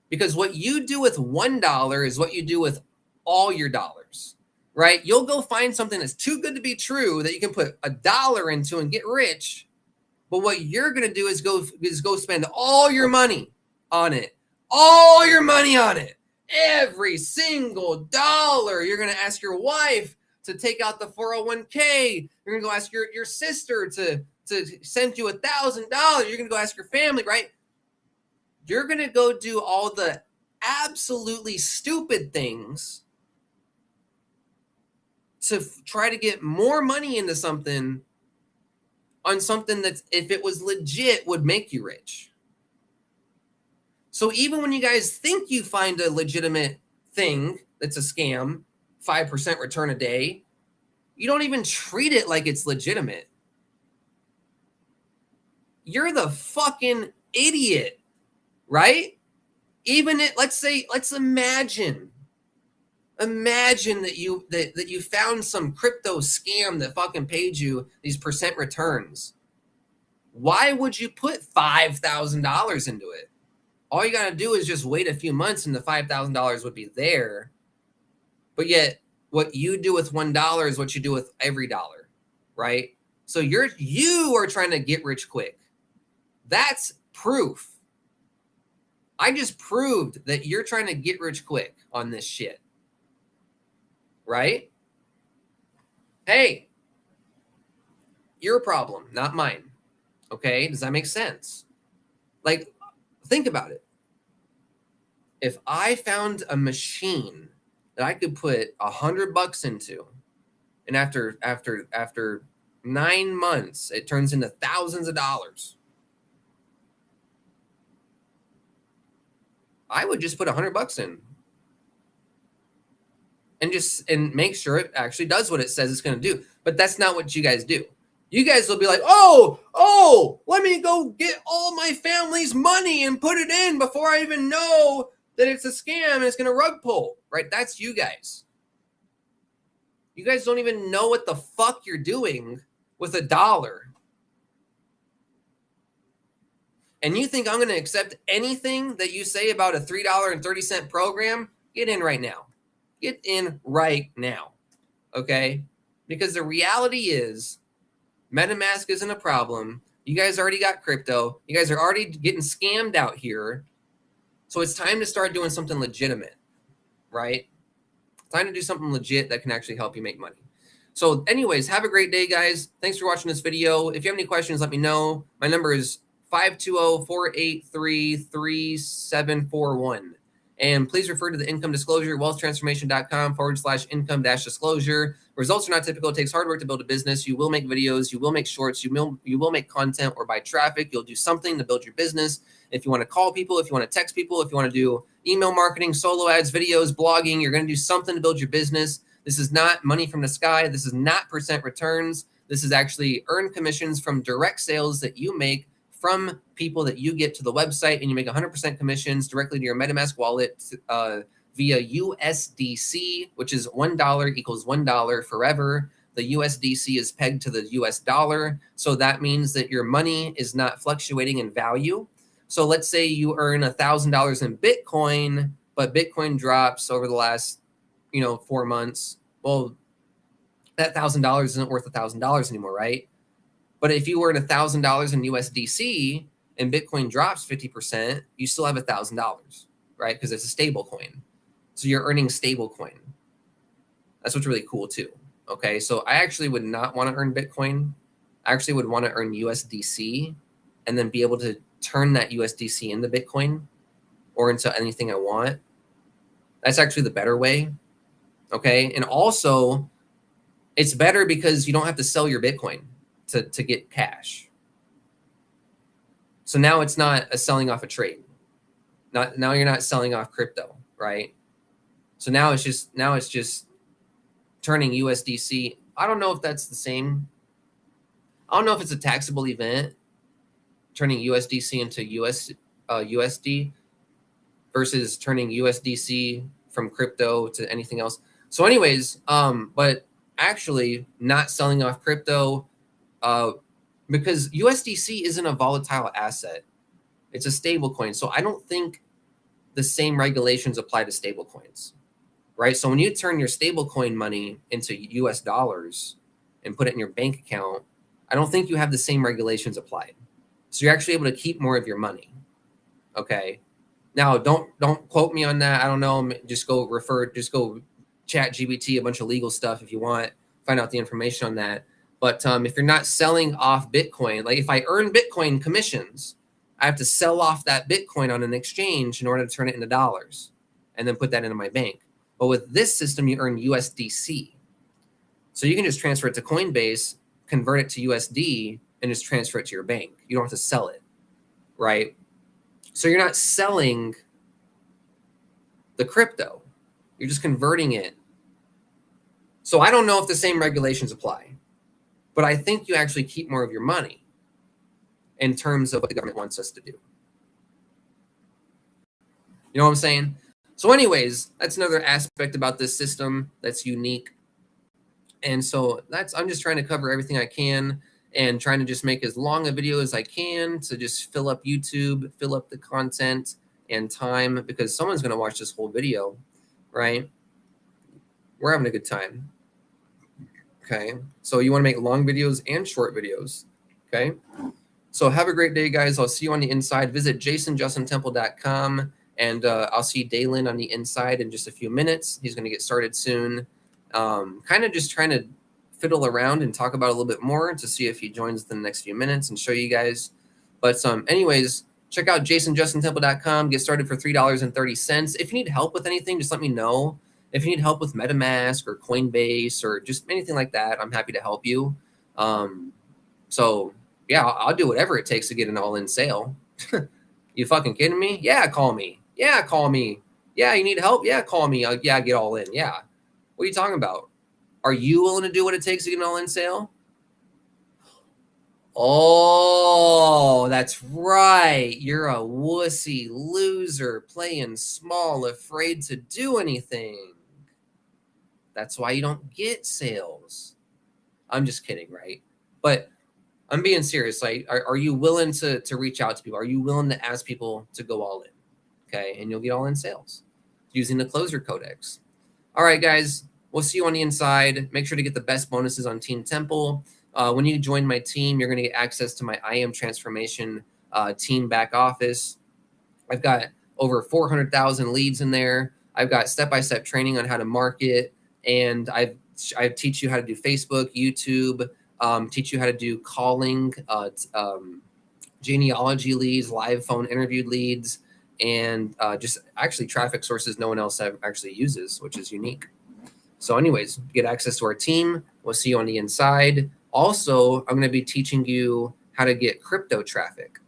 Because what you do with $1 is what you do with all your dollars, right? You'll go find something that's too good to be true that you can put $1 into and get rich. But what you're going to do is go spend all your money on it. All your money on it. Every single dollar. You're going to ask your wife to take out the 401k. You're going to go ask your sister to send you $1,000. You're going to go ask your family, right? You're going to go do all the absolutely stupid things to try to get more money into something, on something that, if it was legit, would make you rich. So even when you guys think you find a legitimate thing that's a scam, 5% return a day, you don't even treat it like it's legitimate. You're the fucking idiot. Right? Even let's imagine that you found some crypto scam that fucking paid you these percent returns. Why would you put $5,000 into it? All you got to do is just wait a few months and the $5,000 would be there. But yet what you do with $1 is what you do with every dollar, right? So you are trying to get rich quick. That's proof. I just proved that you're trying to get rich quick on this shit. Right? Hey, your problem, not mine. Okay? Does that make sense? Like, think about it. If I found a machine that I could put $100 into, and after 9 months, it turns into thousands of dollars, I would just put $100 in and make sure it actually does what it says it's going to do. But that's not what you guys do. You guys will be like, oh, let me go get all my family's money and put it in before I even know that it's a scam and it's going to rug pull, right? That's you guys. You guys don't even know what the fuck you're doing with $1. And you think I'm going to accept anything that you say about a $3.30 program? Get in right now. Get in right now. Okay? Because the reality is, MetaMask isn't a problem. You guys already got crypto. You guys are already getting scammed out here. So it's time to start doing something legitimate, right? Time to do something legit that can actually help you make money. So anyways, have a great day, guys. Thanks for watching this video. If you have any questions, let me know. My number is 520-483-3741. And please refer to the income disclosure, wealthtransformation.com/income-disclosure. Results are not typical. It takes hard work to build a business. You will make videos. You will make shorts. You will make content or buy traffic. You'll do something to build your business. If you want to call people, if you want to text people, if you want to do email marketing, solo ads, videos, blogging, you're going to do something to build your business. This is not money from the sky. This is not percent returns. This is actually earned commissions from direct sales that you make from people that you get to the website, and you make 100% commissions directly to your MetaMask wallet via USDC, which is $1 equals $1 forever. The USDC is pegged to the US dollar. So that means that your money is not fluctuating in value. So let's say you earn $1,000 in Bitcoin, but Bitcoin drops over the last, 4 months. Well, that $1,000 isn't worth $1,000 anymore, right? But if you earn $1,000 in USDC and Bitcoin drops 50%, you still have $1,000, right? Because it's a stable coin. So you're earning stable coin. That's what's really cool too. Okay, so I actually would not want to earn Bitcoin. I actually would want to earn USDC and then be able to turn that USDC into Bitcoin or into anything I want. That's actually the better way. Okay, and also it's better because you don't have to sell your Bitcoin to get cash. So now it's not a selling off a trade. Now you're not selling off crypto, right? So now it's just turning USDC. I don't know if that's the same. I don't know if it's a taxable event, turning USDC into USD versus turning USDC from crypto to anything else. So anyways, but actually not selling off crypto, because USDC isn't a volatile asset. It's a stable coin. So I don't think the same regulations apply to stable coins, right? So when you turn your stable coin money into US dollars and put it in your bank account, I don't think you have the same regulations applied. So you're actually able to keep more of your money. Okay. Now don't quote me on that. I don't know. Just go chat GBT a bunch of legal stuff if you want, find out the information on that. But if you're not selling off Bitcoin, like if I earn Bitcoin commissions, I have to sell off that Bitcoin on an exchange in order to turn it into dollars and then put that into my bank. But with this system, you earn USDC. So you can just transfer it to Coinbase, convert it to USD, and just transfer it to your bank. You don't have to sell it, right? So you're not selling the crypto. You're just converting it. So I don't know if the same regulations apply, but I think you actually keep more of your money in terms of what the government wants us to do. You know what I'm saying? So anyways, that's another aspect about this system that's unique. And so I'm just trying to cover everything I can and trying to just make as long a video as I can to just fill up YouTube, fill up the content and time, because someone's going to watch this whole video, right? We're having a good time. Okay. So you want to make long videos and short videos. Okay. So have a great day, guys. I'll see you on the inside. Visit jasonjustintemple.com, and I'll see Dalen on the inside in just a few minutes. He's going to get started soon. Kind of just trying to fiddle around and talk about it a little bit more to see if he joins in the next few minutes and show you guys. But anyways, check out jasonjustintemple.com. Get started for $3.30. If you need help with anything, just let me know. If you need help with MetaMask or Coinbase or just anything like that, I'm happy to help you. So yeah, I'll do whatever it takes to get an all-in sale. You fucking kidding me? Yeah, call me. Yeah, call me. Yeah, you need help? Yeah, call me. Yeah, get all in. Yeah. What are you talking about? Are you willing to do what it takes to get an all-in sale? Oh, that's right. You're a wussy loser playing small, afraid to do anything. That's why you don't get sales. I'm just kidding, right? But I'm being serious. Like, are you willing to reach out to people? Are you willing to ask people to go all in? Okay, and you'll get all in sales using the closer codex. All right, guys, we'll see you on the inside. Make sure to get the best bonuses on Team Temple. When you join my team, you're going to get access to my I Am Transformation team back office. I've got over 400,000 leads in there. I've got step-by-step training on how to market, and I teach you how to do Facebook, YouTube, teach you how to do calling, genealogy leads, live phone interviewed leads, and just actually traffic sources no one else actually uses, which is unique. So anyways, get access to our team. We'll see you on the inside. Also, I'm going to be teaching you how to get crypto traffic,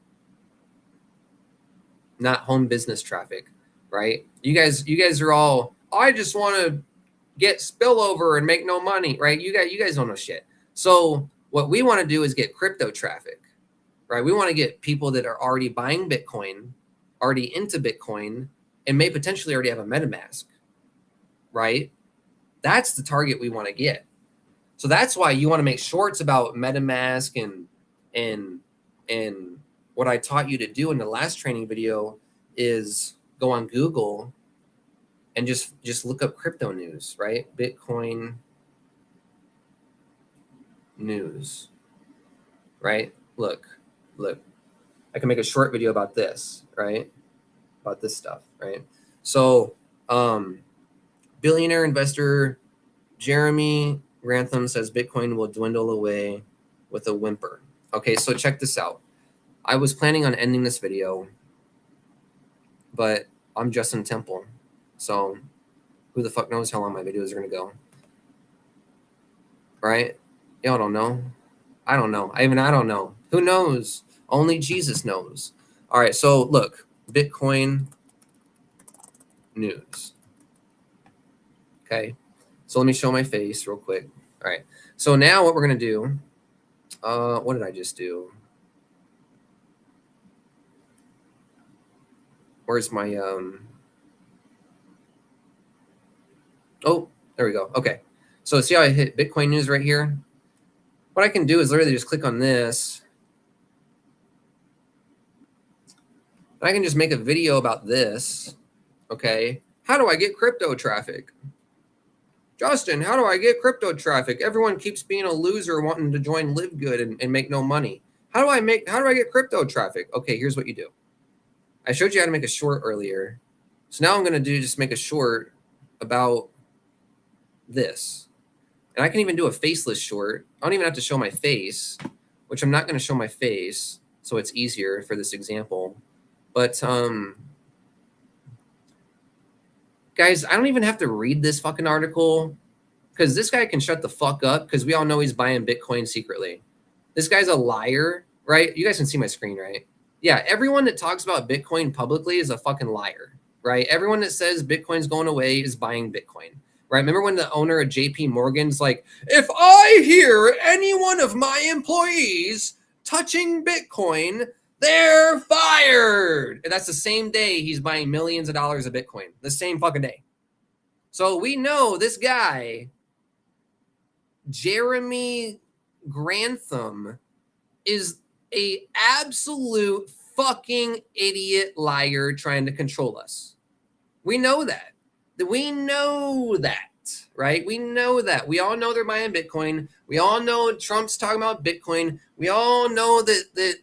not home business traffic, right? You guys are all, I just want to get spillover and make no money, right? You guys don't know shit. So what we want to do is get crypto traffic, right? We want to get people that are already buying Bitcoin, already into Bitcoin, and may potentially already have a MetaMask, right? That's the target we want to get. So that's why you want to make shorts about MetaMask and what I taught you to do in the last training video is go on Google and just look up crypto news, right? Bitcoin news, right? Look, I can make a short video about this, right? About this stuff, right? So, billionaire investor Jeremy Grantham says Bitcoin will dwindle away with a whimper. Okay, so check this out. I was planning on ending this video, but I'm Justin Temple, so who the fuck knows how long my videos are gonna go, right? Y'all don't know. I don't know. I don't know. Who knows? Only Jesus knows. All right, so look, Bitcoin news. Okay, so let me show my face real quick. All right, so now what we're gonna do, what did I just do? Where's my, oh, there we go. Okay, so see how I hit Bitcoin news right here? What I can do is literally just click on this. And I can just make a video about this, okay? How do I get crypto traffic? Justin, how do I get crypto traffic? Everyone keeps being a loser wanting to join Live Good and make no money. How do I get crypto traffic? Okay, here's what you do. I showed you how to make a short earlier. So now I'm going to just make a short about this. And I can even do a faceless short. I don't even have to show my face, which I'm not going to show my face, so it's easier for this example. But guys, I don't even have to read this fucking article because this guy can shut the fuck up because we all know he's buying Bitcoin secretly. This guy's a liar, right? You guys can see my screen, right? Yeah, everyone that talks about Bitcoin publicly is a fucking liar, right? Everyone that says Bitcoin's going away is buying Bitcoin, right? Remember when the owner of JP Morgan's like, if I hear any one of my employees touching Bitcoin, they're fired. And that's the same day he's buying millions of dollars of Bitcoin, the same fucking day. So we know this guy, Jeremy Grantham, is a absolute fucking idiot liar trying to control us. We know that. We know that, right? We know that. We all know they're buying Bitcoin. We all know Trump's talking about Bitcoin. We all know that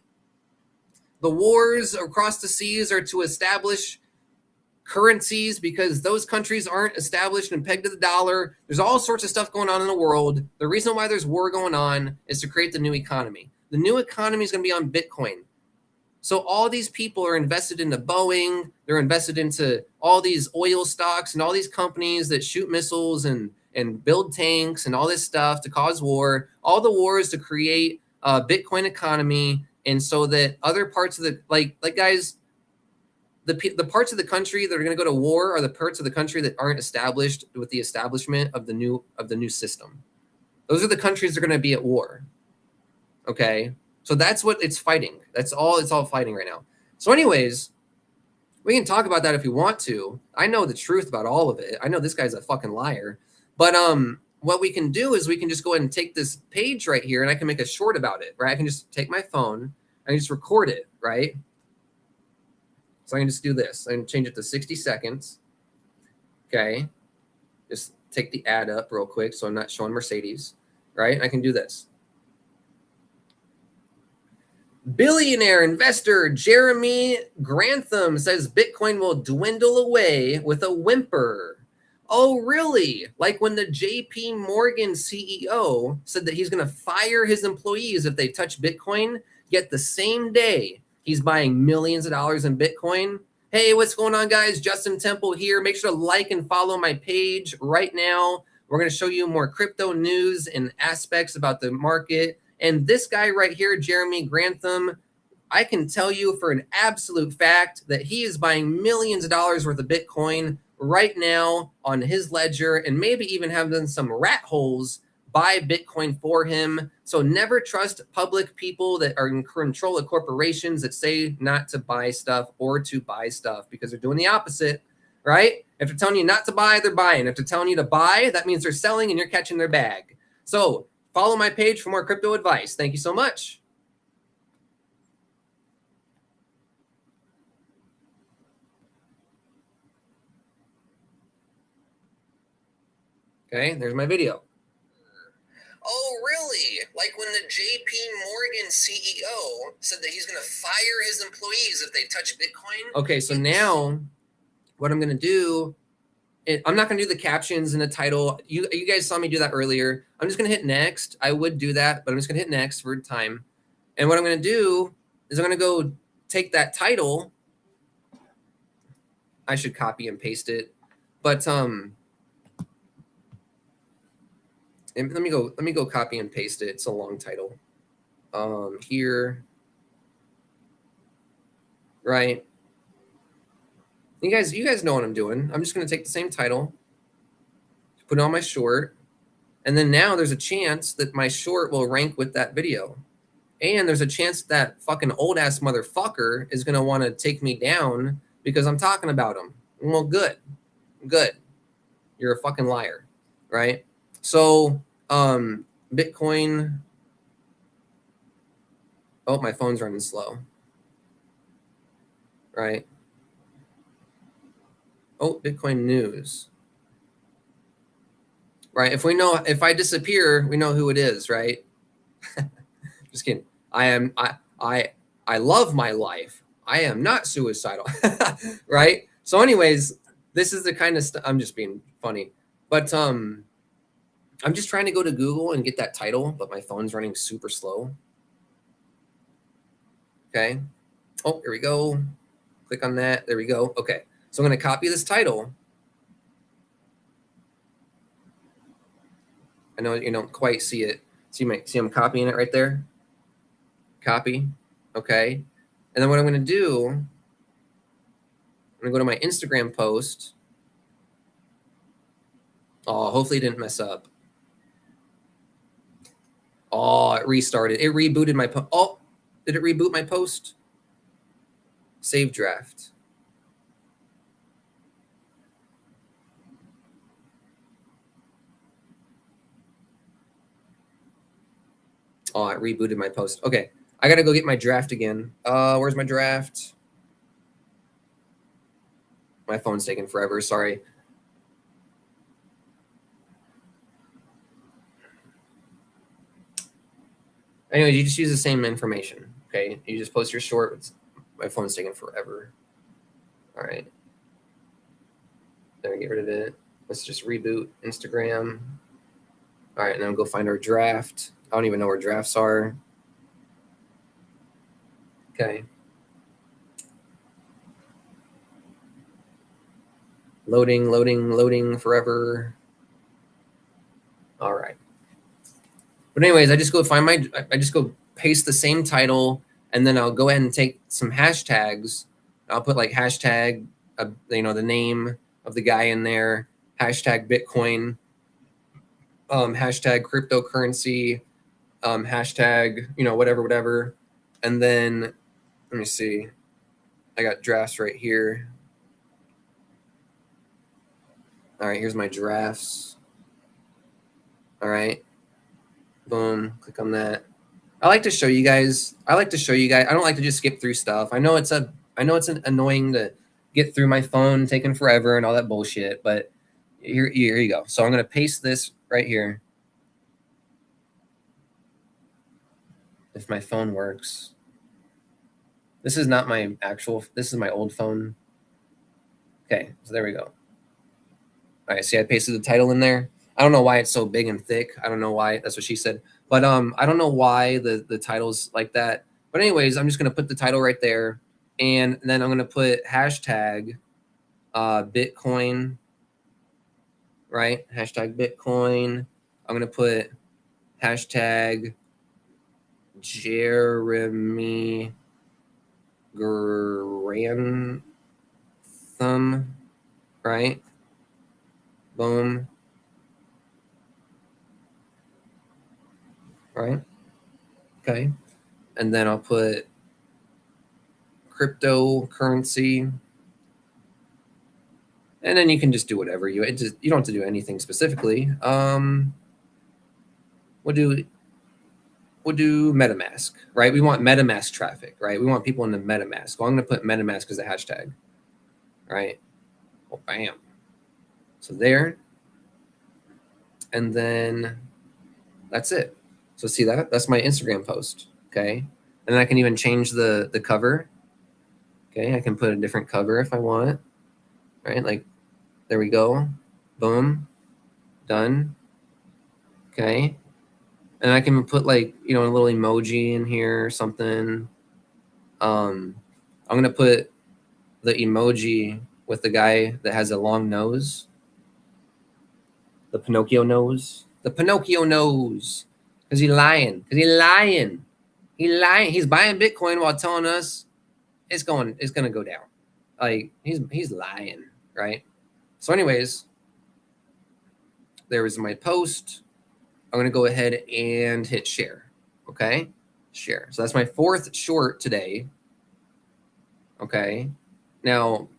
the wars across the seas are to establish currencies because those countries aren't established and pegged to the dollar. There's all sorts of stuff going on in the world. The reason why there's war going on is to create the new economy. The new economy is going to be on Bitcoin. So all these people are invested into Boeing. They're invested into all these oil stocks and all these companies that shoot missiles and build tanks and all this stuff to cause war. All the wars to create a Bitcoin economy. And so that other parts of the, like guys, the parts of the country that are going to go to war are the parts of the country that aren't established with the establishment of the new system. Those are the countries that are going to be at war. Okay, so that's what it's fighting. That's all it's all fighting right now. So anyways, we can talk about that if you want to. I know the truth about all of it. I know this guy's a fucking liar. But what we can do is we can just go ahead and take this page right here and I can make a short about it, right? I can just take my phone and just record it, right? So I can just do this. I can change it to 60 seconds. Okay. Just take the ad up real quick so I'm not showing Mercedes, right? And I can do this. Billionaire investor Jeremy Grantham says Bitcoin will dwindle away with a whimper. Oh, really? Like when the JP Morgan CEO said that he's going to fire his employees if they touch Bitcoin, yet the same day he's buying millions of dollars in Bitcoin. Hey, what's going on, guys? Justin Temple here. Make sure to like and follow my page right now. We're going to show you more crypto news and aspects about the market. And this guy right here, Jeremy Grantham, I can tell you for an absolute fact that he is buying millions of dollars worth of Bitcoin right now on his ledger and maybe even having some rat holes buy Bitcoin for him. So never trust public people that are in control of corporations that say not to buy stuff or to buy stuff because they're doing the opposite, right? If they're telling you not to buy, they're buying. If they're telling you to buy, that means they're selling and you're catching their bag. So follow my page for more crypto advice. Thank you so much. Okay, there's my video. Oh, really? Like when the JP Morgan CEO said that he's going to fire his employees if they touch Bitcoin? Okay, so now what I'm going to do, I'm not going to do the captions and the title. You guys saw me do that earlier. I'm just going to hit next. I would do that, but I'm just going to hit next for time. And what I'm going to do is I'm going to go take that title. I should copy and paste it. But and let me go copy and paste it. It's a long title. Here. Right. You guys know what I'm doing. I'm just going to take the same title, put it on my short, and then now there's a chance that my short will rank with that video. And there's a chance that fucking old ass motherfucker is going to want to take me down because I'm talking about him. Well, good. You're a fucking liar, right? So, Bitcoin. Oh, my phone's running slow. Right. Oh, Bitcoin news. Right. If I disappear, we know who it is, right? Just kidding. I love my life. I am not suicidal. Right? So anyways, this is the kind of stuff. I'm just being funny. But I'm just trying to go to Google and get that title, but my phone's running super slow. Okay. Oh, here we go. Click on that. There we go. Okay. So I'm going to copy this title. I know you don't quite see it. See I'm copying it right there? Copy. Okay. And then what I'm going to do, I'm going to go to my Instagram post. Oh, hopefully it didn't mess up. Oh, it restarted. It rebooted my post. Oh, did it reboot my post? Save draft. Oh, it rebooted my post. Okay. I got to go get my draft again. Where's my draft? My phone's taking forever. Sorry. Anyways, you just use the same information. Okay. You just post your short. My phone's taking forever. All right. Then we get rid of it. Let's just reboot Instagram. All right. Now go find our draft. I don't even know where drafts are. Okay. Loading forever. All right. But anyways, I just go paste the same title, and then I'll go ahead and take some hashtags. I'll put like hashtag, the name of the guy in there, hashtag Bitcoin, hashtag cryptocurrency, hashtag, whatever. And then let me see. I got drafts right here. All right, here's my drafts. All right. Boom. Click on that. I like to show you guys. I don't like to just skip through stuff. I know it's annoying to get through my phone, taking forever and all that bullshit, but here you go. So I'm going to paste this right here. If my phone works. This is not my this is my old phone. Okay, so there we go. All right, see, I pasted the title in there. I don't know why it's so big and thick. I don't know why. That's what she said. But I don't know why the title's like that. But anyways, I'm just gonna put the title right there, and then I'm gonna put hashtag Bitcoin. Right, hashtag Bitcoin. I'm gonna put hashtag Jeremy Grantham. Right. Boom. Right. Okay. And then I'll put cryptocurrency. And then you can just do whatever you don't have to do anything specifically. We'll do MetaMask, right? We want MetaMask traffic, right? We want people in the MetaMask. Well, I'm going to put MetaMask as a hashtag, right? Oh, bam. So there. And then that's it. So see that? That's my Instagram post. Okay. And then I can even change the cover. Okay. I can put a different cover if I want. Right? Like, there we go. Boom. Done. Okay. And I can put like, a little emoji in here or something. I'm going to put the emoji with the guy that has a long nose. The Pinocchio nose. The Pinocchio nose. Because he's lying. Because he's lying. He's lying. He's buying Bitcoin while telling us it's going to go down. Like, he's lying, right? So anyways, there was my post. I'm going to go ahead and hit share. Okay? Share. So that's my 4th short today. Okay? Now,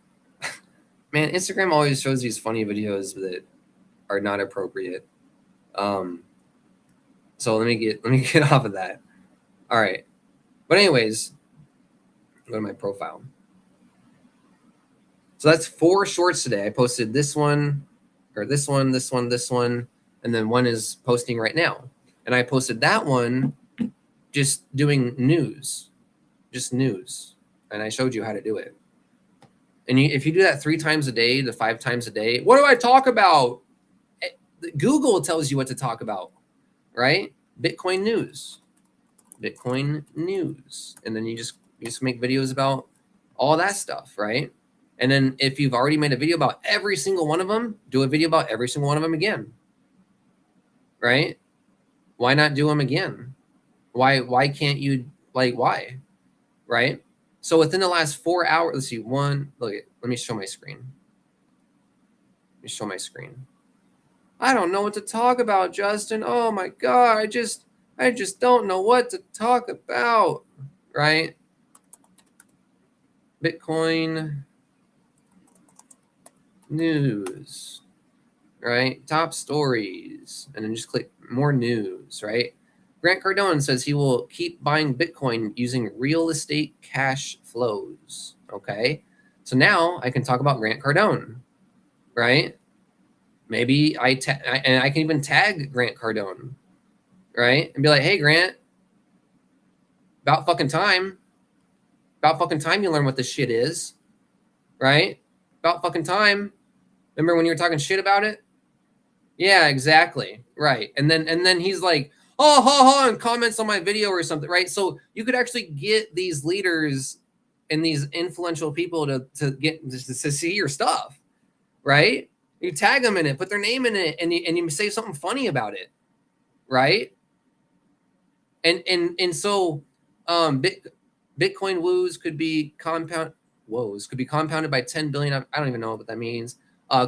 man, Instagram always shows these funny videos that are not appropriate. So let me get off of that. All right. But anyways, go to my profile. So that's 4 shorts today. I posted this one, or this one, and then one is posting right now. And I posted that one just doing news, just news. And I showed you how to do it. And if you do that 3 times a day to 5 times a day, what do I talk about? Google tells you what to talk about, right? Bitcoin news. And then you just make videos about all that stuff, right? And then if you've already made a video about every single one of them, do a video about every single one of them again, right? Why not do them again? Why can't you, like, why, right? So within the last 4 hours, let's see, let me show my screen. I don't know what to talk about, Justin. Oh my God, I just don't know what to talk about, right? Bitcoin news, right? Top stories, and then just click more news, right? Grant Cardone says he will keep buying Bitcoin using real estate cash flows. Okay. So now I can talk about Grant Cardone, right? Maybe I can even tag Grant Cardone, right? And be like, hey, Grant, about fucking time you learn what this shit is, right? About fucking time. Remember when you were talking shit about it? Yeah, exactly. Right. And then he's like, oh, ha, ha, and comments on my video or something, right? So you could actually get these leaders and these influential people to get to see your stuff, right? You tag them in it, put their name in it, and you say something funny about it, right? And so Bitcoin woes could be compounded by 10 billion. I don't even know what that means.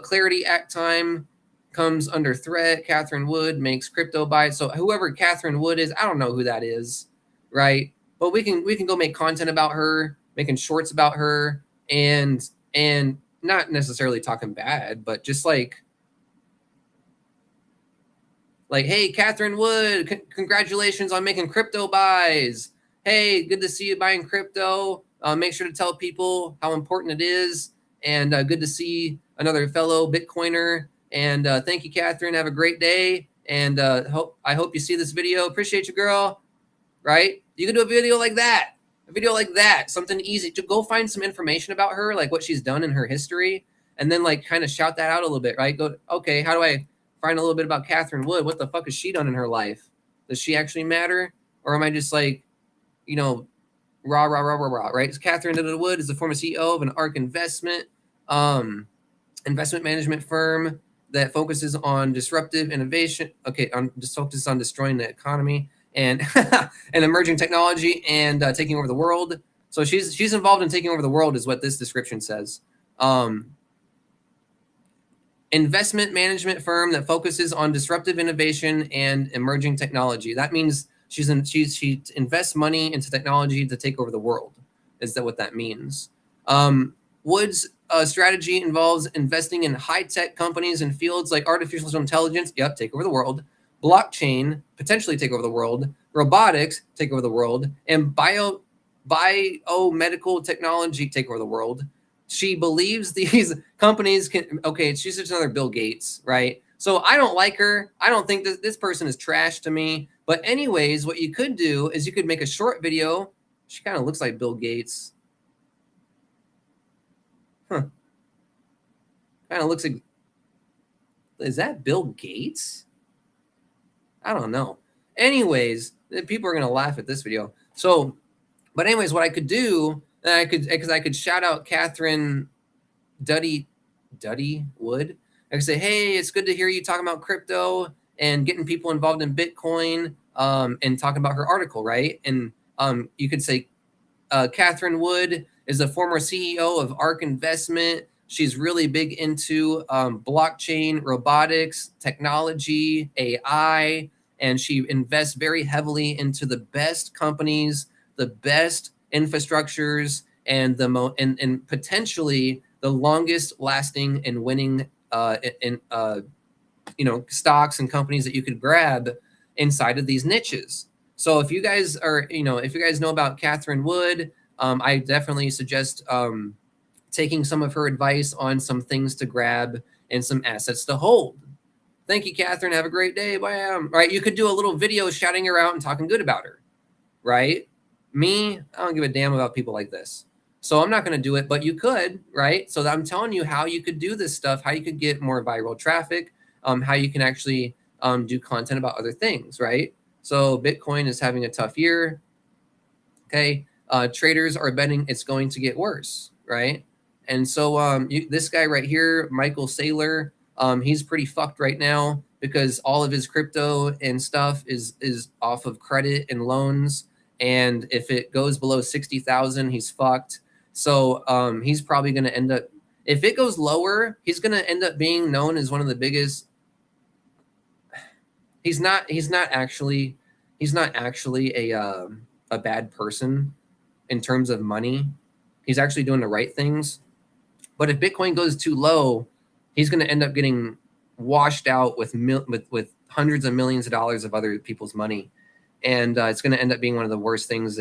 Clarity Act time comes under threat. Catherine Wood makes crypto buys. So whoever Catherine Wood is, I don't know who that is, right? But we can go make content about her, making shorts about her, and not necessarily talking bad, but just like, hey, Catherine Wood, congratulations on making crypto buys. Hey, good to see you buying crypto. Make sure to tell people how important it is. And good to see another fellow Bitcoiner. And thank you, Catherine. Have a great day. And I hope you see this video. Appreciate you, girl. Right? You can do a video like that. Something easy. To go find some information about her, like what she's done in her history. And then like kind of shout that out a little bit, right? Go, okay, how do I find a little bit about Catherine Wood? What the fuck has she done in her life? Does she actually matter? Or am I just like, rah, right? So Catherine Wood is the former CEO of an ARK investment management firm that focuses on disruptive innovation. Okay, focuses on destroying the economy and and emerging technology and taking over the world. So she's involved in taking over the world, is what this description says. Investment management firm that focuses on disruptive innovation and emerging technology. That means she invests money into technology to take over the world. Is that what that means? Wood's strategy involves investing in high-tech companies in fields like artificial intelligence, yep, take over the world, blockchain, potentially take over the world, robotics, take over the world, and biomedical technology, take over the world. She believes these companies can, okay, she's just another Bill Gates, right? So I don't like her. I don't think this person is trash to me. But anyways, what you could do is you could make a short video. She kind of looks like Bill Gates. Huh. Kind of looks like, is that Bill Gates? I don't know. Anyways, people are going to laugh at this video. So, but anyways, what I could do, I could shout out Catherine Duddy Wood. I could say, hey, it's good to hear you talking about crypto and getting people involved in Bitcoin, and talking about her article, right? And you could say, Catherine Wood is a former CEO of ARK Investment. She's really big into blockchain, robotics, technology, AI, and she invests very heavily into the best companies, the best infrastructures, and and potentially the longest lasting and winning stocks and companies that you could grab inside of these niches. So if you guys are, if you guys know about Catherine Wood, I definitely suggest taking some of her advice on some things to grab and some assets to hold. Thank you, Catherine. Have a great day. Bam. Right. You could do a little video shouting her out and talking good about her. Right. Me, I don't give a damn about people like this. So I'm not going to do it, but you could, right? So I'm telling you how you could do this stuff, how you could get more viral traffic, how you can actually do content about other things, right? So Bitcoin is having a tough year. Okay. Traders are betting it's going to get worse, right? And so this guy right here, Michael Saylor, he's pretty fucked right now because all of his crypto and stuff is off of credit and loans. And if it goes below 60,000, he's fucked. So he's probably going to end up, if it goes lower, he's going to end up being known as one of the biggest. He's not actually a bad person in terms of money. He's actually doing the right things. But if Bitcoin goes too low, he's going to end up getting washed out with hundreds of millions of dollars of other people's money. And it's going to end up being one of the worst things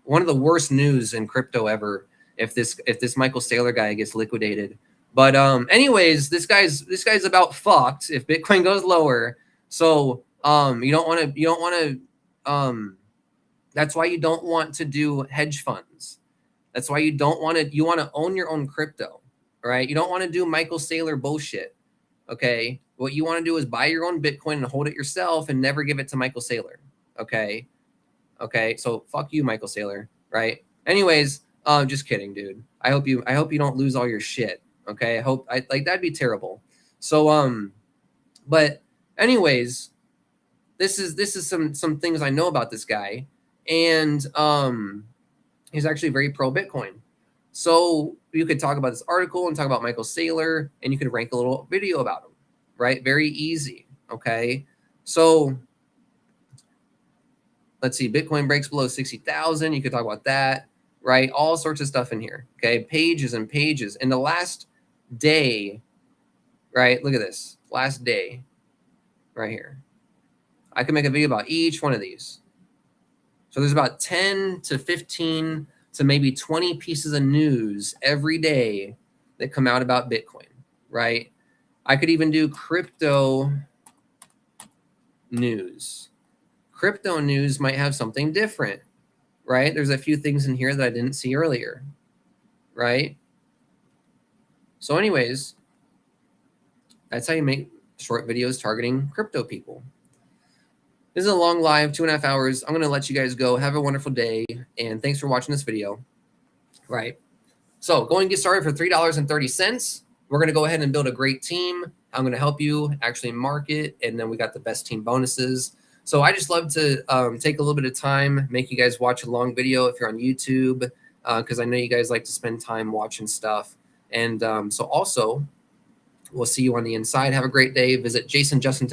one of the worst news in crypto ever if this Michael Saylor guy gets liquidated. But anyways, this guy's about fucked if Bitcoin goes lower. So you don't want to that's why you don't want to do hedge funds. That's why you want to own your own crypto, right? You don't want to do Michael Saylor bullshit. Okay. What you want to do is buy your own Bitcoin and hold it yourself and never give it to Michael Saylor. Okay. Okay. So fuck you, Michael Saylor. Right. Anyways, just kidding, dude. I hope you don't lose all your shit. Okay. That'd be terrible. So, but anyways, this is some things I know about this guy. And, he's actually very pro Bitcoin. So you could talk about this article and talk about Michael Saylor, and you could rank a little video about him, right? Very easy. Okay. So let's see. Bitcoin breaks below 60,000. You could talk about that, right? All sorts of stuff in here. Okay. Pages and pages. In the last day, right? Look at this. Last day right here. I can make a video about each one of these. So there's about 10 to 15 to maybe 20 pieces of news every day that come out about Bitcoin, right? I could even do crypto news. Crypto news might have something different, right? There's a few things in here that I didn't see earlier, right? So anyways, that's how you make short videos targeting crypto people. This is a long live, 2.5 hours. I'm going to let you guys go. Have a wonderful day. And thanks for watching this video. Right. So go and get started for $3.30. We're going to go ahead and build a great team. I'm going to help you actually market. And then we got the best team bonuses. So I just love to take a little bit of time, make you guys watch a long video if you're on YouTube, because I know you guys like to spend time watching stuff. And so also, we'll see you on the inside. Have a great day. Visit Jason Justin